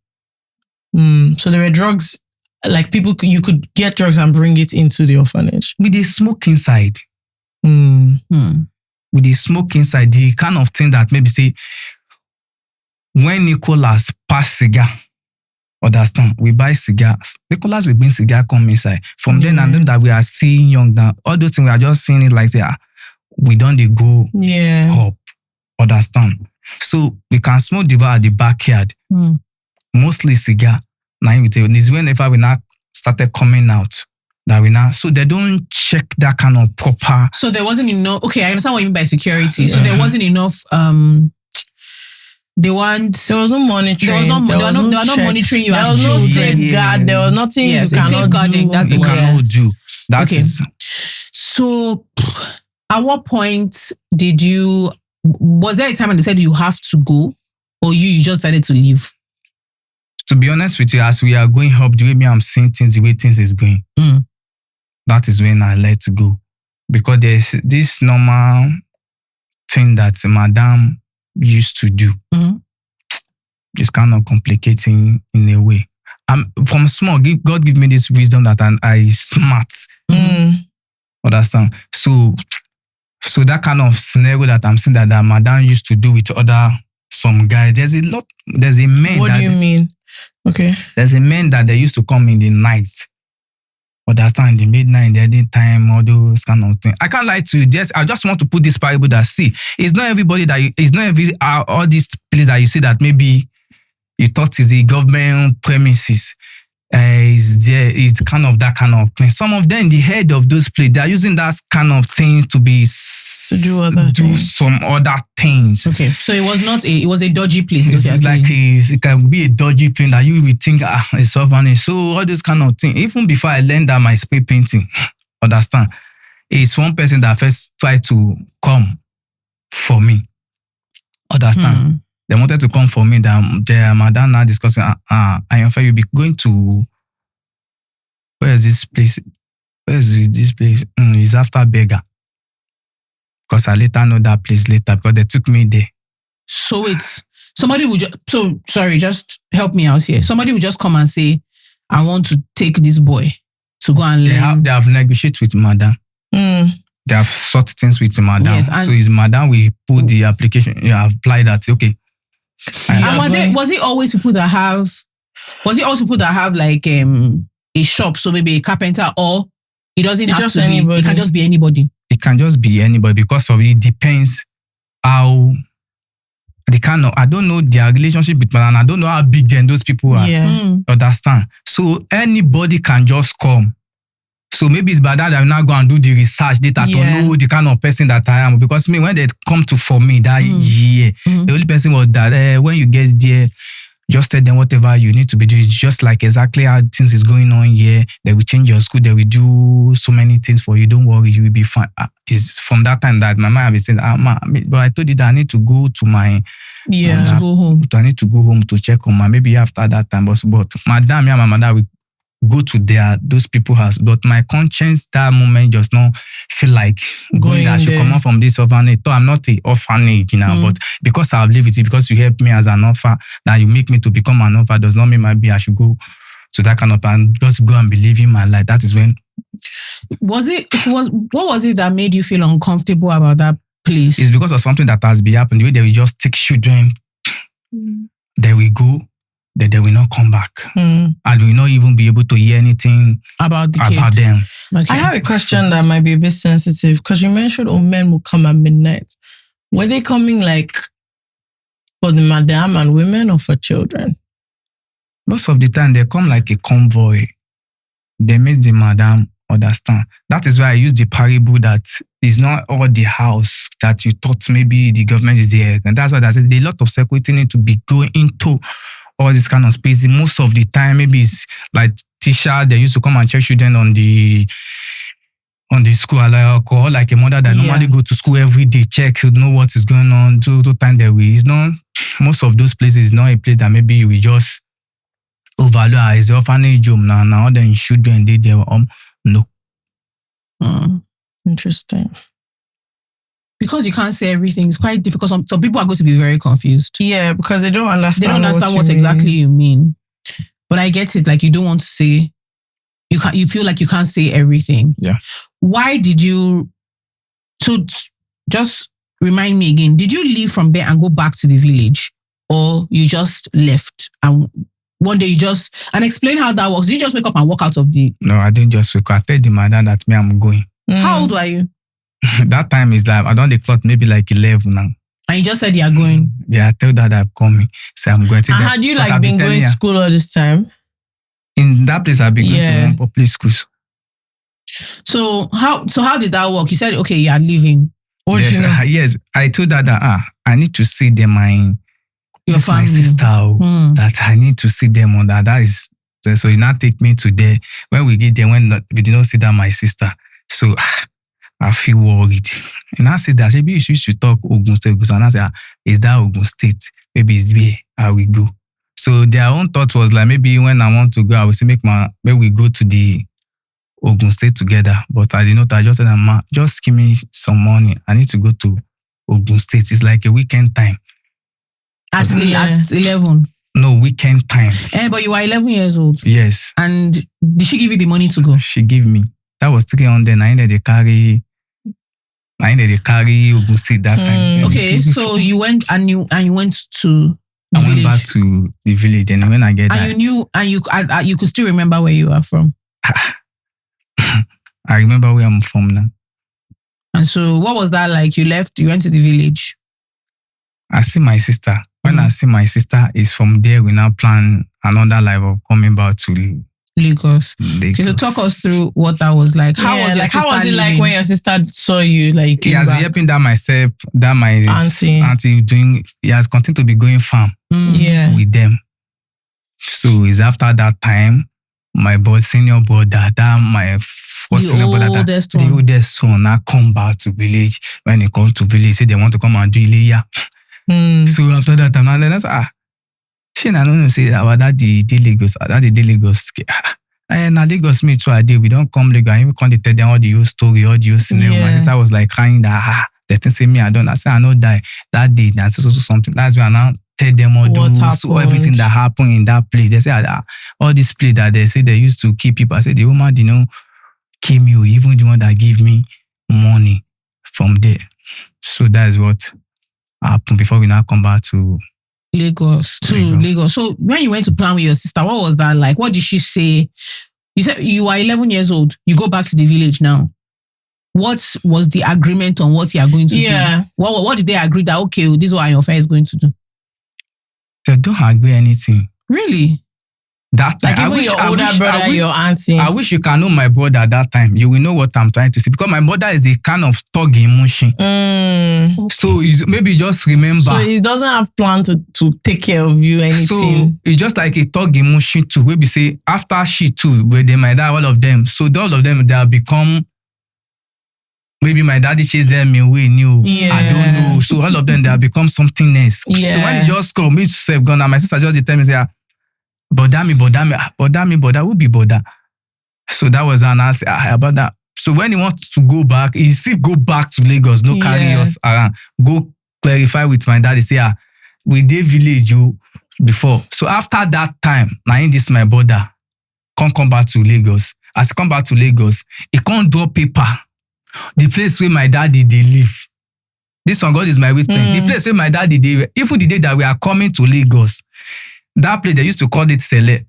So there were drugs, like you could get drugs and bring it into the orphanage. With the smoke inside. With the smoke inside, the kind of thing that maybe say, when Nicholas pass cigar, understand, we buy cigars. Nicholas will bring cigar come inside. From then and then that we are still young now, all those things we are just seeing it like, we don't go up. Understand? So we can smoke the bar at the backyard. Mostly cigar. Now this whenever we now started coming out. That we now, so they don't check that kind of proper. So there wasn't enough. Okay, I understand what you mean by security. So there wasn't enough. There was no monitoring. They were not monitoring you as children. There was no safeguard. There was nothing you cannot safeguarding. do. That's the You word. cannot do. That is. So, at what point was there a time when they said you have to go, or you just decided to leave? To be honest with you, as we are going up, the way I'm seeing things, the way things is going, that is when I let to go. Because there's this normal thing that Madam used to do. It's kind of complicating in a way. From small, God give me this wisdom that I smart. Understand? So that kind of scenario that I'm seeing that Madam used to do with some guys, there's a man. What do you mean? Okay. There's a man that they used to come in the night. Understand, the midnight, the daytime, all those kind of things. I can't lie to you. I just want to put this parable that it's not everybody all these places that you see that maybe you thought is the government premises. Is kind of that kind of thing. Some of them, the head of those places, they're using that kind of things to do some other things. Okay, so it was a dodgy place. It's like it can be a dodgy thing that you will think it's so funny. So all those kind of things. Even before I learned that my spray painting, understand, it's one person that first tried to come for me. Understand. They wanted to come for me. That Madam now discussing, Ayanfe, you'll be going to, where is this place? Where is this place? It's after Beggar. Because I later know that place later because they took me there. So somebody would just help me out here. Somebody would just come and say, I want to take this boy to go and learn. They have negotiated with Madam. They have sought things with Madam. Yes, so it's Madam, we put the application, apply that, okay. And was it always people that have like a shop, so maybe a carpenter, or it doesn't have to be, it can just be anybody? It can just be anybody because of it depends how the kind of, I don't know their relationship with Madam, I don't know how big then those people are. Understand? So anybody can just come. So maybe it's better that I will now go and do the research data to know the kind of person that I am. Because when they come for me that year, the only person was that when you get there, Just tell them whatever you need to be doing. Just like exactly how things is going on here. They will change your school. They will do so many things for you. Don't worry, you will be fine. It's from that time that my mom be saying, but I told you that I need to go to my to go home. I need to go home to check on my. Maybe after that time, but madam, my mother will go to those people's house. But my conscience that moment just not feel like going there. I should come out from this orphanage. So I'm not an orphanage now, but because I believe it, because you help me as an orphan, that you make me to become an orphan does not mean maybe I should go to that kind of and just go and be living my life. That is when. What was it that made you feel uncomfortable about that place? It's because of something that has been happening. The way they will just take children, they will go. That they will not come back. And we will not even be able to hear anything about them. Okay. I have a question that might be a bit sensitive because you mentioned men will come at midnight. Were they coming like for the madam and women or for children? Most of the time they come like a convoy. They make the madam understand. That is why I use the parable that it's not all the house that you thought maybe the government is there. And that's why I said a lot of security need to be going into all this kind of space. Most of the time, maybe it's like teacher, they used to come and check children on the school, or like a mother that normally go to school every day, check, know what is going on, to time their way. It's not, most of those places is not a place that maybe you will just overlook as the orphanage home now then children they there. No. Interesting. Because you can't say everything, it's quite difficult. Some people are going to be very confused. Yeah, because they don't understand. They don't understand what exactly you mean. But I get it. Like you don't want to say, you feel like you can't say everything. Yeah. Why did you? So just remind me again. Did you leave from there and go back to the village, or you just left and one day you just and explain how that works? Did you just wake up and walk out of the? No, I didn't just wake up. I told the madam that I'm going. How old were you? That time is like, I don't the clock maybe like 11 now. And you just said you're going? Yeah, I told her that I'm coming. So I'm going to and had you like been going to school all this time? In that place, I've been going to one public schools. So how did that work? You said, okay, you're leaving. Yes, yes, I told her that I need to see them, your family. My sister, that I need to see them on that. That is, so you now take me to there. When we get there, when we did not see that my sister. So I feel worried. And I said that maybe you should talk Ogun State. And I said, is that Ogun State? Maybe it's there. I will go. So their own thought was like, maybe when I want to go, I will say, maybe we go to the Ogun State together. But I did not. I just said, Ma, just give me some money. I need to go to Ogun State. It's like a weekend time. At 11? No, weekend time. But you were 11 years old? Yes. And did she give you the money to go? She gave me. That was 300. I needed to carry Ogun State that time. Okay, so you went and you went to the village. I went back to the village, and when I get there, you knew, and you could still remember where you are from. I remember where I'm from now. And so, what was that like? You left, you went to the village. I see my sister. When I see my sister, is from there we now plan another life of coming back to Lagos. Okay, so talk us through what that was like. How was it living? Like when your sister saw you? Like he has been helping my auntie doing. He has continued to be going farm. With them. So it's after that time, my senior brother, my first senior brother, the oldest son, now come back to village. When they come to village, say they want to come and do Ileya. So after that time, I said, she I don't know say about that the Lagos, Lagos. And Lagos me too. We don't come Lagos. I even come to tell them all the whole story, all the whole scenario. My sister was like crying that they think say me I don't. I say I know die that day. That's so something. That's why I now tell them all everything that happened in that place. They say all this place that they say they used to keep people. I said the woman did not kill me, even the one that give me money from there. So that is what happened before we now come back to Lagos. So when you went to plan with your sister, what was that like? What did she say? You said you are 11 years old. You go back to the village now. What was the agreement on what you are going to do? What did they agree that, okay, this is what Ayanfe is going to do? They don't agree anything. Really? That time, Like even your older brother, your auntie. I wish you can know my brother at that time. You will know what I'm trying to say. Because my mother is a kind of thug emotion. So maybe just remember. So he doesn't have plan to take care of you, anything. So it's just like a thug emotion too. Where we say after she too, where they my dad, all of them. So all of them, they have become. Maybe my daddy chased them away, new. I don't know. So all of them, they have become something else. Yeah. So when he just come, me self gone, and my sister just tell me, say, bother me, who be bother? So that was an answer about that. So when he wants to go back, he still go back to Lagos, no carry us around. Go clarify with my daddy, say, we did village you before. So after that time, now in this my brother, come back to Lagos. As he come back to Lagos, he can't draw paper. The place where my daddy they live. This one, God is my witness. The place where my daddy they, even the day that we are coming to Lagos, that place they used to call it Sele.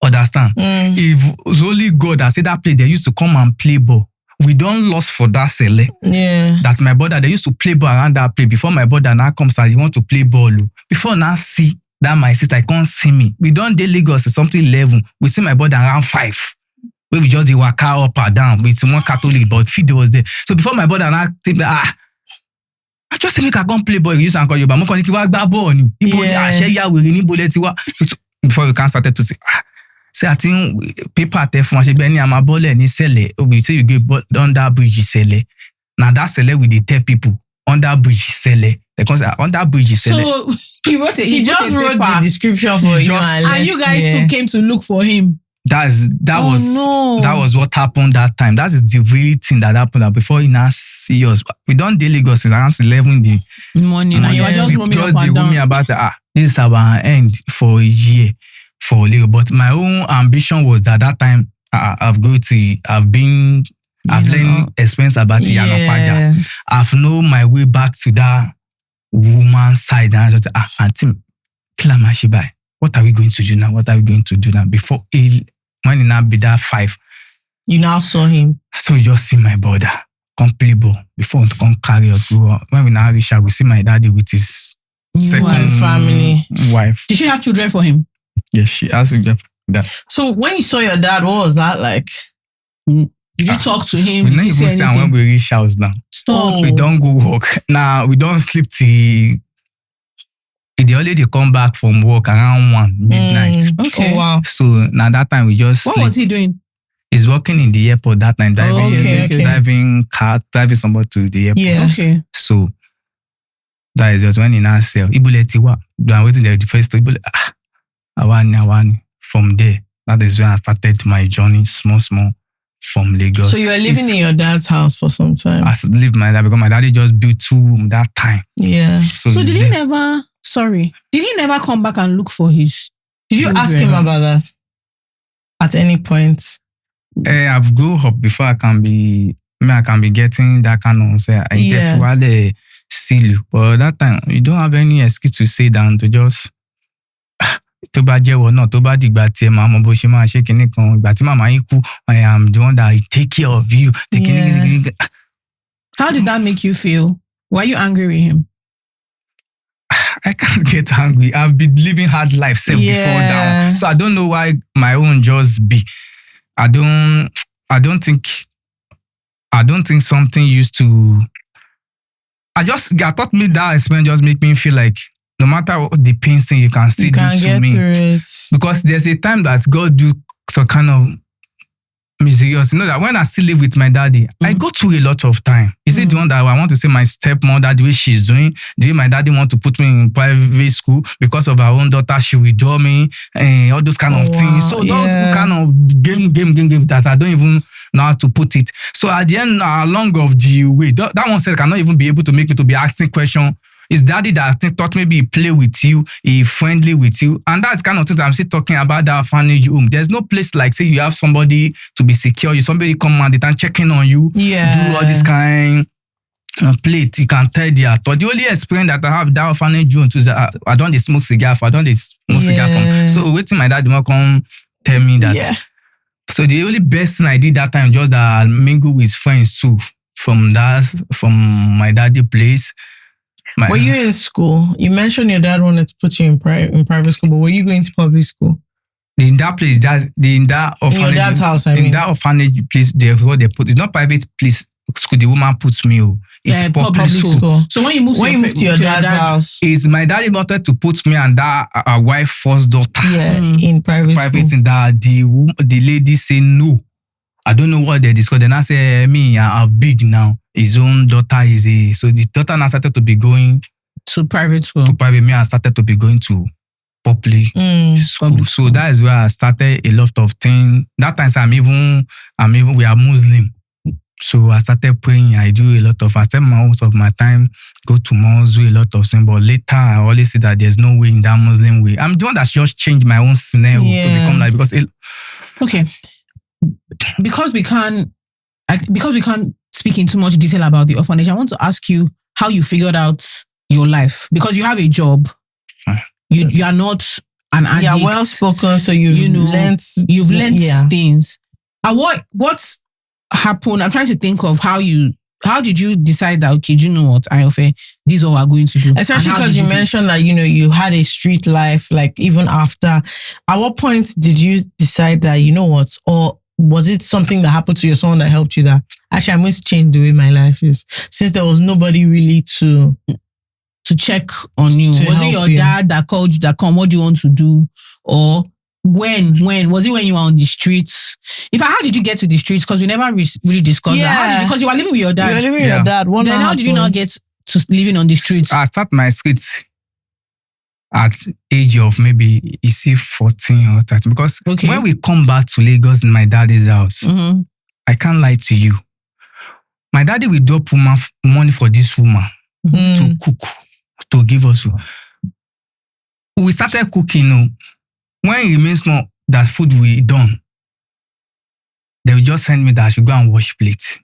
Understand? If it was only God that said that place, they used to come and play ball. We don't lost for that Sele. Yeah. That's my brother. They used to play ball around that place. Before my brother now comes and you want to play ball. Before now see that my sister, I can't see me. We don't do Lagos or something 11. We see my brother around 5. Where we just they walk up or down with one Catholic, but feed was there. So before my brother now think that I just say make I come play ball. You use and call you, but I'm going to work that ball. Before you can start to say, say I think paper te from she be am ball ni sele. We say you get under bridge sele. Now that sele we dey tell people under bridge sele. Because under bridge sele. So he just wrote the description for you, and you guys too came to look for him. That was what happened that time. That is the real thing that happened. Before he now see us, we don't do Lagos around 11 in the morning. And you were just roaming up and down. About this is our end for a year for Lagos. But my own ambition was that time I've learned experience about Yanopaja. I've known my way back to that woman side, and I just Auntie Kilamashibai, what are we going to do now? What are we going to do now? Before when he now be that 5, you now saw him. So you just see my brother complete ball before to come carry us go. When we now reach out, we see my daddy with his second family wife. Did she have children for him? Yes, she has children for that. So when you saw your dad, what was that like? Did you talk to him? We don't even say when we reach house now. Stop. We don't go work. Now we don't sleep till they already come back from work around 1 midnight. Okay. Oh, wow. So now that time we just What sleep. was he doing? He's working in the airport that time, driving somebody to the airport. Yeah. Okay. So that is just when he now sell. Ibuletiwa. I'm waiting there the first time. Awani. From there, that is when I started my journey, small, from Lagos. So you were living in your dad's house for some time? I lived my dad because my daddy just built 2 rooms that time. Yeah. So did he never come back and look for his Did you ask him about that at any point? I've grown up before I can be getting that kind of say I definitely see you. But that time you don't have any excuse to say down to just tó bá jẹ́wọ́ náà tó bá dìgbà tí ẹ máa mọ bó ṣe máa ṣe kinní kan ìgbà tí màmá yín kú I am the one that take care of you. How did that make you feel? Were you angry with him? I can't get angry. I've been living hard life before now. So I don't know why my own just be. I don't think something used to. I thought me that experience just make me feel like no matter what the pain thing you can still do to me. Because there's a time that God do some kind of mysterious. You know that when I still live with my daddy, I go through a lot of time. Is it the one that I want to say my stepmother, the way she's doing, the way my daddy want to put me in private school because of her own daughter, she withdraw me, and all those kind of things. So those kind of game that I don't even know how to put it. So at the end, along of the way, that one said cannot even be able to make me to be asking questions. It's daddy that I think thought maybe he play with you, he friendly with you. And that's kind of things I'm still talking about that orphanage home. There's no place like, say, you have somebody to be secure. Somebody come and they can check in on you. Yeah. Do all this kind of plate. You can tell their thought. The only experience that I have that orphanage home is that I don't smoke cigar for. I don't smoke cigar from. So waiting my dad will come tell me that. Yeah. So the only best thing I did that time just that I mingle with friends too from my daddy place. Were you in school? You mentioned your dad wanted to put you in private school, but were you going to public school? in that place, in that orphanage, your dad's house, in that orphanage place, what they put. It's not private place. School the woman puts me. It's public school. So when you move to your dad's house, is my daddy wanted to put me and that wife first daughter. Yeah, in private school. In that the lady say no. I don't know what they discussed. Then I say me, I'm big now. His own daughter is so the daughter now started to be going to private school. Me, I started to be going to public school. So that is where I started a lot of things. That time we are Muslim. So I started praying. I spend most of my time, go to mosque, do a lot of things. But later, I always say that there's no way in that Muslim way. I'm the one that just changed my own scenario to become like, because because we can't speak in too much detail about the orphanage. I want to ask you how you figured out your life, because you have a job. You are not an addict. Yeah, well spoken. So you've learned things. And what happened? I'm trying to think of how did you decide that, okay, do you know what, Ayanfe, this is all we're going to do? Especially because you mentioned that, you had a street life, like even after. At what point did you decide that, you know what, or was it something that happened to you, someone that helped you that, actually, I'm going to change the way my life is, since there was nobody really to check on you? Was it your dad that called you, that come, what do you want to do? Or when was it when you were on the streets? In fact, how did you get to the streets? Because we never really discussed that. Because you were living with your dad. You were living with your dad. Then how did you not get to living on the streets? I start my streets at age of maybe 14 or 13. Because when we come back to Lagos in my daddy's house, I can't lie to you. My daddy will drop money for this woman to cook, to give us food. We started cooking. When it means not that food we done, they will just send me that I should go and wash plate.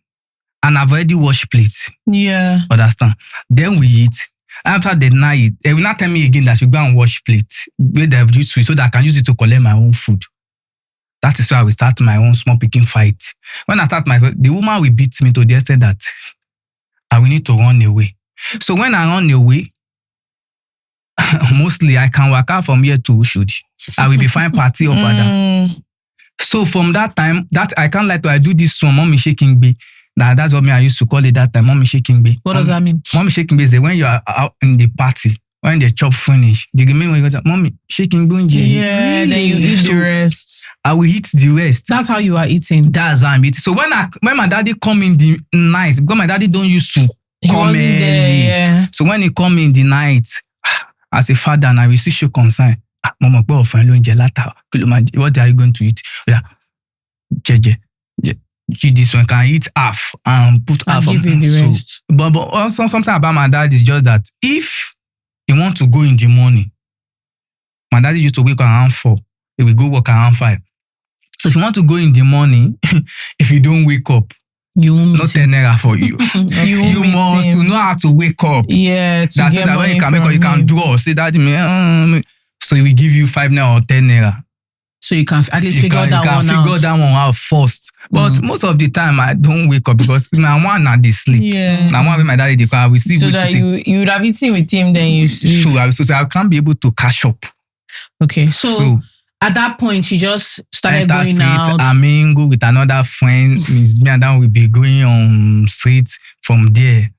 And I've already washed plate. Yeah. Understand? Then we eat. After the night, they will not tell me again that I should go and wash plate. Where they have used to, so that I can use it to collect my own food. That is why I will start my own small picking fight. When I start the woman will beat me to the extent that I will need to run away. So when I run away, mostly I can walk out from here to Ushodi. I will be fine party up and down. So from that time, that I can't lie to, I do this song, Mommy Shaking Bay. That's what I used to call it that time, Mommy Shaking Bay. What does that mean? Mommy Shaking Bay is when you are out in the party, when the chop finish, the remaining when you go, Mommy Shaking Bay. Yeah, really? Then you eat the rest. I will eat the rest. That's how you are eating. That's how I'm eating. So when my daddy come in the night, because my daddy don't used to come in. Yeah. So when he come in the night, as a father, and I will see show concern. Mama, what are you going to eat? Yeah, this one can eat half and put half on the rest. But also something about my dad is just that if he want to go in the morning, my daddy used to wake around 4. He will go work around 5. So if you want to go in the morning, if you don't wake up, not 10 naira for you. You must know how to wake up. Yeah, to that's get that when you can make, you can draw. Say that so he will give you 5 naira or 10 naira. So you can at least figure that one out first. But most of the time I don't wake up because now one at the sleep. Yeah. Now one with my daddy, I will see. So that you would have eaten with him, then you sleep. So I can't be able to catch up. Okay, so at that point, she just started going out. I mean, go with another friend. Me and Dan will be going on streets from there.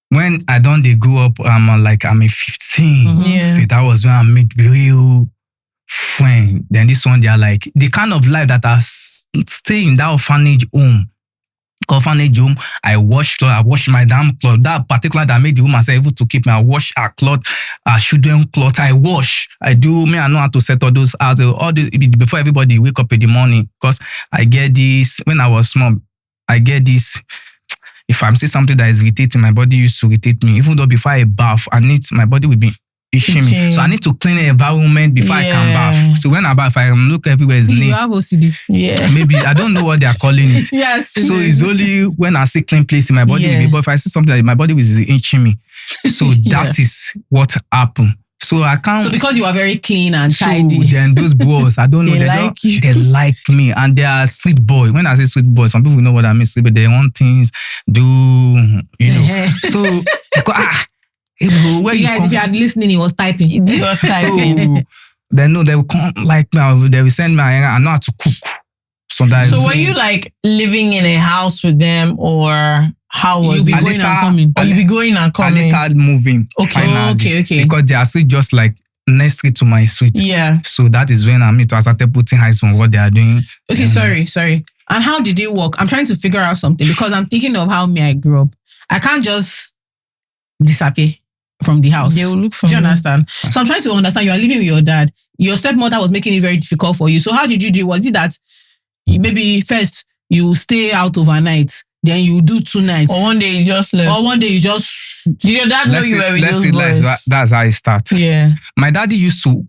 When I don't they grow up, I'm a 15. Yeah. See, that was when I make real friend. Then this one, they are like the kind of life that I stay in that orphanage home. I wash my damn clothes. That particular that made the woman say able to keep me. I wash her clothes, her children clothes. I wash. I know how to set all those out. All this before everybody wake up in the morning. Because I get this when I was small. I get this. If I'm saying something that is irritating, my body used to irritate me. Even though before I bath, my body will be itching me. So I need to clean the environment before I can bath. So when I bath, I look everywhere is neat. You have OCD. Yeah. Maybe I don't know what they are calling it. Yes. So it's only when I see clean place in my body. But if I see something that my body is itching me. So that is what happened. So I can't. So because you are very clean and tidy. So then those boys, I don't know. They like me and they are sweet boy. When I say sweet boy, some people know what I mean. But they want things, So where you guys, if you are listening, he was typing. So they know they will come like me. They will send me. I know how to cook. So were you like living in a house with them, or how was You it? be going and coming. Or you be going and I coming? later moving. Okay. Because they are still just like next street to my suite. Yeah. So that is when I started putting eyes on what they are doing. Okay, sorry. And how did it work? I'm trying to figure out something because I'm thinking of how I grew up. I can't just disappear from the house. They will look for Do you me. understand? So I'm trying to understand. You are living with your dad. Your stepmother was making it very difficult for you. So how did you do? Was it that maybe first you stay out overnight, then you do 2 nights, Or one day you just left? or one day you just... Did your dad know you were with those boys? That's how it starts. Yeah. My daddy used to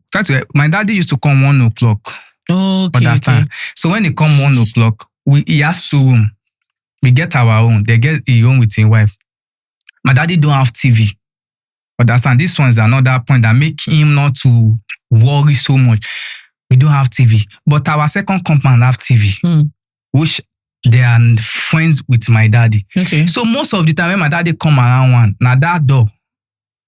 come 1 o'clock. Okay. So when he come 1 o'clock, he has 2 rooms. We get our own. They get his own with his wife. My daddy don't have TV. Understand? This one is another point that make him not to worry so much. We don't have TV. But our second compound have TV, which they are friends with my daddy. Okay. So most of the time when my daddy come around one, now that door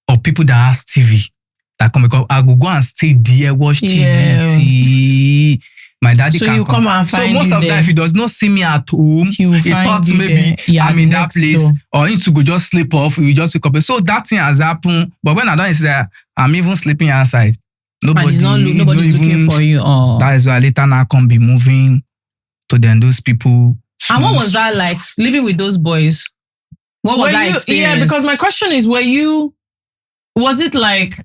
of people that has TV that come, because I go and stay there, watch TV. My daddy So can you come and find So most you of the there. time, if he does not see me at home, He will find thought you maybe there. Yeah, I'm in that next place, door. or he to go just sleep off, we will just wake up. So that thing has happened. But when I don't see that, I'm even sleeping outside. And nobody's looking for you. Oh. That is why later now I can be moving to then those people. And what was that like, living with those boys? What was that experience? Yeah, because my question is, was it like,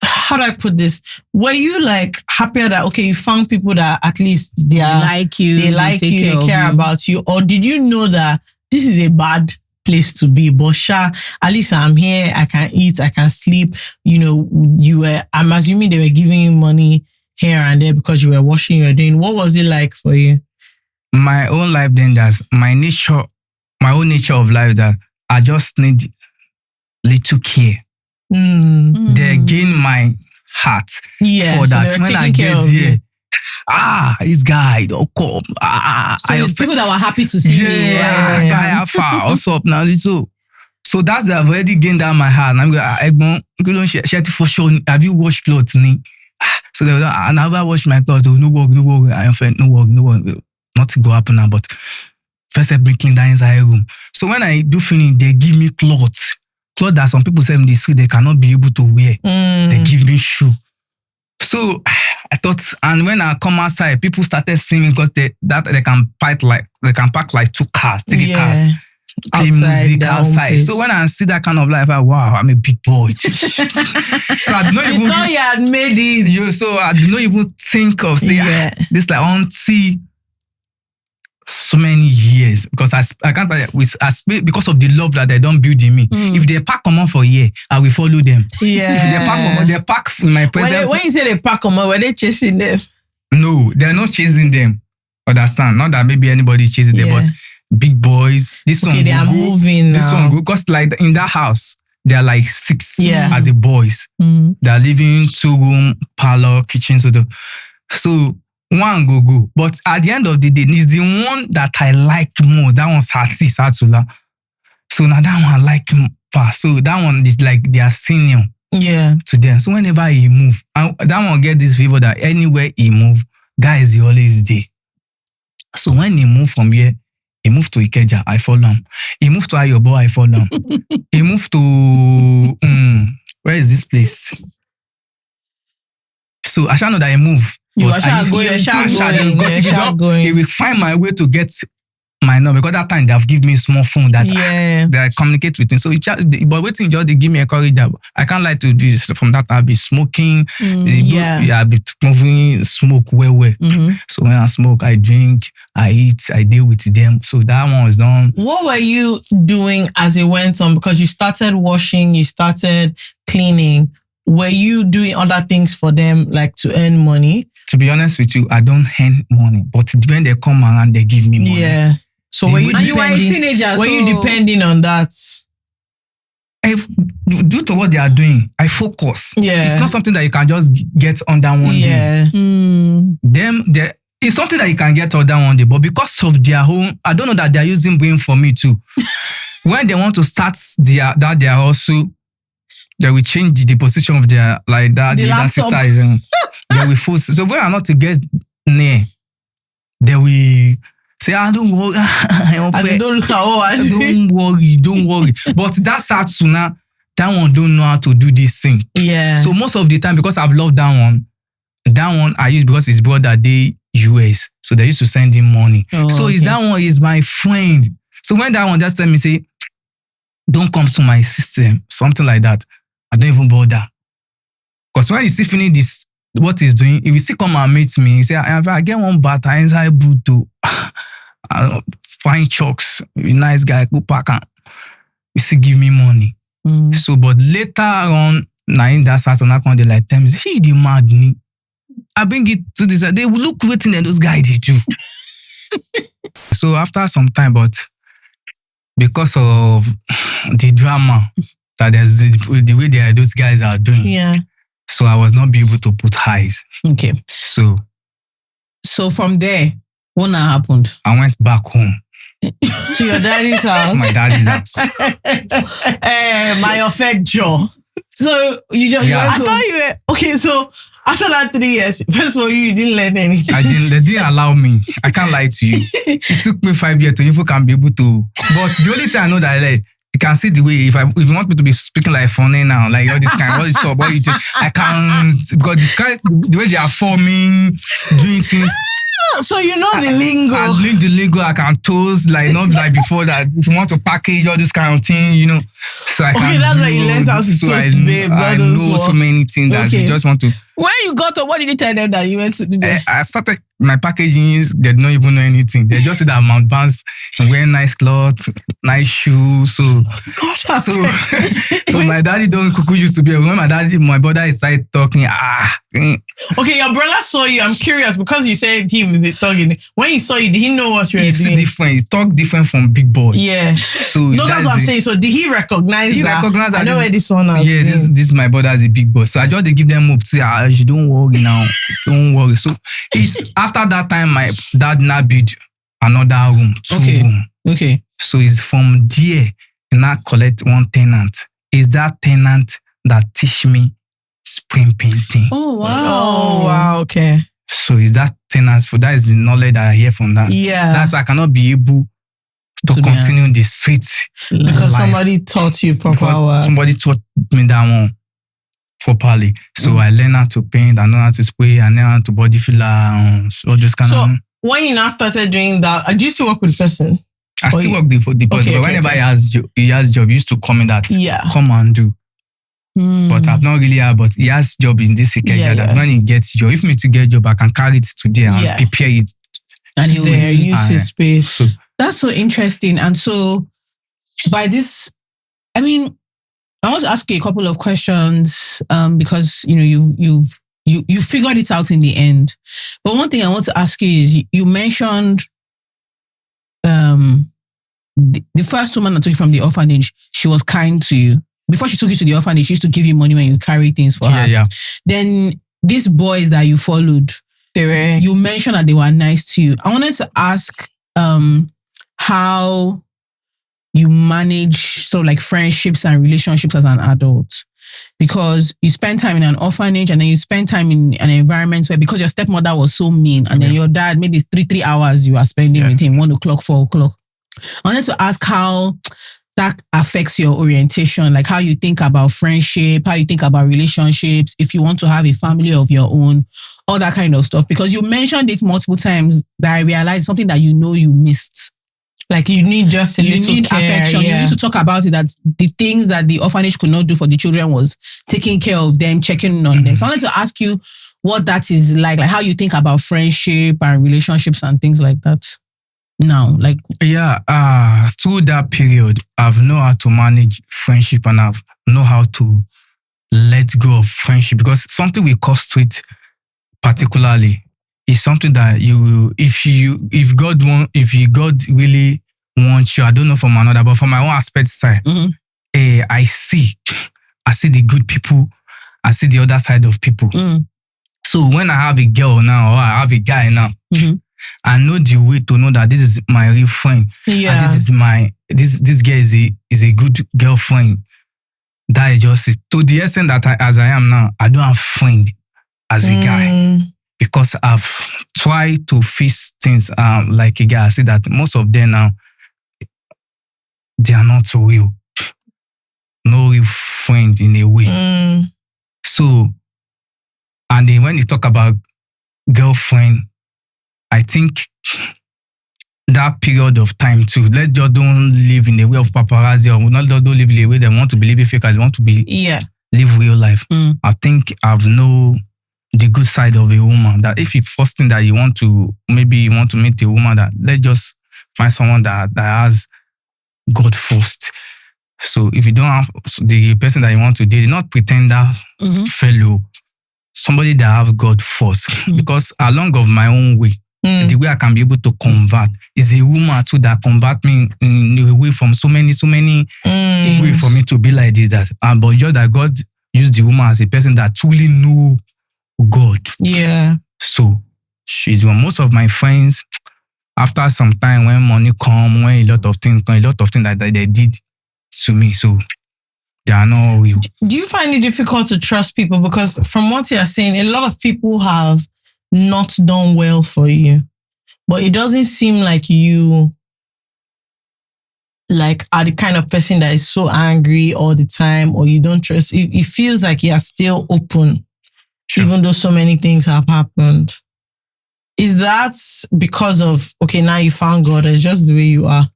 how do I put this? Were you like happier that, okay, you found people that at least they like you, they care about you? Or did you know that this is a bad place to be? But at least I'm here, I can eat, I can sleep. I'm assuming they were giving you money here and there because you were washing your doing. What was it like for you? My own life dangers, my own nature of life, that I just need little care. They gain my heart for that. So when I get there, this guy don't come. So people that were happy to see you. Yeah, what's up now? So that's I've already gained that my heart. And I'm going, don't share for sure. Have you washed clothes? So they were like, I never wash my clothes. No work. Ayanfe, no work. Not to go up now, but first I bring clean that inside room. So when I do finish, they give me clothes that some people say in the street they cannot be able to wear. They give me shoe. So I thought, and when I come outside, people started singing because they can pack like 2 cars, 3 cars, play music outside. So when I see that kind of life, wow, I'm a big boy. So I did not even. You thought you had made it. So I did not even think of saying this like until so many years, because I can't because of the love that they don't build in me. If they pack come on for a year, I will follow them. Yeah. If they pack in my presence. When you say they pack come on, were they chasing them? No, they're not chasing them. Understand? Not that maybe anybody chases them, but big boys. This one they are moving now. This one go, because like in that house, there are like 6 Yeah. as a boys. They are living 2-room, parlor, kitchen. So one go. But at the end of the day, it's the one that I like more. That one's Satula. So now that one I like pass. So that one is like their senior to them. So whenever he move, that one get this favor that anywhere he move, guys, he always there. So when he move from here, he moved to Ikeja, I follow him. He moved to Ayobo, I follow him. He moved to where is this place? So I shall know that he moved. You are going. Because if you don't, he will find my way to get my number. Because that time they have given me a small phone that I communicate with him. So but waiting just they give me a corridor. I can't like to do this. From that I'll be smoking. I'll be moving smoke well. So when I smoke, I drink, I eat, I deal with them. So that one was done. What were you doing as it went on? Because you started washing, you started cleaning. Were you doing other things for them, like to earn money? To be honest with you, I don't earn money. But when they come around, they give me money. Yeah. So were you you were a teenager. Were you depending on that? Due to what they are doing, I focus. Yeah. It's not something that you can just get under one day. It's something that you can get under one day. But because of their own, I don't know that they are using brain for me too. When they want to start their also, they will change the position of their, like that, the sister is They will force. So when I'm not to get near, they will say, don't worry. Don't look at all. Don't worry. But that Satsuna, that one don't know how to do this thing. Yeah. So most of the time, because I've loved that one I use because his brother, they US. So they used to send him money. That one is my friend. So when that one just tell me, say, don't come to my system, something like that, I don't even bother. Because when you see finish this, what he's doing, if you still come and meet me, you say, I get one batter inside boot to find chucks, a nice guy, go pack and you still give me money. So, but later on, now in that Saturday, they like tell me, he the mad me. I bring it to this, they will look waiting and those guys did too. So after some time, but because of the drama that there's the way those guys are doing, so I was not be able to put highs. Okay. So from there, what now happened? I went back home. To your daddy's house? To my daddy's house. My affect jaw. So you just I thought you were okay. So after that 3 years, first of all, you didn't learn anything. They didn't allow me. I can't lie to you. It took me 5 years to even can be able to. But the only thing I know that like, you can see the way if you want me to be speaking like funny now, like all this kind, what is up, what you do, I can't because the way they are forming, doing things. So you know the lingo. I learn the lingo. I can toast like not like before that. If you want to package all this kind of thing, you know. So I can. That's why you learned how to toast, babes. I know so many things that you just want to. When you got to, what did you tell them that you went to do that? I started my packaging. They don't even know anything. They just say that I'm advanced and wearing nice clothes, nice shoes. So my daddy don't cuckoo used to be. When my brother started talking, Okay, your brother saw you. I'm curious because you said him is talking. When he saw you, did he know what you were doing? He's different. He talk different from big boy. Yeah. So no, that's what I'm saying. So did he recognize that? I know where this one is. Yes, this my brother is a big boy. So I just give them up to say, you don't worry now. Don't worry. So it's after that time, my dad now built another room, two room. Okay. So it's from there, and I collect one tenant. It's that tenant that teach me spray painting. Oh wow. Oh wow. Okay. So it's that tenant that is the knowledge that I hear from that. Yeah. That's why I cannot be able to continue in the street because somebody taught you proper. Somebody taught me that one properly. So I learned how to paint, I know how to spray, I learned how to body filler, all those kind of. So when you now started doing that, do you still work with the person? I still work with the person, but whenever he has job, he used to come in that, come and do. But I've not really had, but he has job in this Ikeja that when he gets job, if me to get job, I can carry it today and prepare it. And he will use his space. So, that's so interesting. And so by this, I mean, I want to ask you a couple of questions because you know you figured it out in the end. But one thing I want to ask you is you mentioned the first woman that took you from the orphanage, she was kind to you. Before she took you to the orphanage, she used to give you money when you carry things for her. Yeah. Then these boys that you followed, you mentioned that they were nice to you. I wanted to ask how you manage sort of like friendships and relationships as an adult. Because you spend time in an orphanage and then you spend time in an environment where, because your stepmother was so mean and then your dad, maybe 3 hours you are spending with him, 1 o'clock, 4 o'clock. I wanted to ask how that affects your orientation, like how you think about friendship, how you think about relationships, if you want to have a family of your own, all that kind of stuff. Because you mentioned it multiple times that I realized something that you know you missed. Like you need just a little care, affection. You need to talk about it, that the things that the orphanage could not do for the children was taking care of them, checking on them. So I wanted to ask you what that is like how you think about friendship and relationships and things like that now. Like through that period, I've known how to manage friendship and I've known how to let go of friendship, because something we call street particularly is something that you will, if God really wants you, I don't know from another, but from my own aspect side, I see the good people, I see the other side of people. So when I have a girl now, or I have a guy now, I know the way to know that this is my real friend. And this girl is a good girlfriend. That is just it. To the extent that as I am now, I don't have friend. as a guy. Because I've tried to fix things like a guy. I see that most of them now, they are not real. No real friend in a way. So, and then when you talk about girlfriend, I think that period of time too, let's just don't live in the way of paparazzi or not don't live in the way they want to believe fake, they want to be live real life. I think I've known the good side of a woman, that if it's first thing that you want to meet a woman, that let's just find someone that has God first. So if you don't have the person that you want to date, not pretender fellow, somebody that have God first. Because along of my own way, the way I can be able to convert is a woman too that convert me in a way from so many ways for me to be like this, that. But just that God used the woman as a person that truly know God. Yeah. So she's one. Most of my friends, after some time when money come, when a lot of things that they did to me, so they are not real. Do you find it difficult to trust people? Because from what you're saying, a lot of people have not done well for you, but it doesn't seem like you are the kind of person that is so angry all the time, or you don't trust. It feels like you're still open. Sure. Even though so many things have happened. Is that because of, okay, now you found God, it's just the way you are?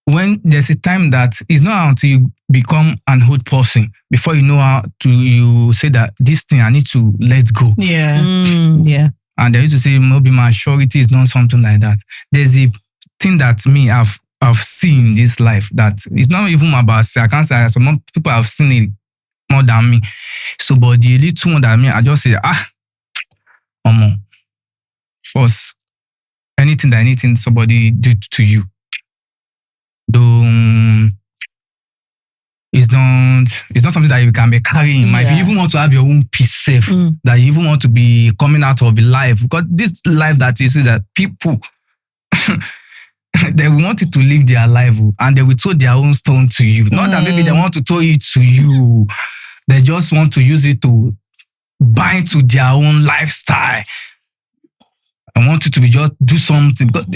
When there's a time that it's not until you become an old person before you know how to, you say that this thing I need to let go. Yeah. Yeah. And they used to say maybe maturity is not something like that. There's a thing that me I've seen in this life that it's not even about, I can't say some people have seen it more than me. So, but the little one that me, I just say, first, anything somebody do to you, it's not something that you can be carrying in mind. If you even want to have your own peace safe, that you even want to be coming out of life, because this life that you see that people, they want you to live their life and they will throw their own stone to you. Not that maybe they want to throw it to you. They just want to use it to bind to their own lifestyle. I want you to just do something. Because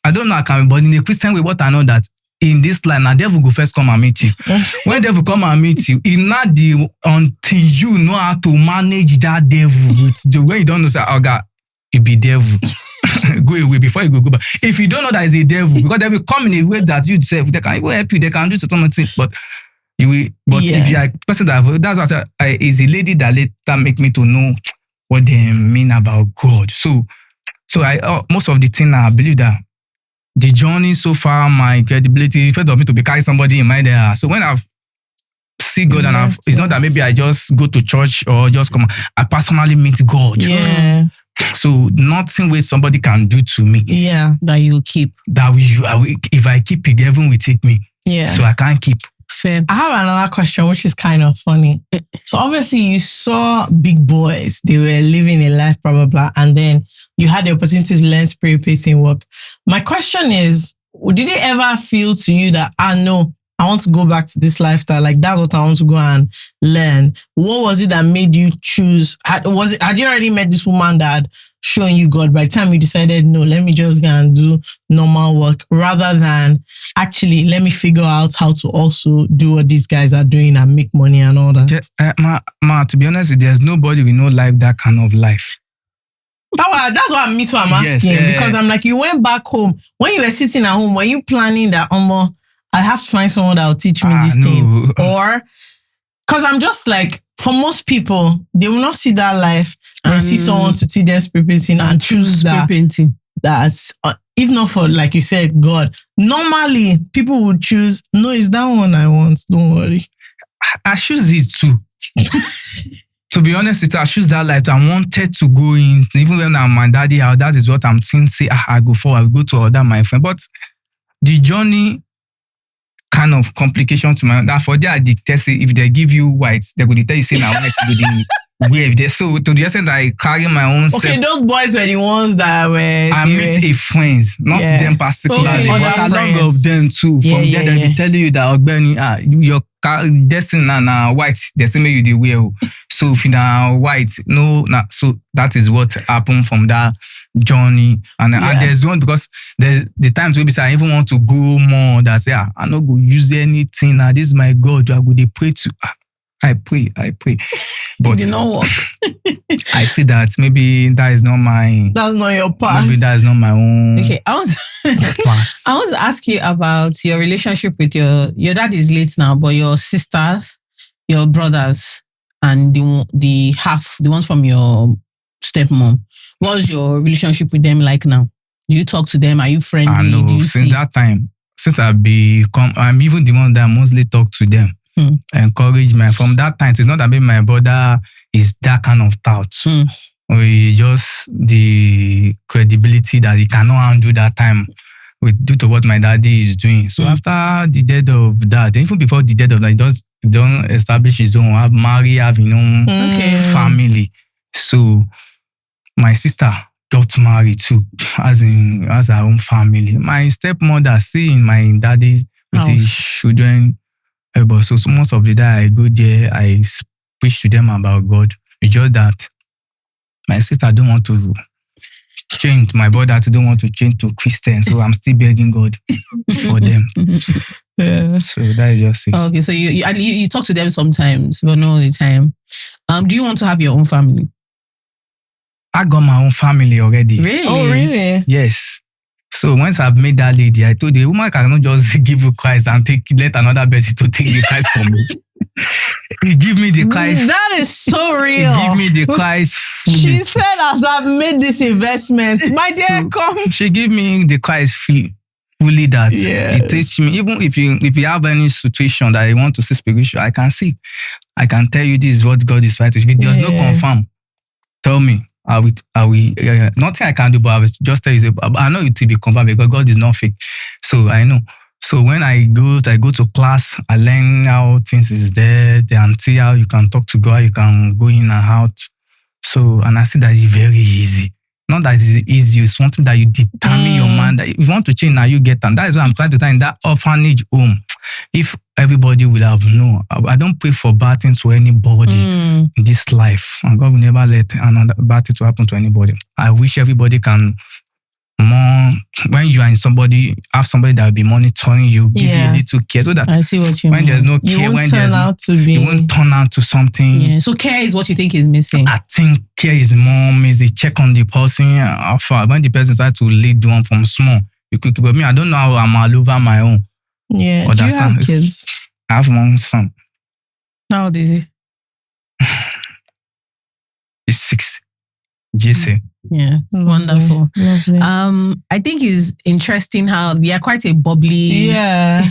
I don't know how can, but in a Christian way, what I know that in this line, the devil will first come and meet you. When devil come and meet you, it's not until you know how to manage that devil with the way you don't know, say, oh God, it be devil. Go away before you go back. If you don't know that it's a devil, because they will come in a way that you say, they can even help you, they can do something, but you will, if you are a person that's what I say, is a lady that later make me to know what they mean about God. So I most of the thing I believe that the journey so far, my credibility, first of me to be carrying somebody in mind there. So when I've see God and it's not that maybe I just go to church or just come, I personally meet God. Yeah. So nothing where somebody can do to me. Yeah. That you keep. That if I keep it, heaven will take me. Yeah. So I can't keep. Fair. I have another question, which is kind of funny. So obviously you saw big boys, they were living a life, blah, blah, blah. And then you had the opportunity to learn spirit pacing work. My question is, did it ever feel to you that, no, I want to go back to this lifestyle, like that's what I want to go and learn? What was it that made you choose? Had you already met this woman that had shown you God by the time you decided, no, let me just go and do normal work, rather than actually let me figure out how to also do what these guys are doing and make money and all that? To be honest, there's nobody we know like that kind of life. That's what I miss. What I'm asking, because I'm like, you went back home when you were sitting at home. Were you planning that? I have to find someone that will teach me this thing, or because I'm just like, for most people, they will not see that life and see someone to teach them spirit painting and choose that. That's if not for, like you said, God. Normally, people would choose, no, it's that one I want. Don't worry. I choose it too. To be honest with you, I choose that life. I wanted to go in, even when I'm my daddy house, that is what I'm saying. Say, I go forward, I go to other my friend. But the journey kind of complication to my own. That for their dictate, say if they give you whites, they go tell you say now whites go where they so to the extent that I carry my own Okay, self. those boys were the ones that were. I meet a friends, not Yeah. them particularly, Okay, but other along friends. of them too. Yeah, From yeah, there, they'll yeah. be telling you that your destiny na white. They say make you the wear. So if you na white, no, so that is what happened from that journey. And there's one because there's the times we say I even want to go more. That say I not go use anything. Now this is my God. I go dey pray to. I pray. But It did not work. I see that maybe that is not my. That's not your part. Maybe that is not my own Okay, I part. want to ask you about your relationship with your dad is late now, but your sisters, your brothers, and the ones from your stepmom. What's your relationship with them like now? Do you talk to them? Are you friendly? I know Do you since see? that time, since I'm even the one that mostly talk to them, encourage me. From that time, it's not that maybe my brother is that kind of thought. Or it's just the credibility that he cannot handle that time due to what my daddy is doing. So after the death of that, even before the death of that, he don't establish his own, have his own family. So my sister got married too, as her own family. My stepmother seeing my daddy with his children. But so most of the day I go there, I preach to them about God. It's just that my sister don't want to change. My brother don't want to change to Christian. So I'm still begging God for them. Yeah. So that is just it. Okay, so you talk to them sometimes, but not all the time. Do you want to have your own family? I got my own family already. Really? Oh, really? Yes. So once I've made that lady, I told the woman cannot just give you Christ and let another person to take the Christ from me. He give me the Christ. That is so He real. give me the Christ fully. She said, as I've made this investment, my dear, come. She give me the Christ fully that it teach me. Even if you have any situation that you want to see spiritual, I can see. I can tell you this is what God is trying to. If it does not confirm, tell me. I will nothing I can do, but I will just tell you. I know it will be confirmed because God is not fake. So I know. So when I go to class, I learn how things is there, and see how you can talk to God, you can go in and out. So, and I see that it's very easy. Not that it's easy, it's something that you determine your mind. That if you want to change now, you get them. That is why I'm trying to tell in that orphanage home. If everybody will have known, I don't pray for bad things to anybody in this life. And God will never let another bad thing to happen to anybody. I wish everybody can more, when you are in somebody, have somebody that will be monitoring you, give you a little care, so that I see what you when mean. there's no care, You when won't there's turn out to be. you won't turn out to something. Yeah. So care is what you think is missing. I think care is more easy. Check on the person. How far when the person starts to lead one from small, you quickly. But me, I don't know how I'm all over my own. Yeah. Do you have kids? I have one son. How old is he? He's 6. JC. Yeah, wonderful. Lovely. I think it's interesting how you're quite a bubbly. Yeah.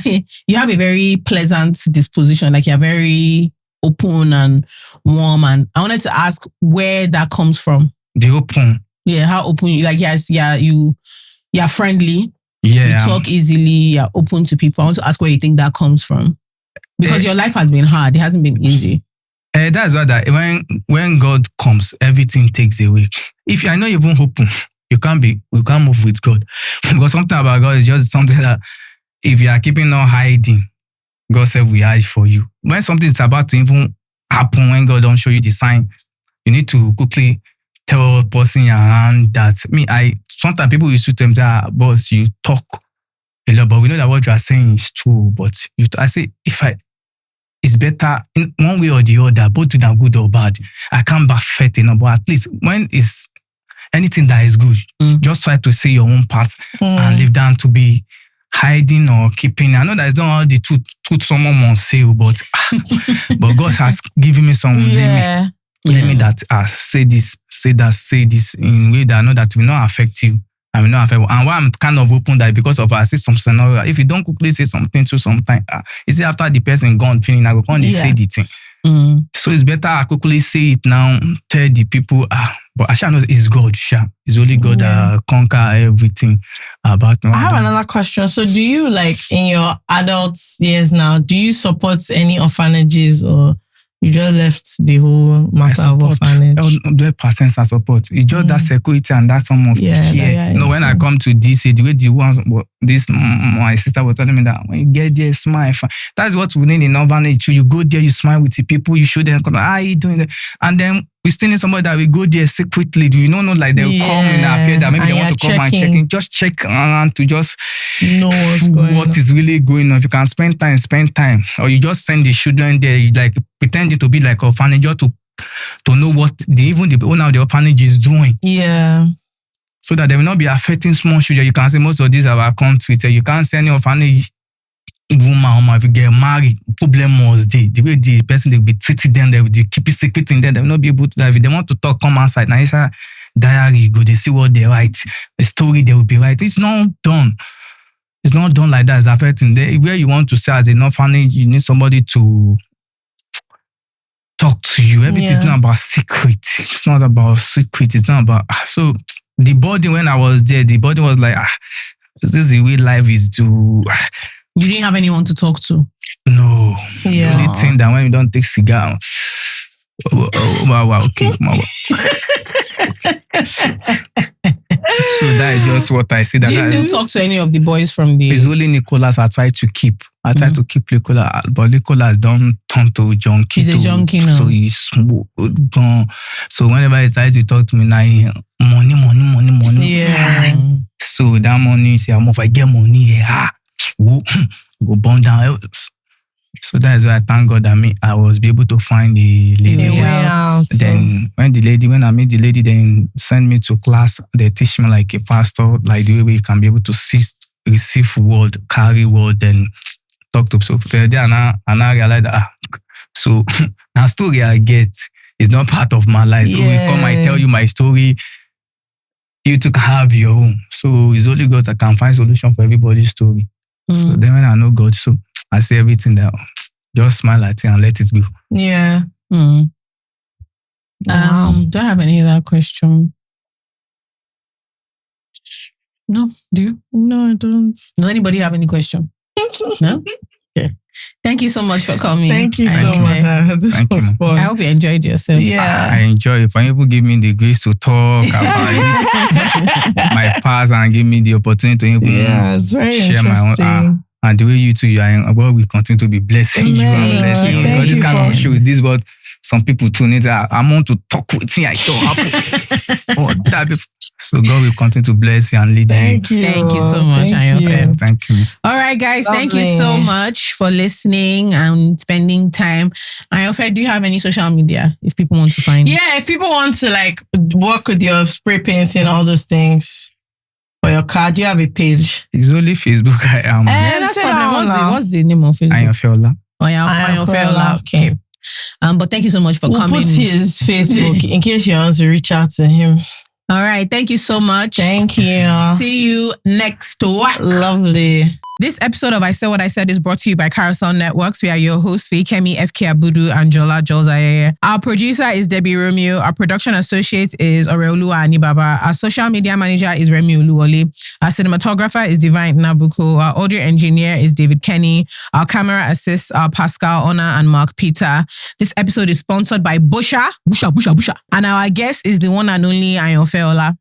You have a very pleasant disposition. Like you're very open and warm. And I wanted to ask where that comes from. The open. Yeah, how open you like? Yes, yeah, you're friendly. Yeah. You talk easily. You're open to people. I want to ask where you think that comes from, because your life has been hard. It hasn't been easy. That's why that when God comes, everything takes away. If you are not even open, you can't move with God. Because something about God is just something that if you are keeping on hiding, God said we hide for you. When something is about to even happen, when God don't show you the sign, you need to quickly tell the person around that. Sometimes people used to tell me that, boss, you talk a lot, but we know that what you are saying is true. But I say, it's better in one way or the other, both good and good or bad. I can't perfect enough, but at least when it's anything that is good, just try to say your own part and leave down to be hiding or keeping. I know that it's not all the truth someone must say, but God has given me some limit that say this, say that, say this in a way that I know that will not affect you. I will not affect. And why I'm kind of open that because of I see some scenario. If you don't quickly say something to sometime, you see after the person gone feeling, I go come say the thing. So it's better I quickly say it now, tell the people, but I shall know it's God, it's only God that conquer everything about me. I have another question. So do you, like, in your adult years now, do you support any orphanages or You just left the whole matter of orphanage. 100% I support. It's just that security and that some of care. When I come to DC, the way the ones, my sister was telling me that when you get there, smile. That's what we need in orphanage. You go there, you smile with the people, you show them, how are you doing that? And then we still need somebody that will go there secretly. We don't know, like they'll come and appear that maybe they want to come and check in. Just check around to just know what is really going on. If you can spend time. Or you just send the children there, you like pretending to be like orphanage just to know what even the owner of the orphanage is doing. Yeah. So that they will not be affecting small children. You can say most of these are our countries. You can't say any orphanage woman, if you get married, problem was the way the person they will be treating them, they will keep it secret in them, they will not be able to. If they want to talk, come outside. Now it's a diary, you go, they see what they write, the story they will be writing. It's not done. It's not done like that. It's affecting. Where you want to say as an orphanage, you need somebody to talk to you. Everything is not about secret. It's not about secret. It's not about. So the body, when I was there, the body was like, this is the way life is to. You didn't have anyone to talk to? No. The only thing that when you don't take cigar, wow, okay. So that is just what I say. Do you still talk to any of the boys from the... It's only Nicholas I try to keep. I try to keep Nicholas, but Nicholas don't turn to junkie. He's a junkie now. So he's gone. So whenever he tries to talk to me now, money. Yeah. So that money, say, if I get money, go burn down. So that is why I thank God that I was able to find the lady. Then when I meet the lady, then send me to class. They teach me like a pastor, like the way we can be able to receive word, carry word, then talk to. So and I realized that so the story I get is not part of my life. So we come, I tell you my story. You to have your own. So it's only God that can find solution for everybody's story. So then when I know God, so I say everything that just smile at it and let it go. Yeah. Wow. Do I have any other question? No, do you? No, I don't. Does anybody have any question? No? Okay. Thank you so much for coming. Thank you so much. This was fun. I hope you enjoyed yourself. Yeah. I enjoy it. When people give me the grace to talk about my past and give me the opportunity to it's very share my own. And the way you two, God will continue to be blessing you and blessing you. Because this kind of shows, this is what some people tune in. I want to talk with you. I don't happen. So God will continue to bless you and lead you. Thank you so much, Ayanfe. Thank you. All right, guys. Thank you so much for listening and spending time. Ayanfe, do you have any social media if people want to find you? Yeah, if people want to like work with your spray painting, all those things. For your car, do you have a page? It's only Facebook. I am. What's the name of Facebook? Ayanfe. Ayanfe. Okay. But thank you so much for coming. We'll put his Facebook in case you want to reach out to him. All right. Thank you so much. Thank you. See you next week. Lovely. This episode of I Said What I Said is brought to you by Carousel Networks. We are your hosts, Kemi, FK Abudu, and Jola Jolzaye. Our producer is Debbie Romeo. Our production associate is Oreoluwa Anibaba. Our social media manager is Remy Oluwole. Our cinematographer is Divine Nabuko. Our audio engineer is David Kenny. Our camera assists are Pascal Ona and Mark Peter. This episode is sponsored by Busha. And our guest is the one and only Ayanfe Ola.